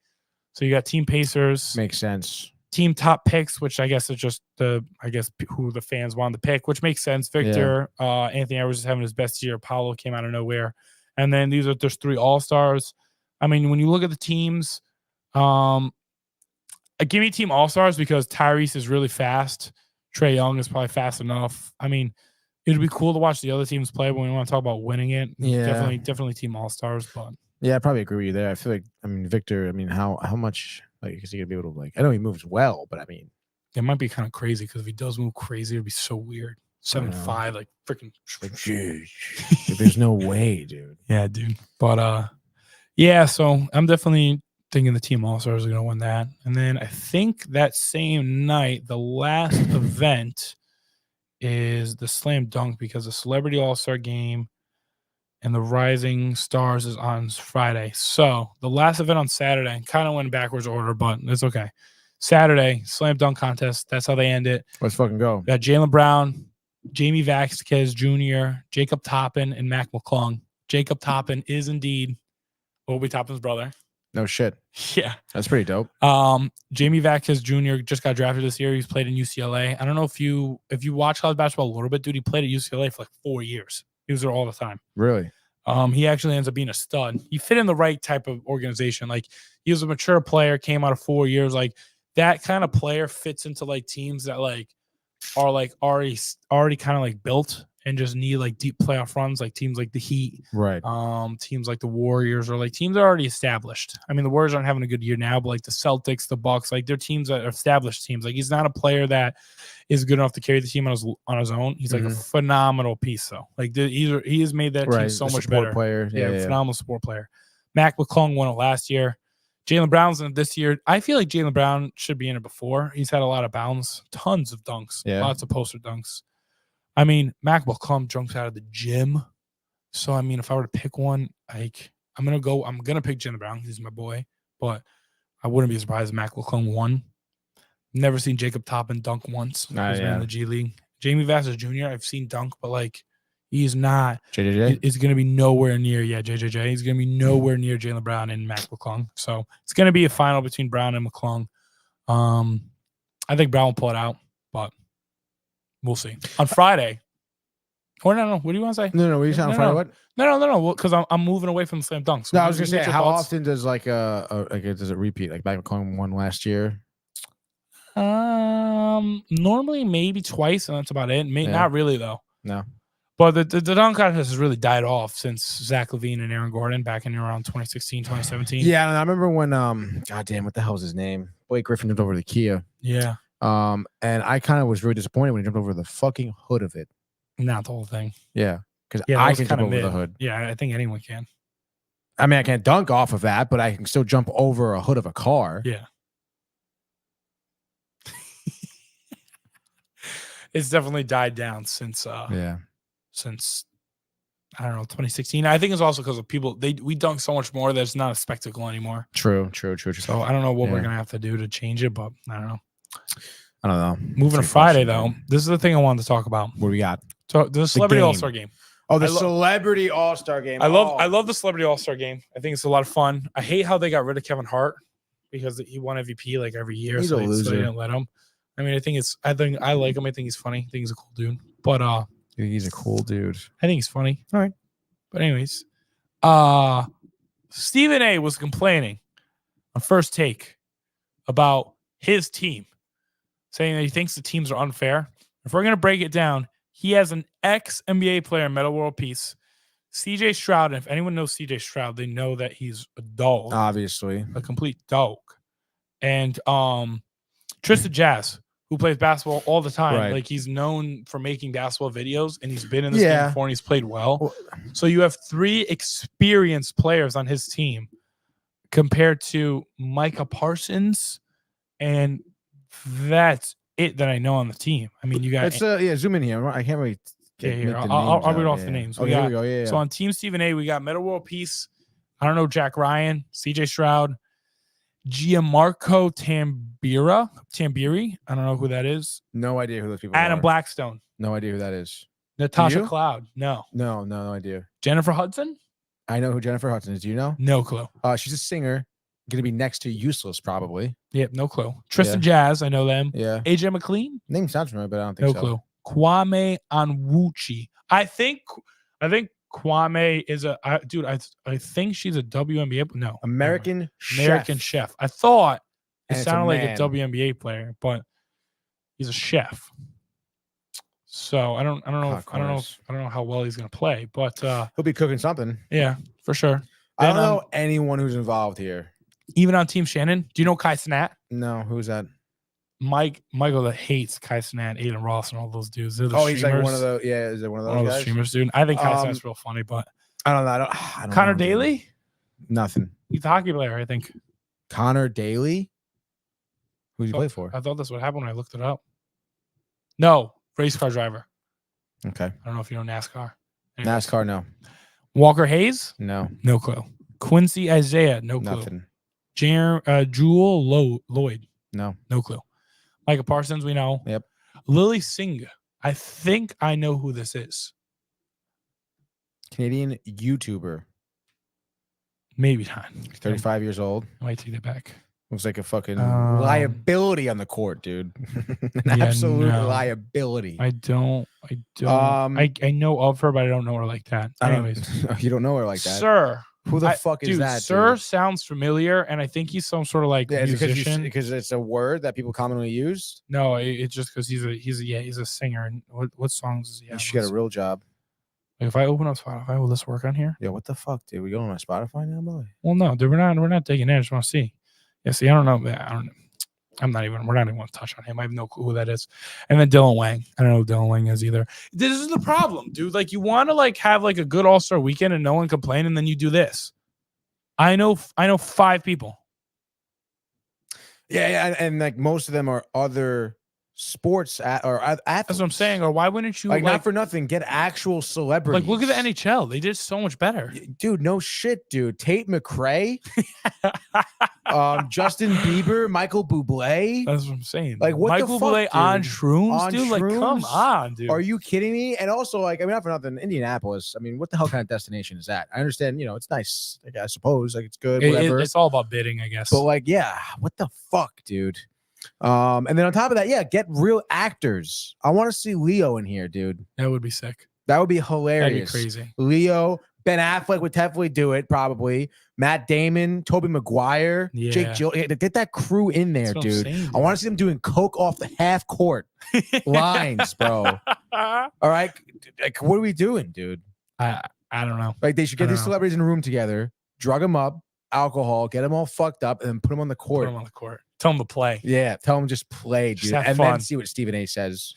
So you got Team Pacers, Makes sense. Team Top Picks, which I guess is just who the fans wanted to pick, which makes sense. Victor, Anthony Edwards is having his best year. Paulo came out of nowhere. And then there's 3 All-Stars. I mean, when you look at the teams, give me Team All-Stars because Tyrese is really fast. Trae Young is probably fast enough. I mean, it'd be cool to watch the other teams play when we want to talk about winning it. Yeah. Definitely Team All-Stars, but Yeah, I probably agree with you there. I feel like, Victor, how much, like, is he going to be able to, like, I know he moves well, but I mean, it might be kind of crazy because if he does move crazy, it'd be so weird. 7'5", like freaking. like, dude, there's no way, dude. Yeah, dude. But yeah. So I'm definitely thinking the Team All Stars are gonna win that. And then I think that same night, the last event is the Slam Dunk because the Celebrity All Star Game and the Rising Stars is on Friday. So the last event on Saturday kind of went backwards order, but it's okay. Saturday, Slam Dunk Contest. That's how they end it. Let's fucking go. We got Jaylen Brown, Jamie Vasquez Jr., Jacob Toppin, and Mac McClung. Jacob Toppin is indeed Obi Toppin's brother. No shit. Yeah. That's pretty dope. Jamie Vasquez Jr. just got drafted this year. He's played in UCLA. I don't know if you watch college basketball a little bit, dude. He played at UCLA for like 4 years. He was there all the time. Really? He actually ends up being a stud. He fit in the right type of organization. Like he was a mature player, came out of 4 years. Like that kind of player fits into like teams that like are like already kind of like built and just need like deep playoff runs, like teams like the Heat, Right. teams like the Warriors, or like teams that are already established. I mean, the Warriors aren't having a good year now, but like the Celtics, the Bucks, like they're teams that are established teams. Like he's not a player that is good enough to carry the team on his own. He's like a phenomenal piece, though. Like he has made that team so much better. Player. Yeah. Phenomenal support player. Mac McClung won it last year. Jaylen Brown's in it this year. I feel like Jaylen Brown should be in it before. He's had a lot of bounds, tons of dunks, lots of poster dunks. I mean, Mac McClung jumps out of the gym. So, I mean, if I were to pick one, like I'm going to pick Jaylen Brown. He's my boy. But I wouldn't be surprised if Mac McClung won. Never seen Jacob Toppin dunk once. He's been in the G League. Jamie Vasquez Jr., I've seen dunk, but like he's not. JJJ? It's going to be nowhere near. Yeah, JJJ. He's going to be nowhere near Jaylen Brown and Mac McClung. So it's going to be a final between Brown and McClung. I think Brown will pull it out, but we'll see. On Friday. Or no. What do you want to say? No, what are you saying on Friday? What? No. Because I'm moving away from slam dunks. No, I was gonna say, how often does does it repeat? Like back when one last year? Normally maybe twice, and that's about it. Not really though. No. But the dunk contest has really died off since Zach LaVine and Aaron Gordon back in around 2016, 2017. Yeah, and I remember when goddamn, what the hell was his name? Blake Griffin jumped over the Kia. Yeah. And I kind of was really disappointed when he jumped over the fucking hood of it. Not the whole thing. Yeah, because Yeah, I can jump over the hood. Yeah, I think anyone can. I mean, I can't dunk off of that, but I can still jump over a hood of a car. Yeah. It's definitely died down since since I don't know 2016. I think it's also because of people we dunk so much more that it's not a spectacle anymore. True. So I don't know what we're gonna have to do to change it, but I don't know. Moving to Friday though, this is the thing I wanted to talk about. What do we got? So the Celebrity All-Star game. Oh, the Celebrity All-Star game. I love the Celebrity All-Star game. I think it's a lot of fun. I hate how they got rid of Kevin Hart because he won MVP like every year. He's so a loser. they didn't let him. I mean, I like him. I think he's funny. I think he's a cool dude. But he's a cool dude. I think he's funny. All right. But anyways, Stephen A was complaining on First Take about his team, saying that he thinks the teams are unfair. If we're gonna break it down, he has an ex-NBA player, Metta World Peace, CJ Stroud. And if anyone knows CJ Stroud, they know that he's a dog. Obviously. A complete dog. And Tristan Jazz, who plays basketball all the time. Right. Like, he's known for making basketball videos, and he's been in this game before, and he's played well. So you have 3 experienced players on his team compared to Micah Parsons, and that's it that I know on the team. I mean, you got zoom in here. I can't really. Here. I'll read off the names. Okay, here we go. Yeah. So on Team Stephen A, we got Metta World Peace. I don't know Jack Ryan, CJ Stroud, Gianmarco Tambiri. I don't know who that is. No idea who those people are. Adam Blackstone. No idea who that is. Natasha Cloud. No idea. Jennifer Hudson. I know who Jennifer Hudson is. Do you know? No clue. She's a singer. Going to be next to Useless, probably. Yep, no clue. Tristan Jazz, I know them. Yeah. AJ McLean. Name sounds familiar, but I don't think so. No clue. Kwame Onwuchi. I think Kwame is I think she's a WNBA. No, American chef. I thought it And sounded like a man. WNBA player, but he's a chef. So I don't know how well he's gonna play, but he'll be cooking something. Yeah, for sure. I don't know anyone who's involved here. Even on Team Shannon, do you know Kai Cenat? No, who's that? Michael that hates Kai Cenat, Aiden Ross, and all those dudes. They're the he's streamers. like one of those. Yeah, is it one of those guys? Streamers, dude. I think Kai Cenat's real funny, but I don't know. I don't Connor know, Daly? dude. Nothing. He's a hockey player, I think. Connor Daly? Who's he play for? I thought that's what happened when I looked it up. No, race car driver. Okay. I don't know if you know NASCAR. Anyways. NASCAR, no. Walker Hayes? No. No clue. Quincy Isaiah? No clue. Nothing. Jewel Lloyd? No. No clue. Micah Parsons, we know. Yep. Lily Singh. I think I know who this is. Canadian YouTuber. Maybe not. 35 years old. I might take that back. Looks like a fucking liability on the court, dude. An absolute liability. I don't. I know of her, but I don't know her like that. Anyways. You don't know her like that? Sir. Who the fuck is that? Sir dude? sounds familiar, and I think he's some sort of like musician. Because it's a word that people commonly use. No, it's just because he's a singer. And what songs is he? You should get a real job. Like if I open up Spotify, will this work on here? Yeah, what the fuck, dude? We going on my Spotify now, boy? Well, no, dude, we're not digging in. I just want to see. Yeah, see, I don't know. We're not even going to touch on him. I have no clue who that is. And then Dylan Wang. I don't know who Dylan Wang is either. This is the problem, dude. Like, you want to like have like a good All-Star weekend and no one complain, and then you do this. I know 5 people. Yeah, and like most of them are other sports or athletes. That's what I'm saying. Or why wouldn't you like not for nothing get actual celebrities? Like, look at the NHL. They did so much better, dude. No shit, dude. Tate McRae, Justin Bieber, Michael Bublé. That's what I'm saying. Like, what Michael the fuck, Bublé dude? on shrooms, on dude. shrooms? Like, come on, dude. Are you kidding me? And also, like, I mean, not for nothing, Indianapolis. I mean, what the hell kind of destination is that? I understand, it's nice. Like, I suppose, like, it's good, whatever. It's all about bidding, I guess. But like, yeah, what the fuck, dude? And then on top of that, yeah, get real actors. I want to see Leo in here, dude. That would be sick. That would be hilarious. That'd be crazy. Leo, Ben Affleck would definitely do it, probably. Matt Damon, Tobey Maguire, Yeah. Jake Jill. Get that crew in there, That's what I'm dude. saying, I want to see them doing coke off the half court lines, bro. All right, like, what are we doing, dude? I don't know. Like, they should get I don't these know. celebrities in a room together, drug them up, alcohol, get them all fucked up, and then put them on the Put court. him on the court. Tell him to play. Yeah, tell them just play, Just dude, have and fun. then see what Stephen A. says.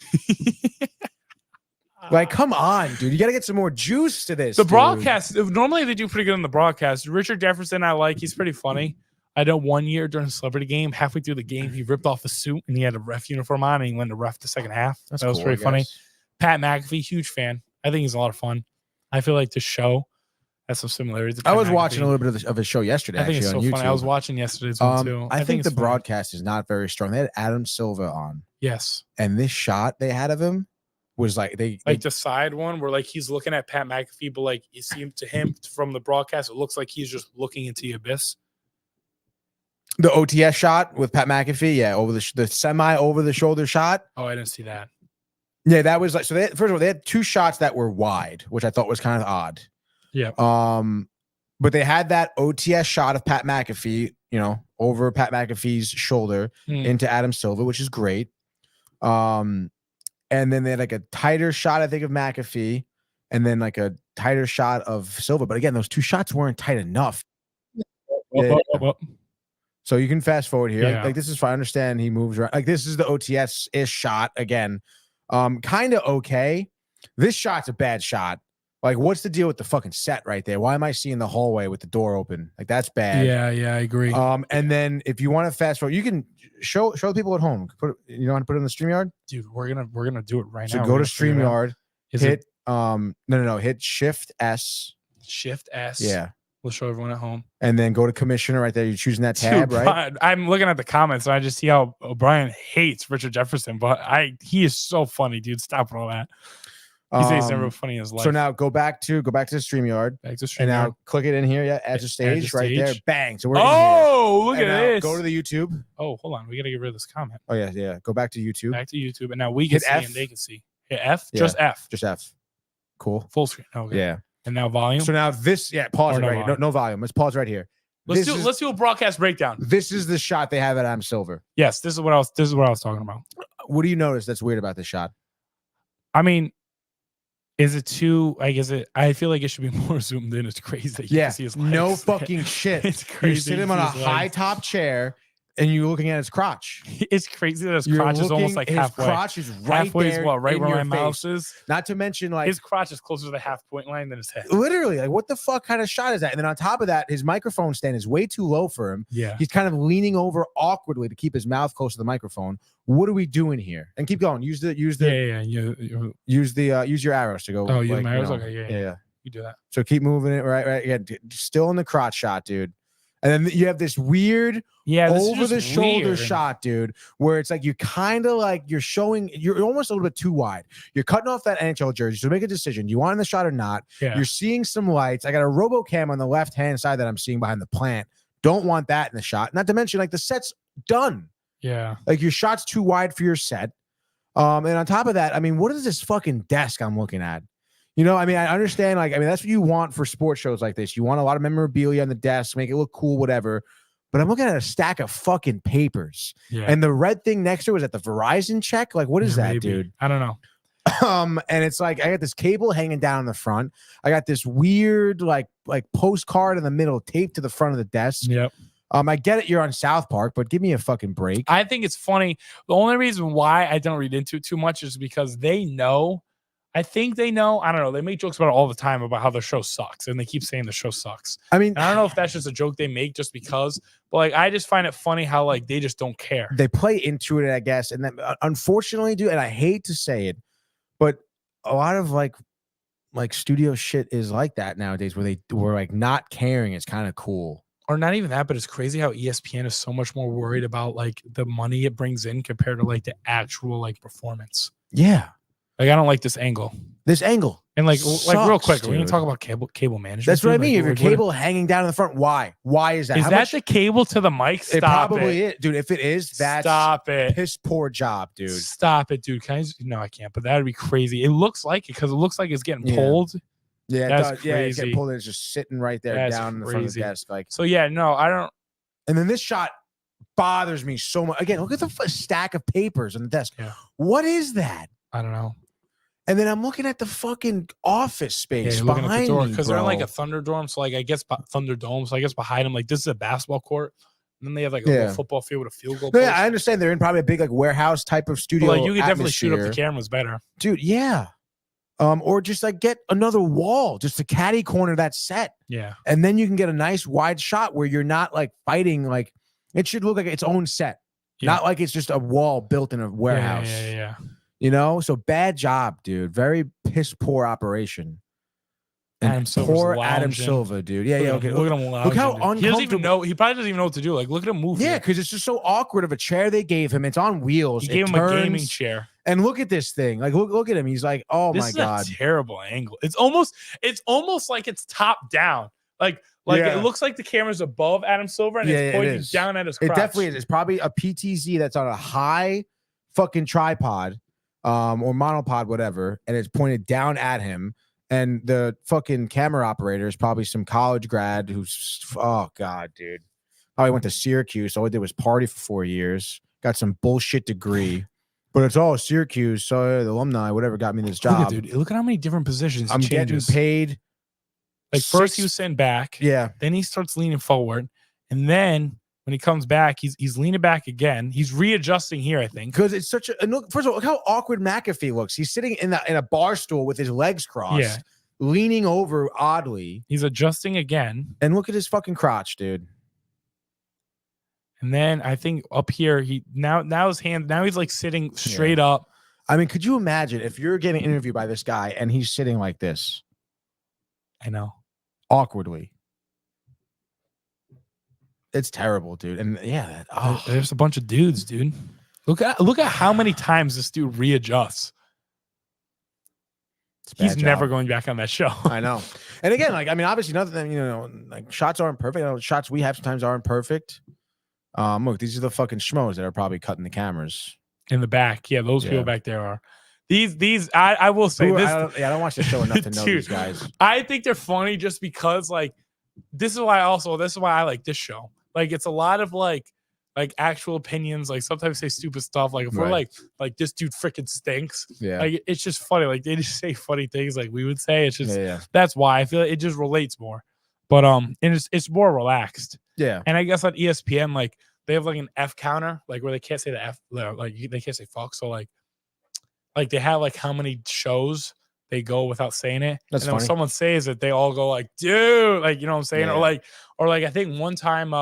Like, come on, dude. You got to get some more juice to this. The dude. broadcast, normally they do pretty good on the broadcast. Richard Jefferson, I like. He's pretty funny. I know one year during a celebrity game, halfway through the game, he ripped off the suit and he had a ref uniform on and he went to ref the second half. That's that was cool, pretty I funny. guess. Pat McAfee, huge fan. I think he's a lot of fun. I feel like the show has some similarities. to I Pat was watching a McAfee. little bit of his show yesterday. I think it's so actually, on funny. YouTube. I was watching yesterday's one too. I think the it's funny. broadcast is not very strong. They had Adam Silva on, Yes. and this shot they had of him was like they Like the side one where like he's looking at Pat McAfee, but like it seemed to him from the broadcast, it looks like he's just looking into the abyss. the OTS shot with Pat McAfee, yeah, over the semi over the shoulder shot. Oh, I didn't see that. Yeah, that was like so. First of all, they had two shots that were wide, which I thought was kind of odd. Yeah. But they had that OTS shot of Pat McAfee, you know, over Pat McAfee's shoulder into Adam Silva, which is great. And then they had like a tighter shot, I think, of McAfee, and then like a tighter shot of Silva. But again, those two shots weren't tight enough. Yeah. So you can fast forward here. Yeah. Like this is fine. I understand he moves around. Like this is the OTS-ish shot again. Kind of okay. This shot's a bad shot. Like, what's the deal with the fucking set right there? Why am I seeing the hallway with the door open? Like, that's bad. Yeah, I agree. And then if you want to fast forward, you can show the people at home. You know how to put it in the StreamYard? Dude, we're gonna do it right So now. go We're to gonna figure it out. StreamYard, Is hit it no, hit Shift S. Shift S? Yeah. We'll show everyone at home. And then go to Commissioner right there. You're choosing that tab, Dude, right? I'm looking at the comments and I just see how O'Brien hates Richard Jefferson, but he is so funny, dude. Stop with all that. He says he's never funny in his life. So now go back to the StreamYard. Back to And StreamYard. now click it in here. Yeah, add to stage to right there. stage. Bang. So we're in Oh, look here. And at now this. Go to the YouTube. Oh, hold on. We gotta get rid of this comment. Oh yeah. Go back to YouTube. Back to YouTube. And now we can Hit see F. and they can see. Hit F? Yeah. Just F. Just F. Cool. Full screen. Okay. Yeah. And now volume. So now this, pause Or it no right here. volume. No volume. Let's pause right here. let's do a broadcast breakdown. This is the shot they have at Adam Silver. Yes, this is what I was talking about. What do you notice that's weird about this shot? I mean, is it too? I feel like it should be more zoomed in. It's crazy. That you Yeah. can see his No legs. fucking shit. It's crazy. You're sitting on a to see his high legs. top chair and you're looking at his crotch. It's crazy that his You're crotch is almost looking- like his halfway. crotch is right Halfway is there what? Right in where your my face. mouse is. Not to mention, like, His crotch is closer to the half point line than his head. literally, like, what the fuck kind of shot is that? And then on top of that, his microphone stand is way too low for him. Yeah. He's kind of leaning over awkwardly to keep his mouth close to the microphone. What are we doing here? And keep going. Use your arrows to go. Oh, use like, my you arrows? know, Okay, yeah. yeah. You do that. So keep moving it right. Yeah, still in the crotch shot, dude. And then you have this weird Yeah. This is over just the shoulder weird. shot, dude, where it's like you kind of like you're almost a little bit too wide. You're cutting off that NHL jersey. So make a decision. Do you want in the shot or not? Yeah. You're seeing some lights. I got a RoboCam on the left hand side that I'm seeing behind the plant. Don't want that in the shot. Not to mention, like, the set's done. Yeah. Like, your shot's too wide for your set. And on top of that, I mean, what is this fucking desk I'm looking at? You know, I mean, I understand, like, I mean, that's what you want for sports shows like this. You want a lot of memorabilia on the desk, make it look cool, whatever. But I'm looking at a stack of fucking papers. Yeah. And the red thing next to it, is that the Verizon check? Like, what is that, Maybe. dude? I don't know. And it's like I got this cable hanging down in the front. I got this weird like postcard in the middle taped to the front of the desk. Yep. I get it, you're on South Park, but give me a fucking break. I think it's funny. The only reason why I don't read into it too much is because they know. I think they know. I don't know. They make jokes about it all the time about how the show sucks, and they keep saying the show sucks. I mean, And I don't know if that's just a joke they make just because, but like I just find it funny how like they just don't care. they play into it, I guess. And then unfortunately, dude, and I hate to say it, but a lot of like studio shit is like that nowadays, where we're like not caring is kind of cool. Or not even that, but it's crazy how ESPN is so much more worried about like the money it brings in compared to like the actual like performance. Yeah. Like I don't like this angle. This angle. And like real quick, dude. we're gonna talk about cable management. That's what I dude. mean. Like, if your what- cable hanging down in the front, why? Why is that? is How that much- the cable to the mic? It Stop probably it. is, dude. If it is, that's Stop it. piss poor job, dude. Stop it, dude. Can I just, no, I can't. But that would be crazy. It looks like it because it looks like it's getting Yeah. pulled. Yeah, That's it's getting crazy. pulled. It's just sitting right there That's down in the front of crazy. the desk, like. So yeah, no, I don't. And then this shot bothers me so much. Again, look at the stack of papers on the desk. Yeah. What is that? I don't know. And then I'm looking at the fucking office Yeah, space you're looking at behind the door me, because they're in like bro. a Thunderdome. So like I guess Thunderdome. So I guess behind them, like this is a basketball court. And then they have like a Yeah. little football field with a field goal. No, yeah, post. I understand they're in probably a big like warehouse type of studio. But, like you could definitely shoot up the atmosphere. cameras better. Dude. Yeah, or just like get another wall, just to caddy corner that set, Yeah. and then you can get a nice wide shot where you're not like fighting. Like it should look like its own set, Yeah. not like it's just a wall built in a warehouse. Yeah. You know, so bad job, dude. Very piss poor operation. And Adam Silver's poor Adam lounging. Silver, dude. Yeah, Look yeah. at Okay. him, look at him. Look how lounging, dude. He doesn't even uncomfortable- know. He probably doesn't even know what to do. Like, look at him move. Yeah, here. because it's just so awkward of a chair they gave him. It's on wheels. He It gave him a gaming turns. chair. And look at this thing. Like, look at him. He's like, oh This my is god. a terrible angle. It's almost like it's top down. Like Yeah. it looks like the camera's above Adam Silver and Yeah, it's it pointing is. down at his crotch. It definitely is. It's probably a PTZ that's on a high fucking tripod, or monopod, whatever, and it's pointed down at him. And the fucking camera operator is probably some college grad who's, oh god, dude, probably went to Syracuse. All he did was party for 4 years, got some bullshit degree, but it's all Syracuse. So the alumni, whatever, got me this Look job. at, dude. Look at how many different positions he I'm getting changes. paid. Like first he six- was sitting back. Yeah, Then he starts leaning forward. And then when he comes back, he's leaning back again. He's readjusting here, I think. because it's such a. And look, first of all, look how awkward McAfee looks. He's sitting in a bar stool with his legs crossed, Yeah. leaning over oddly, He's adjusting again. and look at his fucking crotch, dude. And then I think up here, now his hand, now he's like sitting straight up. I mean, could you imagine if you're getting interviewed by this guy and he's sitting like this, I know. awkwardly? It's terrible, dude. And yeah, There's a bunch of dudes, dude. Look at how many times this dude readjusts. it's a bad He's never job. going back on that show. I know. And again, like, I mean, obviously nothing, like shots aren't perfect. Shots we have sometimes aren't perfect. Look, these are the fucking schmoes that are probably cutting the cameras. In the back. Yeah, those people Yeah. back there are. These I will say Who- this. I don't watch the show enough to know Dude, these guys. I think they're funny just because like this is why I like this show. Like it's a lot of like actual opinions. Like sometimes say stupid stuff. Like if we're Right. like this dude freaking stinks. Yeah. Like it's just funny. Like they just say funny things like we would say. It's just Yeah. that's why I feel it just relates more. But and it's more relaxed. Yeah. And I guess on ESPN, like they have like an F counter, like where they can't say the F, like they can't say fuck. So like they have like how many shows they go without saying it. That's and then when funny. someone says it, they all go like, dude, like you know what I'm saying? Yeah. Or like I think one time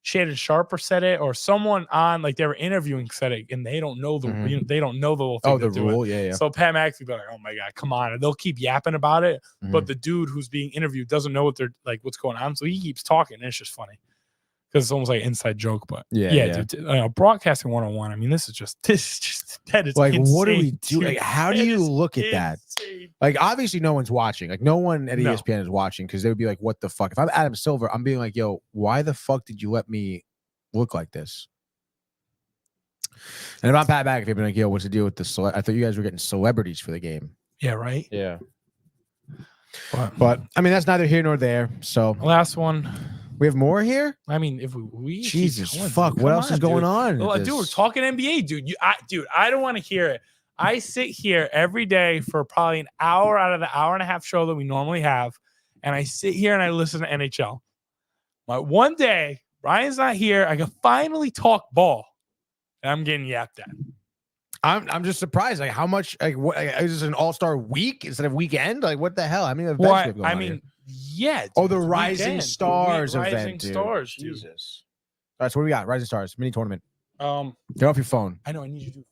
Shannon Sharper said it, or someone on like they were interviewing said it, and they don't know the Mhm. they don't know the little thing Oh, the they're doing. rule. Yeah. Yeah. So Pat McAfee be like, oh my god, come on, and they'll keep yapping about it, but the dude who's being interviewed doesn't know what they're like, what's going on, so he keeps talking, and it's just funny because it's almost like an inside joke. But Yeah. dude, broadcasting 101. I mean, this is just that is Like, what do we insane, do? dude. Like, how do That you is look at that? insane. Like, obviously, no one's watching. Like, no one at No. ESPN is watching because they would be like, "What the fuck?" If I'm Adam Silver, I'm being like, "Yo, why the fuck did you let me look like this?" And if I'm Pat McAfee, I'd be like, "Yo, what's the deal with the? I thought you guys were getting celebrities for the game." Yeah, right. Yeah. But But I mean, that's neither here nor there. So last one. we have more here. I mean, if we keep Jesus going, fuck! dude, What come else is on, going dude. on? Well, dude, we're talking NBA, dude. I don't want to hear it. I sit here every day for probably an hour out of the hour and a half show that we normally have, and I sit here and I listen to NHL. But one day, Ryan's not here. I can finally talk ball, and I'm getting yapped at. I'm just surprised. Like, how much? Like, what? Like, is this an all-star week instead of weekend? Like, what the hell? I mean, events we have going I on mean, here? yeah. Oh, dude, the it's Rising weekend. Stars Rising event, dude. Stars. Jesus. All right, so what do we got? Rising Stars mini tournament. Get off your phone. I know. I need you to do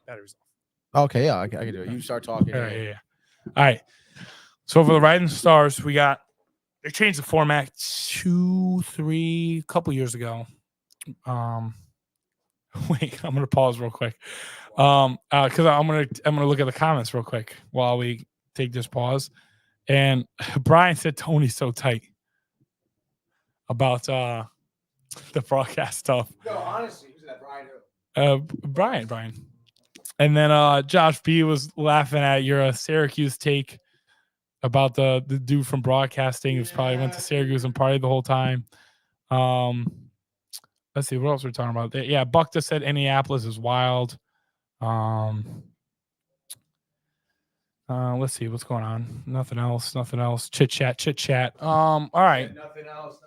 batteries off. Okay, yeah, I can do it. You start talking. All right, yeah. All right. So for the Rising Stars, they changed the format 2-3 couple years ago. Wait, I'm gonna pause real quick. Because I'm gonna look at the comments real quick while we take this pause. And Brian said Tony's so tight about the broadcast stuff. No, honestly, who's that, Brian? Brian. And then Josh B was laughing at your Syracuse take about the dude from broadcasting who's probably went to Syracuse and partied the whole time. Let's see what else we're talking about. Yeah, Buckta said Indianapolis is wild. Let's see what's going on. Nothing else. Chit chat. All right. Nothing else.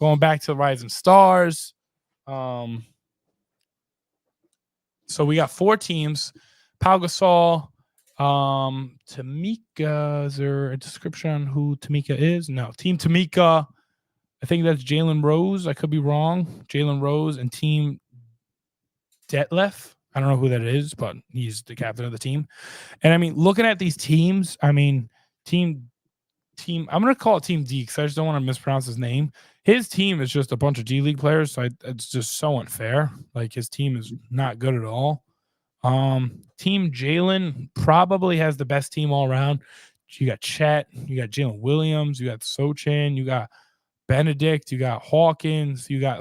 Going back to the Rising Stars. So we got 4 teams. Pau Gasol, Tamika. Is there a description on who Tamika is? No. Team Tamika. I think that's Jalen Rose. I could be wrong. Jalen Rose and Team Detlef. I don't know who that is, but he's the captain of the team. And I mean, looking at these teams, I mean, team. I'm going to call it Team D because I just don't want to mispronounce his name. His team is just a bunch of D League players, so it's just so unfair. Like, his team is not good at all. Team Jalen probably has the best team all around. You got Chet, you got Jalen Williams, you got Sochan, you got Benedict, you got Hawkins, you got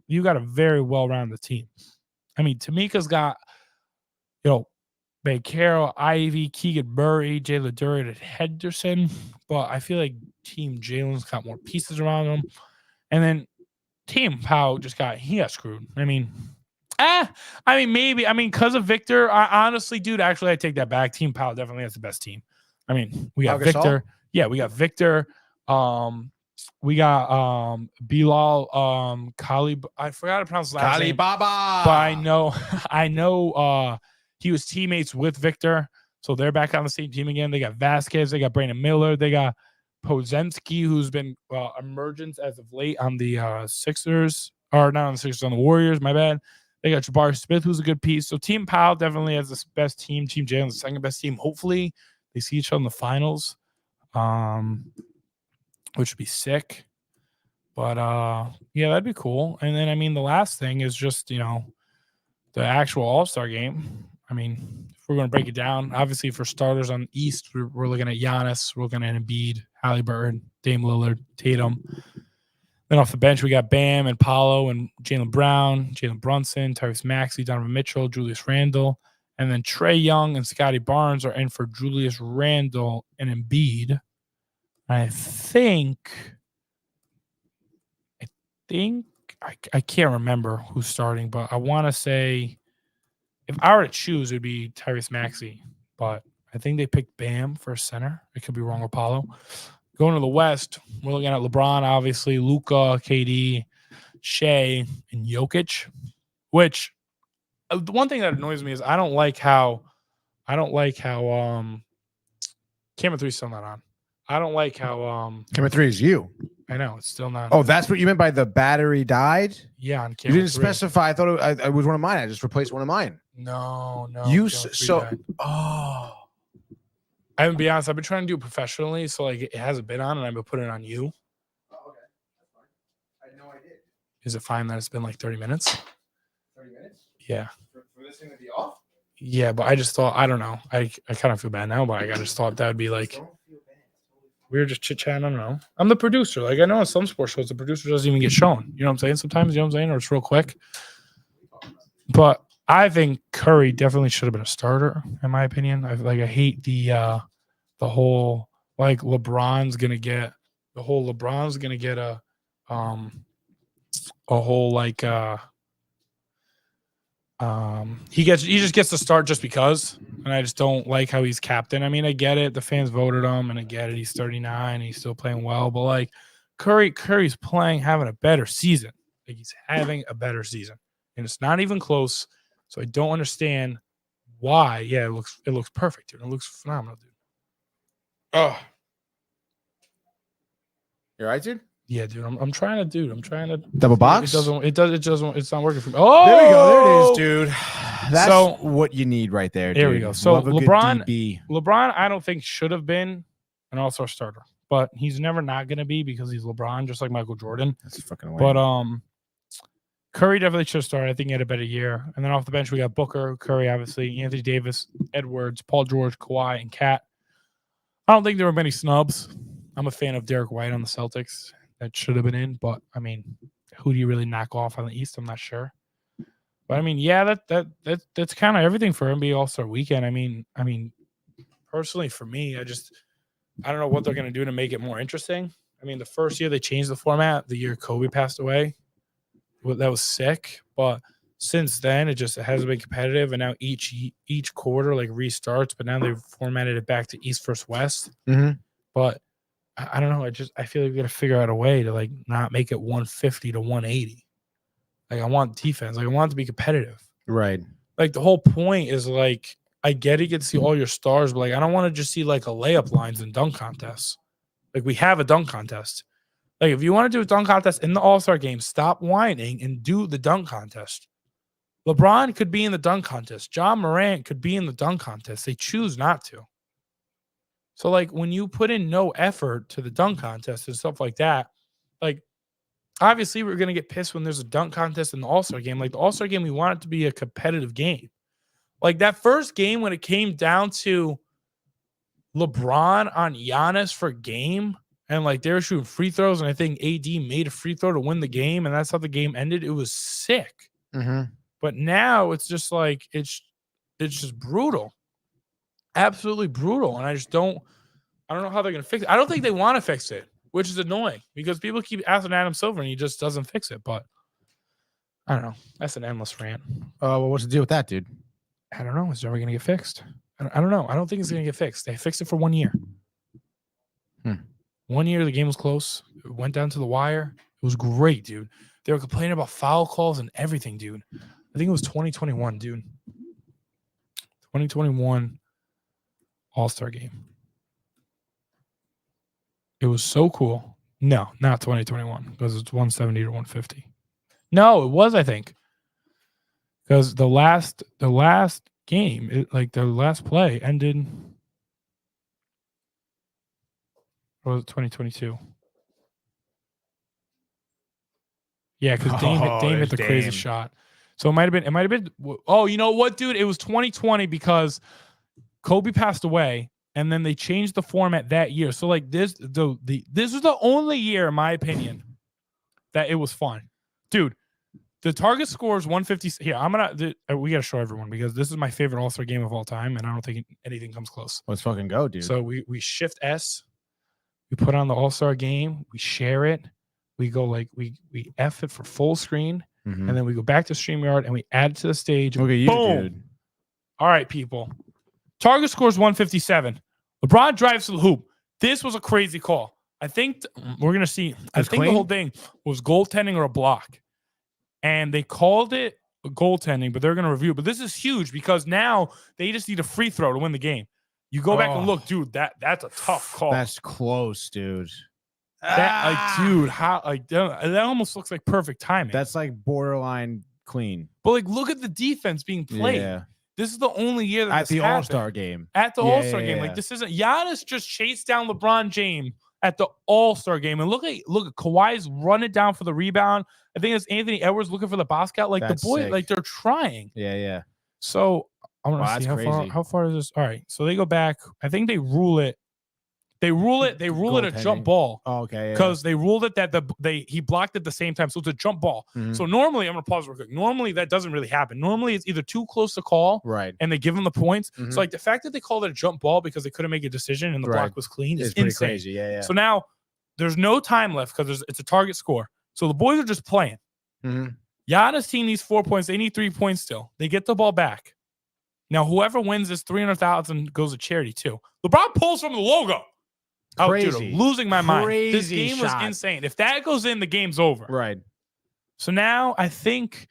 you got a very well-rounded team. I mean, Tamika's got, Bay Carroll, Ivy, Keegan Murray, Jalen Duran, and Henderson. But I feel like Team Jalen's got more pieces around him. And then Team Pau got screwed. Maybe. Because of Victor, I honestly, dude, actually, I take that back. Team Pau definitely has the best team. I mean, we got Victor. Yeah, we got Victor. We got Bilal Kalib. I forgot how to pronounce his last name. Kalibaba. But I know he was teammates with Victor. So they're back on the same team again. They got Vasquez, they got Brandon Miller, they got Pozensky, who's been emergent as of late on the Sixers, or not on the Sixers, on the Warriors, my bad. They got Jabari Smith, who's a good piece. So Team Pau definitely has the best team. Team Jalen's the second best team. Hopefully they see each other in the finals, which would be sick. But yeah, that'd be cool. And then, I mean, the last thing is just, the actual All-Star game. I mean, if we're going to break it down, obviously for starters on the East, we're looking at Giannis, we're looking at Embiid, Halliburton, Dame Lillard, Tatum. Then off the bench, we got Bam and Paolo and Jaylen Brown, Jalen Brunson, Tyrese Maxey, Donovan Mitchell, Julius Randle. And then Trae Young and Scotty Barnes are in for Julius Randle and Embiid. I can't remember who's starting, but I want to say, if I were to choose, it would be Tyrese Maxey. But I think they picked Bam for center. I could be wrong with Paulo. Going to the West, we're looking at LeBron, obviously, Luka, KD, Shea, and Jokic. Which, the one thing that annoys me is I don't like how Camera 3's still not on. I don't like how Camera 3 is you. I know it's still not. Oh, that's what you meant by the battery died? Yeah, on You Camera didn't 3. specify. I thought it was one of mine. I just replaced one of mine. No. You Camera 3 so died. oh. I haven't be honest. I've been trying to do it professionally, so like it hasn't been on, and I've been putting it on you. Oh, okay. That's fine. I had no idea. Is it fine that it's been like 30 minutes? 30 minutes? Yeah. For this thing to be off? Yeah, but I just thought, I don't know. I kind of feel bad now, but I just thought that would be like, Don't feel bad. we were just chit-chatting. I don't know. I'm the producer. Like, I know in some sports shows, the producer doesn't even get shown. You know what I'm saying? Sometimes, you know what I'm saying? Or it's real quick. But I think Curry definitely should have been a starter, in my opinion. I hate the whole, like, LeBron's gonna get a whole like he just gets to start just because, and I just don't like how he's captain. I mean, I get it, the fans voted him, and I get it, he's 39 and he's still playing well, but like Curry's having a better season. Like, he's having a better season, and it's not even close. So I don't understand why. Yeah, it looks perfect, dude. It looks phenomenal, dude. Oh, You all right, dude? yeah, dude. I'm trying to Double box? It's not working for me. Oh, There we go. There it is, dude. That's So- what you need right there, dude. There we go. So Love a good LeBron- DB. LeBron, I don't think should have been an all-star starter, but he's never not going to be because he's LeBron, just like Michael Jordan. That's fucking weird. But Curry definitely should have started. I think he had a better year. And then off the bench, we got Booker, Curry, obviously, Anthony Davis, Edwards, Paul George, Kawhi, and Cat. I don't think there were many snubs. I'm a fan of Derek White on the Celtics. That should have been in, but I mean, who do you really knock off on the East? I'm not sure. But I mean, yeah, that's kind of everything for NBA All-Star Weekend. I mean, personally for me, I don't know what they're going to do to make it more interesting. I mean, the first year they changed the format, the year Kobe passed away. Well, that was sick, but since then it hasn't been competitive, and now each quarter like restarts, but now they've formatted it back to East versus West. Mm-hmm. But I don't know. I feel like we got to figure out a way to like not make it 150 to 180. Like I want defense. Like I want it to be competitive. Right. Like the whole point is like I get to see all your stars, but like I don't want to just see like a layup lines and dunk contests. Like we have a dunk contest. Like if you want to do a dunk contest in the All-Star game, stop whining and do the dunk contest. LeBron could be in the dunk contest. John Morant could be in the dunk contest. They choose not to. So like when you put in no effort to the dunk contest and stuff like that, like obviously we're going to get pissed when there's a dunk contest in the All-Star game. Like the All-Star game, we want it to be a competitive game. Like that first game when it came down to LeBron on Giannis for game, and like they were shooting free throws, and I think AD made a free throw to win the game, and that's how the game ended. It was sick. Mm-hmm. But now it's just like it's just brutal. Absolutely brutal. And I don't know how they're going to fix it. I don't think they want to fix it, which is annoying because people keep asking Adam Silver and he just doesn't fix it. But I don't know. That's an endless rant. Well, what's the deal with that, dude? I don't know. It's never going to get fixed. I don't know. I don't think it's going to get fixed. They fixed it for 1 year. 1 year, the game was close. It went down to the wire. It was great, dude. They were complaining about foul calls and everything, dude. I think it was 2021, dude. 2021 All-Star game. It was so cool. No, not 2021 because it's 170 to 150. No, it was, I think. Because the last game, the last play ended. Or was it 2022? Yeah, because Dame hit the crazy shot. So it might have been. Oh, you know what, dude? It was 2020 because Kobe passed away, and then they changed the format that year. So like this was the only year, in my opinion, that it was fun, dude. The target score is 150. Here, we gotta show everyone because this is my favorite All-Star game of all time, and I don't think anything comes close. Let's fucking go, dude. So we shift S, we put on the All-Star game, we share it, we go like we F it for full screen, and then we go back to StreamYard and we add it to the stage. Look at you, boom. dude. All right, people. Target score is 157. LeBron drives to the hoop. This was a crazy call. I think we're gonna see. I think the whole thing was goaltending or a block. And they called it goaltending, but they're going to review it. But this is huge because now they just need a free throw to win the game. You go back and look, dude, that's a tough call. That's close, dude. Dude, how that almost looks like perfect timing. That's like borderline clean. But like, look at the defense being played. Yeah. This is the only year that at the All-Star game. At the All-Star game, like this isn't. Giannis just chased down LeBron James at the All-Star game, and look at Kawhi's running down for the rebound. I think it's Anthony Edwards looking for the basket. Like that's the boy, sick. Like they're trying. Yeah. So I want to see how far is this. All right, so they go back. I think they rule it. They rule it a jump ball. Oh, okay. Because they ruled it that he blocked at the same time, so it's a jump ball. Mm-hmm. So normally, I'm gonna pause real quick. Normally that doesn't really happen. Normally it's either too close to call, right, and they give him the points. Mm-hmm. So like the fact that they called it a jump ball because they couldn't make a decision and the block was clean is pretty insane. Crazy. Yeah. So now there's no time left because it's a target score. So the boys are just playing. Mm-hmm. Giannis' team needs 4 points. They need 3 points still. They get the ball back. Now whoever wins this $300,000 goes to charity too. LeBron pulls from the logo. Crazy. Oh, dude, I'm losing my mind. This game shot. was insane. If that goes in, the game's over. Right. So now I think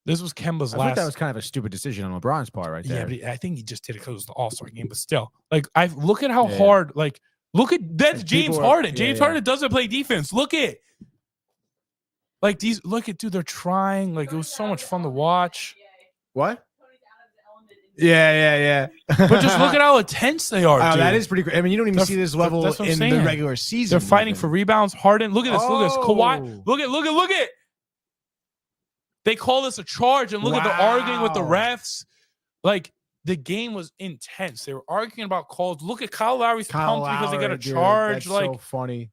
this was Kemba's last. I think that was kind of a stupid decision on LeBron's part, right there. Yeah, but I think he just did it because it was the All-Star game. But still, like, look at how hard. Like, look at that's James Harden. James Harden doesn't play defense. Look at, like these. Look at, dude. They're trying. Like, it was so much fun to watch. What? Yeah. But just look at how intense they are. Dude. That is pretty great. I mean, you don't even see this level in the regular season. They're fighting for rebounds. Harden, look at this. Look at this. Kawhi. Look at. They call this a charge, and look at the arguing with the Wow. refs. Like, the game was intense. They were arguing about calls. Look at Kyle Lowry's pumped because he got a charge. That's like, so funny.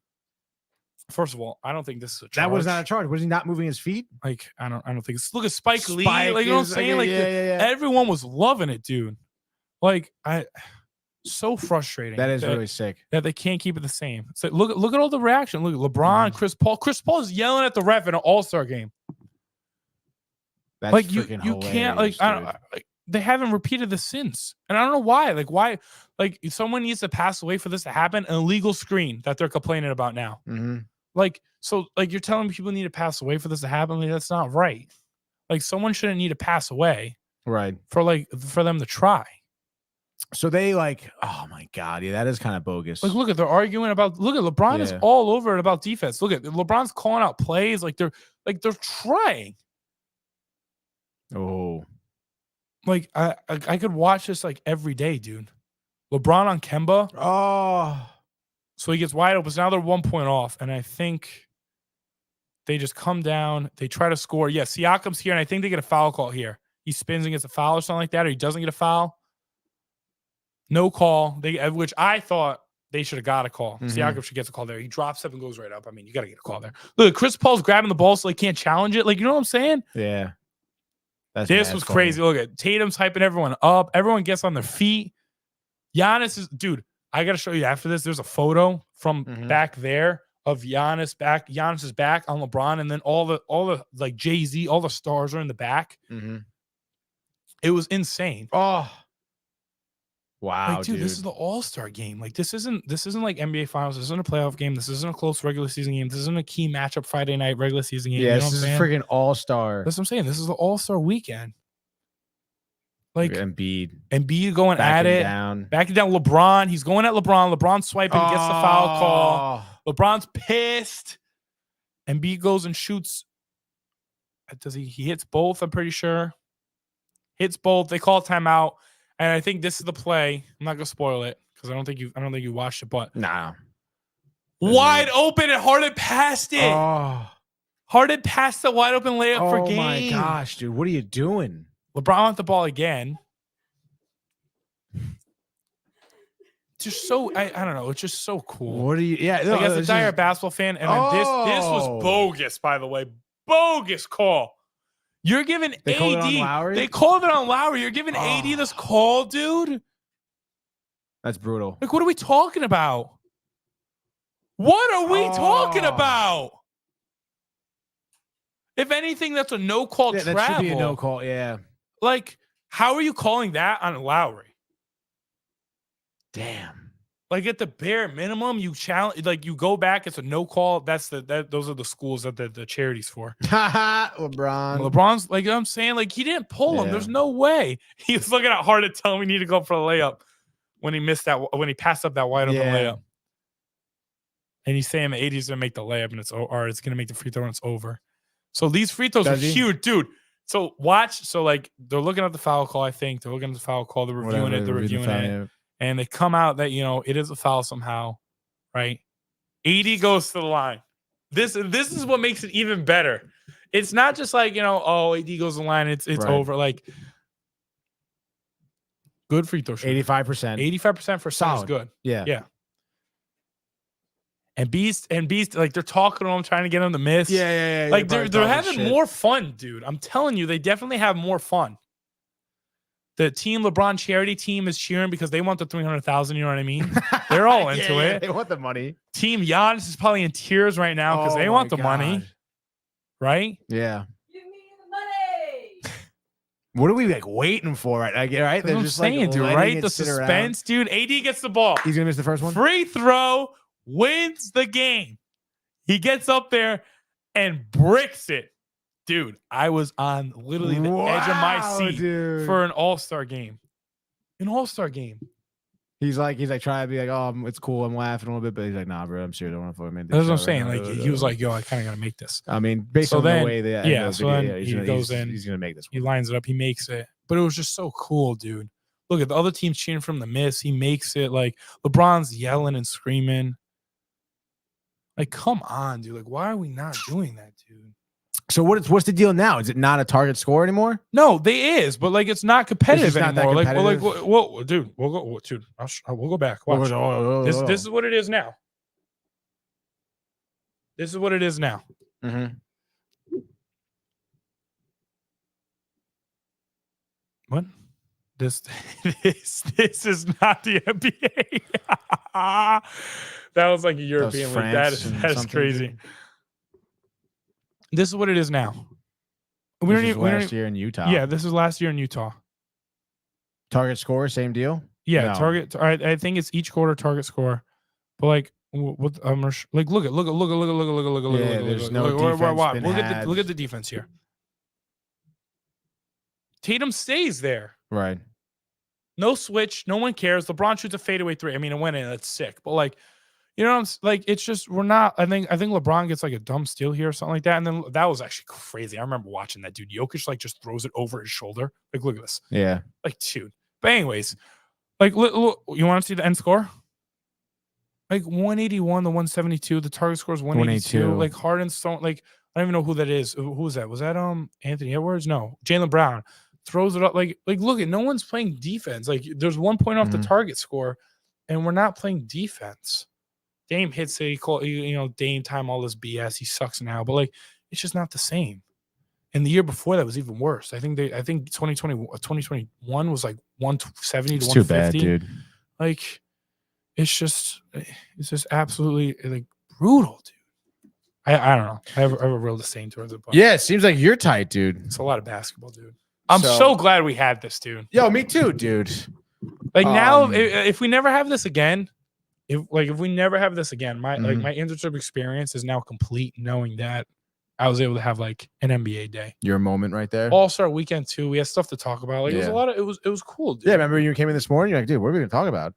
first of all, I don't think this is a charge. That was not a charge. Was he not moving his feet? Like, I don't think it's. Look at Spike Lee. Spike Like, you know what I'm is- saying? okay, Like, yeah. everyone was loving it, dude. Like, so frustrating. That is really sick. that they can't keep it the same. So look at all the reaction. Look at LeBron, Chris Paul. Chris Paul is yelling at the ref in an All-Star game. That's Like, you freaking can't, like, hilarious, I don't, dude. like, they haven't repeated this since, and I don't know why. Like, why? Like, if someone needs to pass away for this to happen. An illegal screen that they're complaining about now. Mhm. Like, so, like, you're telling me people need to pass away for this to happen? Like, that's not right. Like, someone shouldn't need to pass away Right. for them to try. So they like, oh my God. Yeah, that is kind of bogus. Like, look at they're arguing about. Look at LeBron is Yeah. all over it about defense. Look at LeBron's calling out plays. Like, they're trying. Oh. Like, I could watch this like every day, dude. LeBron on Kemba. Oh. So he gets wide open. So now they're 1 point off. And I think they just come down. They try to score. Yeah, Siakam's here. And I think they get a foul call here. He spins and gets a foul or something like that. Or he doesn't get a foul. No call. Which I thought they should have got a call. Mhm. Siakam should get a call there. He drops up and goes right up. I mean, you got to get a call there. Look, Chris Paul's grabbing the ball so he can't challenge it. Like, you know what I'm saying? Yeah. This mad was funny. crazy. Look at Tatum's hyping everyone up. Everyone gets on their feet. Giannis is, dude, I got to show you after this. There's a photo from back there of Giannis back. Giannis is back on LeBron. And then all the like Jay-Z, all the stars are in the back. Mhm. It was insane. Oh. Wow, Like, dude, this is the All-Star game. Like, this isn't like NBA Finals. This isn't a playoff game. This isn't a close regular season game. This isn't a key matchup Friday night regular season game. Yeah, you know this is what a I'm saying? freaking all-star. That's what I'm saying. This is the All-Star weekend. Like, Embiid going at it. Backing down LeBron. He's going at LeBron. LeBron swiping, gets the foul call. LeBron's pissed. Embiid goes and shoots. Does he hits both, I'm pretty sure. Hits both. They call timeout. And I think this is the play. I'm not gonna spoil it because I don't think you watched it, but Nah. wide open and Harden passed it. Oh. Harden passed the wide open layup for game. Oh my gosh, dude. What are you doing? LeBron with the ball again. Just so I don't know. It's just so cool. What are you? Yeah, Like, as a dire basketball fan, and then this was bogus, by the way. Bogus call. You're giving They called it on AD. Lowry? They called it on Lowry. You're giving AD this call, dude. That's brutal. Like, what are we talking about? What are we talking Oh. about? If anything, that's a no call Yeah, travel. that should be a no call. Yeah. Like, how are you calling that on Lowry? Damn. Like, at the bare minimum, you challenge. Like, you go back. It's a no call. Those are the schools that the charities for. LeBron. LeBron's like, I'm saying, like, he didn't pull him. Yeah. There's no way. He was looking at Harden to tell him we need to go for the layup when he missed that, when he passed up that wide open layup. And he's saying the AD's gonna make the layup and it's gonna make the free throw and it's over. So these free throws are huge, dude. So watch. So, like, they're looking at the foul call. I think they're looking at the foul call. They're reviewing it. They're reviewing it. And they come out that, it is a foul somehow, right? AD goes to the line. This is what makes it even better. It's not just like, AD goes to the line. It's Right. over. Like, good free throw shot. 85%. 85% for solid. Is good. Yeah. Yeah. And Beast, like, they're talking to him, trying to get him to miss. Yeah. Like, they're having more fun, dude. I'm telling you, they definitely have more fun. The Team LeBron charity team is cheering because they want the $300,000. You know what I mean? They're all into it. They want the money. Team Giannis is probably in tears right now because they want the money, right? Yeah. Give me the money. What are we waiting for? Right? Right? That's They're what I'm just saying, dude. letting Right? it The sit around. suspense, dude. AD gets the ball. He's gonna miss the first one. Free throw wins the game. He gets up there and bricks it. Dude, I was on literally the edge of my seat for an All-Star game. An All-Star game. He's like trying to be like, oh, it's cool. I'm laughing a little bit, but he's like, nah, bro, I'm serious. I don't want to fucking make this. That's what I'm shot saying. right Like, now. he was like, yo, I kind of got to make this. I mean, based So on then- the way that yeah, so then he goes in. He's gonna make this He one. lines it up. He makes it. But it was just so cool, dude. Look at the other teams cheering from the miss. He makes it. Like, LeBron's yelling and screaming. Like, come on, dude. Like, why are we not doing that, dude? So what's the deal now? Is it not a target score anymore? No, they is, but like it's not competitive not that anymore. competitive? Well, dude, dude, we'll go back. Watch. This is what it is now. This is what it is now. Mm-hmm. What? This is not the NBA. That was like a European league. That is crazy. This is what it is now. This is last year in Utah. Yeah, this is last year in Utah. Target score, same deal. Yeah, No. target. I think it's each quarter target score, but like with like look at. Yeah, there's no defense been had. Look at the defense here. Tatum stays there. Right. No switch. No one cares. LeBron shoots a fadeaway three. I mean, it went in. That's sick. But like, you know, like it's just we're not. I think LeBron gets like a dumb steal here or something like that. And then that was actually crazy. I remember watching that dude. Jokic like just throws it over his shoulder. Like, look at this. Yeah. Like, dude. But anyways, like, look, you want to see the end score? Like 181 to 172. The target score is 182. Like Harden's Stone. Like I don't even know who that is. Who was that? Was that Anthony Edwards? No, Jaylen Brown. Throws it up like look at no one's playing defense. Like there's 1 point off the target score, and we're not playing defense. Dame hits it, Dame time, all this BS. He sucks now, but like it's just not the same. And the year before that was even worse. I think 2021 was like 170 to 150. Too bad, dude. Like it's just absolutely like brutal, dude. I don't know. I have a real disdain towards it. But yeah, it seems like you're tight, dude. It's a lot of basketball, dude. I'm so glad we had this, dude. Yo, me too, dude. Like now, if we never have this again, my internship experience is now complete, knowing that I was able to have like an NBA day. Your moment right there. All-Star weekend too. We had stuff to talk about. Like it was a lot of it was cool, dude. Yeah, remember when you came in this morning? You're like, dude, what are we gonna talk about?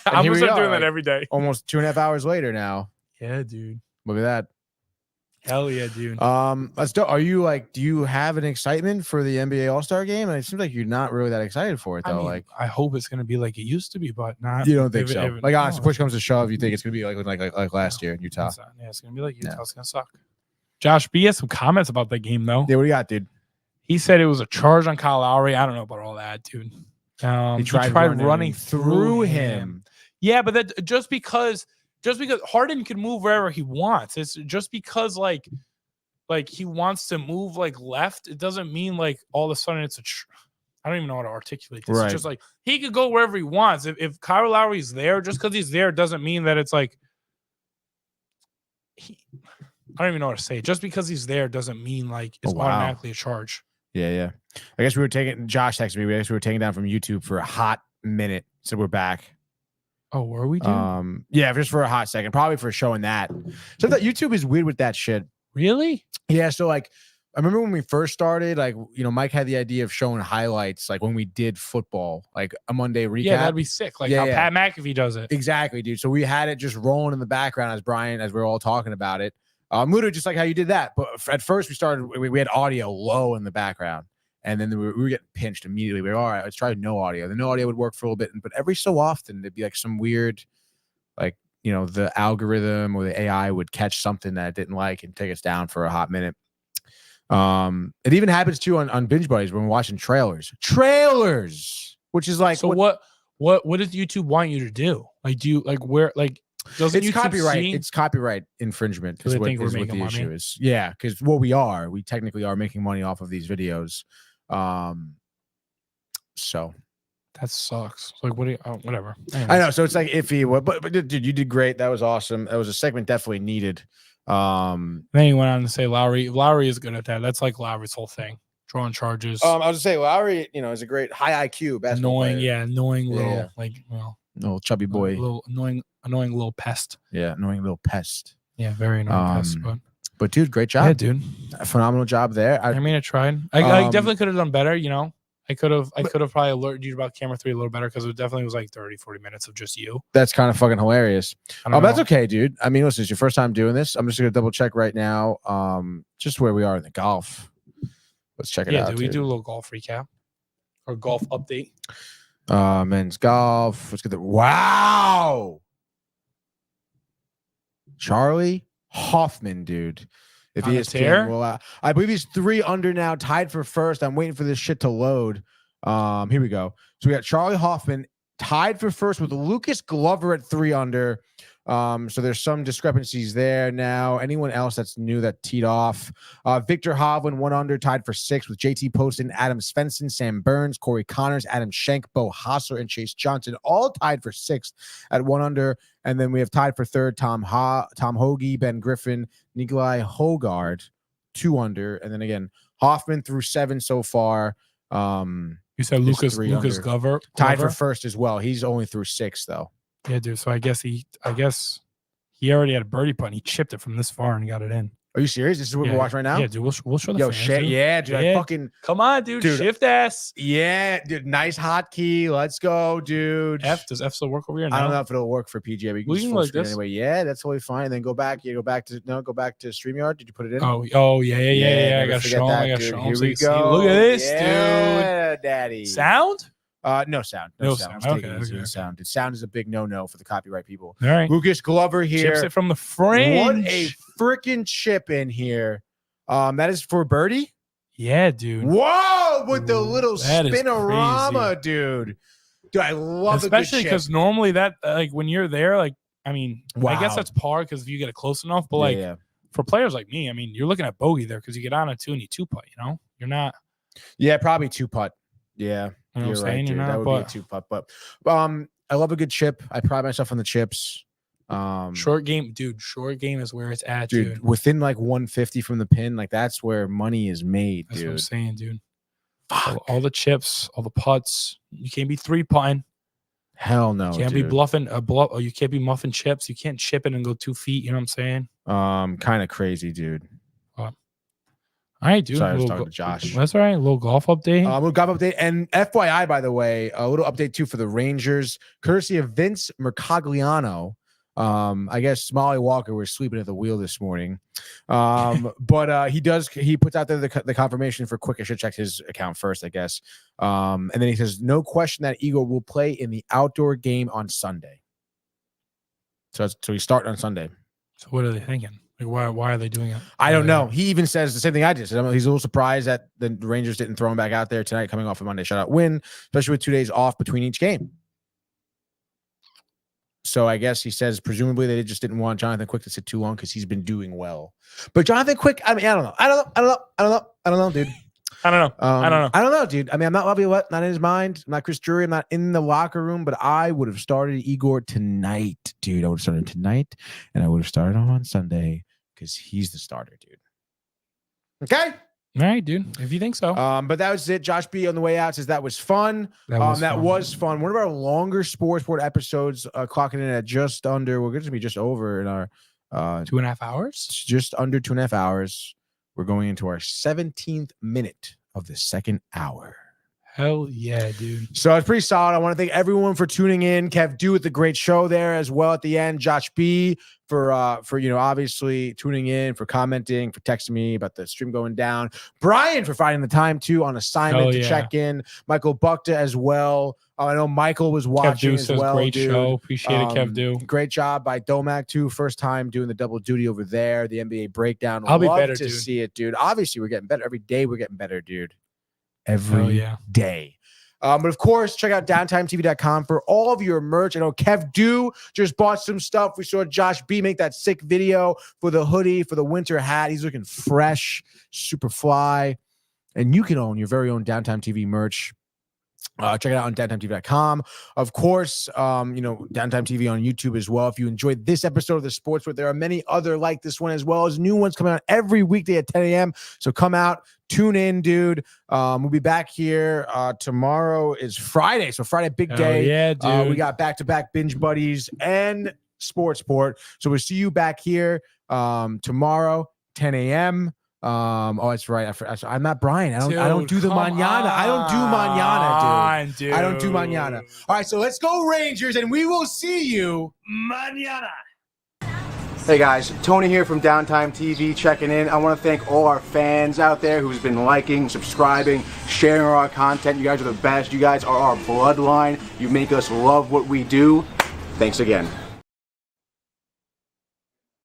I'm gonna start doing that every day. Almost 2.5 hours later now. Yeah, dude. Look at that. Hell yeah, dude. Let's do. Are you like? Do you have an excitement for the NBA All-Star game? And it seems like you're not really that excited for it, though. I mean, I hope it's gonna be like it used to be, but not. You don't think so? Like honestly, push comes to shove, you think it's gonna be like last year in Utah? Yeah, it's gonna be like Utah. Yeah. It's gonna suck. Josh B has some comments about that game, though. Yeah, what do you got, dude? He said it was a charge on Kyle Lowry. I don't know about all that, dude. He tried running through him. Yeah, but that just because Harden can move wherever he wants. It's just because like he wants to move like left. It doesn't mean like all of a sudden it's I don't even know how to articulate this. Right. It's just like he could go wherever he wants. If Kyle Lowry's there, just because he's there doesn't mean that it's like I don't even know how to say it. Just because he's there doesn't mean like it's automatically a charge. Yeah. I guess Josh texted me. I guess we were taken down from YouTube for a hot minute. So we're back. Oh, were we? Dude? Yeah, just for a hot second. Probably for showing that. So that YouTube is weird with that shit. Really? Yeah. So like, I remember when we first started, like, Mike had the idea of showing highlights, like when we did football, like a Monday recap. Yeah, that'd be sick. Like how Pat McAfee does it. Exactly, dude. So we had it just rolling in the background as we were all talking about it. Literally just like how you did that. But at first we had audio low in the background. And then we were getting pinched immediately. We were all right, let's try no audio. The no audio would work for a little bit. But every so often there'd be like some weird, like, the algorithm or the AI would catch something that it didn't like and take us down for a hot minute. It even happens too on Binge Buddies when we're watching trailers, which is like, so what does YouTube want you to do? Like, do you like where, like, doesn't it's YouTube copyright? see? It's copyright infringement. Because I think we're making the money. issue is. Yeah, because we technically are making money off of these videos. So that sucks. Like, what do you, whatever. Anyways. I know. So it's like iffy. But dude, you did great. That was awesome. That was a segment definitely needed. Then he went on to say Lowry is good at that. That's like Lowry's whole thing. Drawing charges. I was gonna say Lowry, is a great high IQ basketball player. Annoying little little chubby boy. Little annoying little pest. Yeah, annoying little pest. Yeah, very annoying pest. But dude, great job. Yeah, dude. A phenomenal job there. I mean, I tried. I definitely could have done better, I could have probably alerted you about camera 3 a little better because it definitely was like 30-40 minutes of just you. That's kind of fucking hilarious. That's okay, dude. I mean, listen, it's your first time doing this. I'm just gonna double check right now. Just where we are in the golf. Let's check it out. Yeah, do we do a little golf recap or golf update? Men's golf. Let's get the Charlie Hoffman, dude, If On a tear? ESPN will, I believe he's 3 under now, tied for first. I'm waiting for this shit to load. Here we go. So we got Charlie Hoffman tied for first with Lucas Glover at 3 under. So there's some discrepancies there now. Anyone else that's new that teed off? Victor Hovland 1 under, tied for 6 with JT Poston, Adam Svensson, Sam Burns, Corey Connors, Adam Schenk, Bo Hassler, and Chase Johnson, all tied for 6th at 1 under. And then we have tied for 3rd Tom Hoagie, Ben Griffin, Nikolai Hogard 2 under. And then again, Hoffman through 7 so far. You said Lucas Glover tied for 1st as well. He's only through 6 though. Yeah, dude. So I guess he already had a birdie putt. And he chipped it from this far and got it in. Are you serious? This is what we're watching right now? Yeah, dude. We'll show the Yo, fans, shit. dude. Yeah, dude. Yeah. I fucking come on, dude. Shift S. Yeah, dude. Nice hotkey. Let's go, dude. Does F still work over here? I don't know if it'll work for PGA. We can like this anyway. Yeah, that's totally fine. And then go back. You go back to StreamYard. Did you put it in? Oh yeah. I got to show him. Here we go. Look at this, dude. Yeah, daddy. Sound? No sound. No sound. sound. Okay. Sound. Sound is a big no for the copyright people. All right. Lucas Glover here. Chips it from the fringe. What a freaking chip in here. That is for birdie. Yeah, dude. Whoa, with the little That is spinorama, dude. Dude, I love it. Especially because normally that, like, when you're there, like, I mean, Wow. I guess that's par because if you get it close enough. But like, for players like me, I mean, you're looking at bogey there because you get on a 2 and you 2-putt. You know, you're not. Yeah, probably 2-putt. Yeah, You know what I'm right, saying? dude. You're That not, would be a 2-putt. But I love a good chip. I pride myself on the chips. Short game, dude. Short game is where it's at, dude. dude. Within like 150 from the pin, like that's where money is made, That's dude. what I'm saying, dude. All the chips, all the putts. You can't be 3-putting. Hell no. You can't be bluffing you can't be muffing chips. You can't chip it and go 2 feet. You know what I'm saying? Kind of crazy, dude. All right, dude. Sorry, I was talking to Josh. That's all right. A little golf update. A little golf update. And FYI, by the way, a little update too for the Rangers, courtesy of Vince Mercogliano. I guess Smalley Walker was sleeping at the wheel this morning. But he puts out there the confirmation for quick. I should check his account first, I guess. And then he says, no question that Igor will play in the outdoor game on Sunday. So he's starting on Sunday. So what are they thinking? Like, why are they doing it? I don't know. He even says the same thing I just said. He's a little surprised that the Rangers didn't throw him back out there tonight, coming off a Monday shutout win, especially with 2 days off between each game. So I guess he says presumably they just didn't want Jonathan Quick to sit too long because he's been doing well. But Jonathan Quick, I mean, I don't know, dude. I don't know, dude. I mean, I'm not Laviolette, not in his mind. I'm not Chris Drury. I'm not in the locker room, but I would have started Igor tonight, dude. I would have started tonight, and I would have started him on Sunday because he's the starter, dude. Okay. All right, dude. If you think so. But that was it. Josh B on the way out says that was fun. That was fun. One of our longer sports board episodes, clocking in at just under. We're going to be just over in our 2.5 hours. Just under 2.5 hours. We're going into our 17th minute of the second hour. Hell yeah, dude. So it's pretty solid. I want to thank everyone for tuning in. Kev Do with the great show there as well at the end. Josh B for obviously tuning in, for commenting, for texting me about the stream going down. Brian for finding the time too on assignment to check in. Michael Buckta as well. I know Michael was watching as well. Great dude. show. Appreciate it, Kev Do. Great job by Domac too. First time doing the double duty over there. The NBA breakdown. I'll be better, to dude. see it, dude. Obviously, we're getting better every day. We're getting better, dude. Every day. But of course, check out downtimetv.com for all of your merch. I know Kev Do just bought some stuff. We saw Josh B make that sick video for the hoodie, for the winter hat. He's looking fresh, super fly. And you can own your very own Downtime TV merch. Check it out on downtimetv.com. Of course, Downtime TV on YouTube as well. If you enjoyed this episode of the Sports Word, there are many other like this one as well as new ones coming out every weekday at 10 a.m. So come out, tune in, dude. We'll be back here. Tomorrow is Friday. So Friday, big day. Yeah, dude. We got back-to-back Binge Buddies and Sports Port. So we'll see you back here tomorrow, 10 a.m. Oh, that's right. I'm not Brian. I don't do the manana. I don't do manana, dude. I don't do manana. All right, so let's go Rangers, and we will see you manana. Hey guys, Tony here from Downtime TV checking in. I want to thank all our fans out there who's been liking, subscribing, sharing our content. You guys are the best. You guys are our bloodline. You make us love what we do. Thanks again.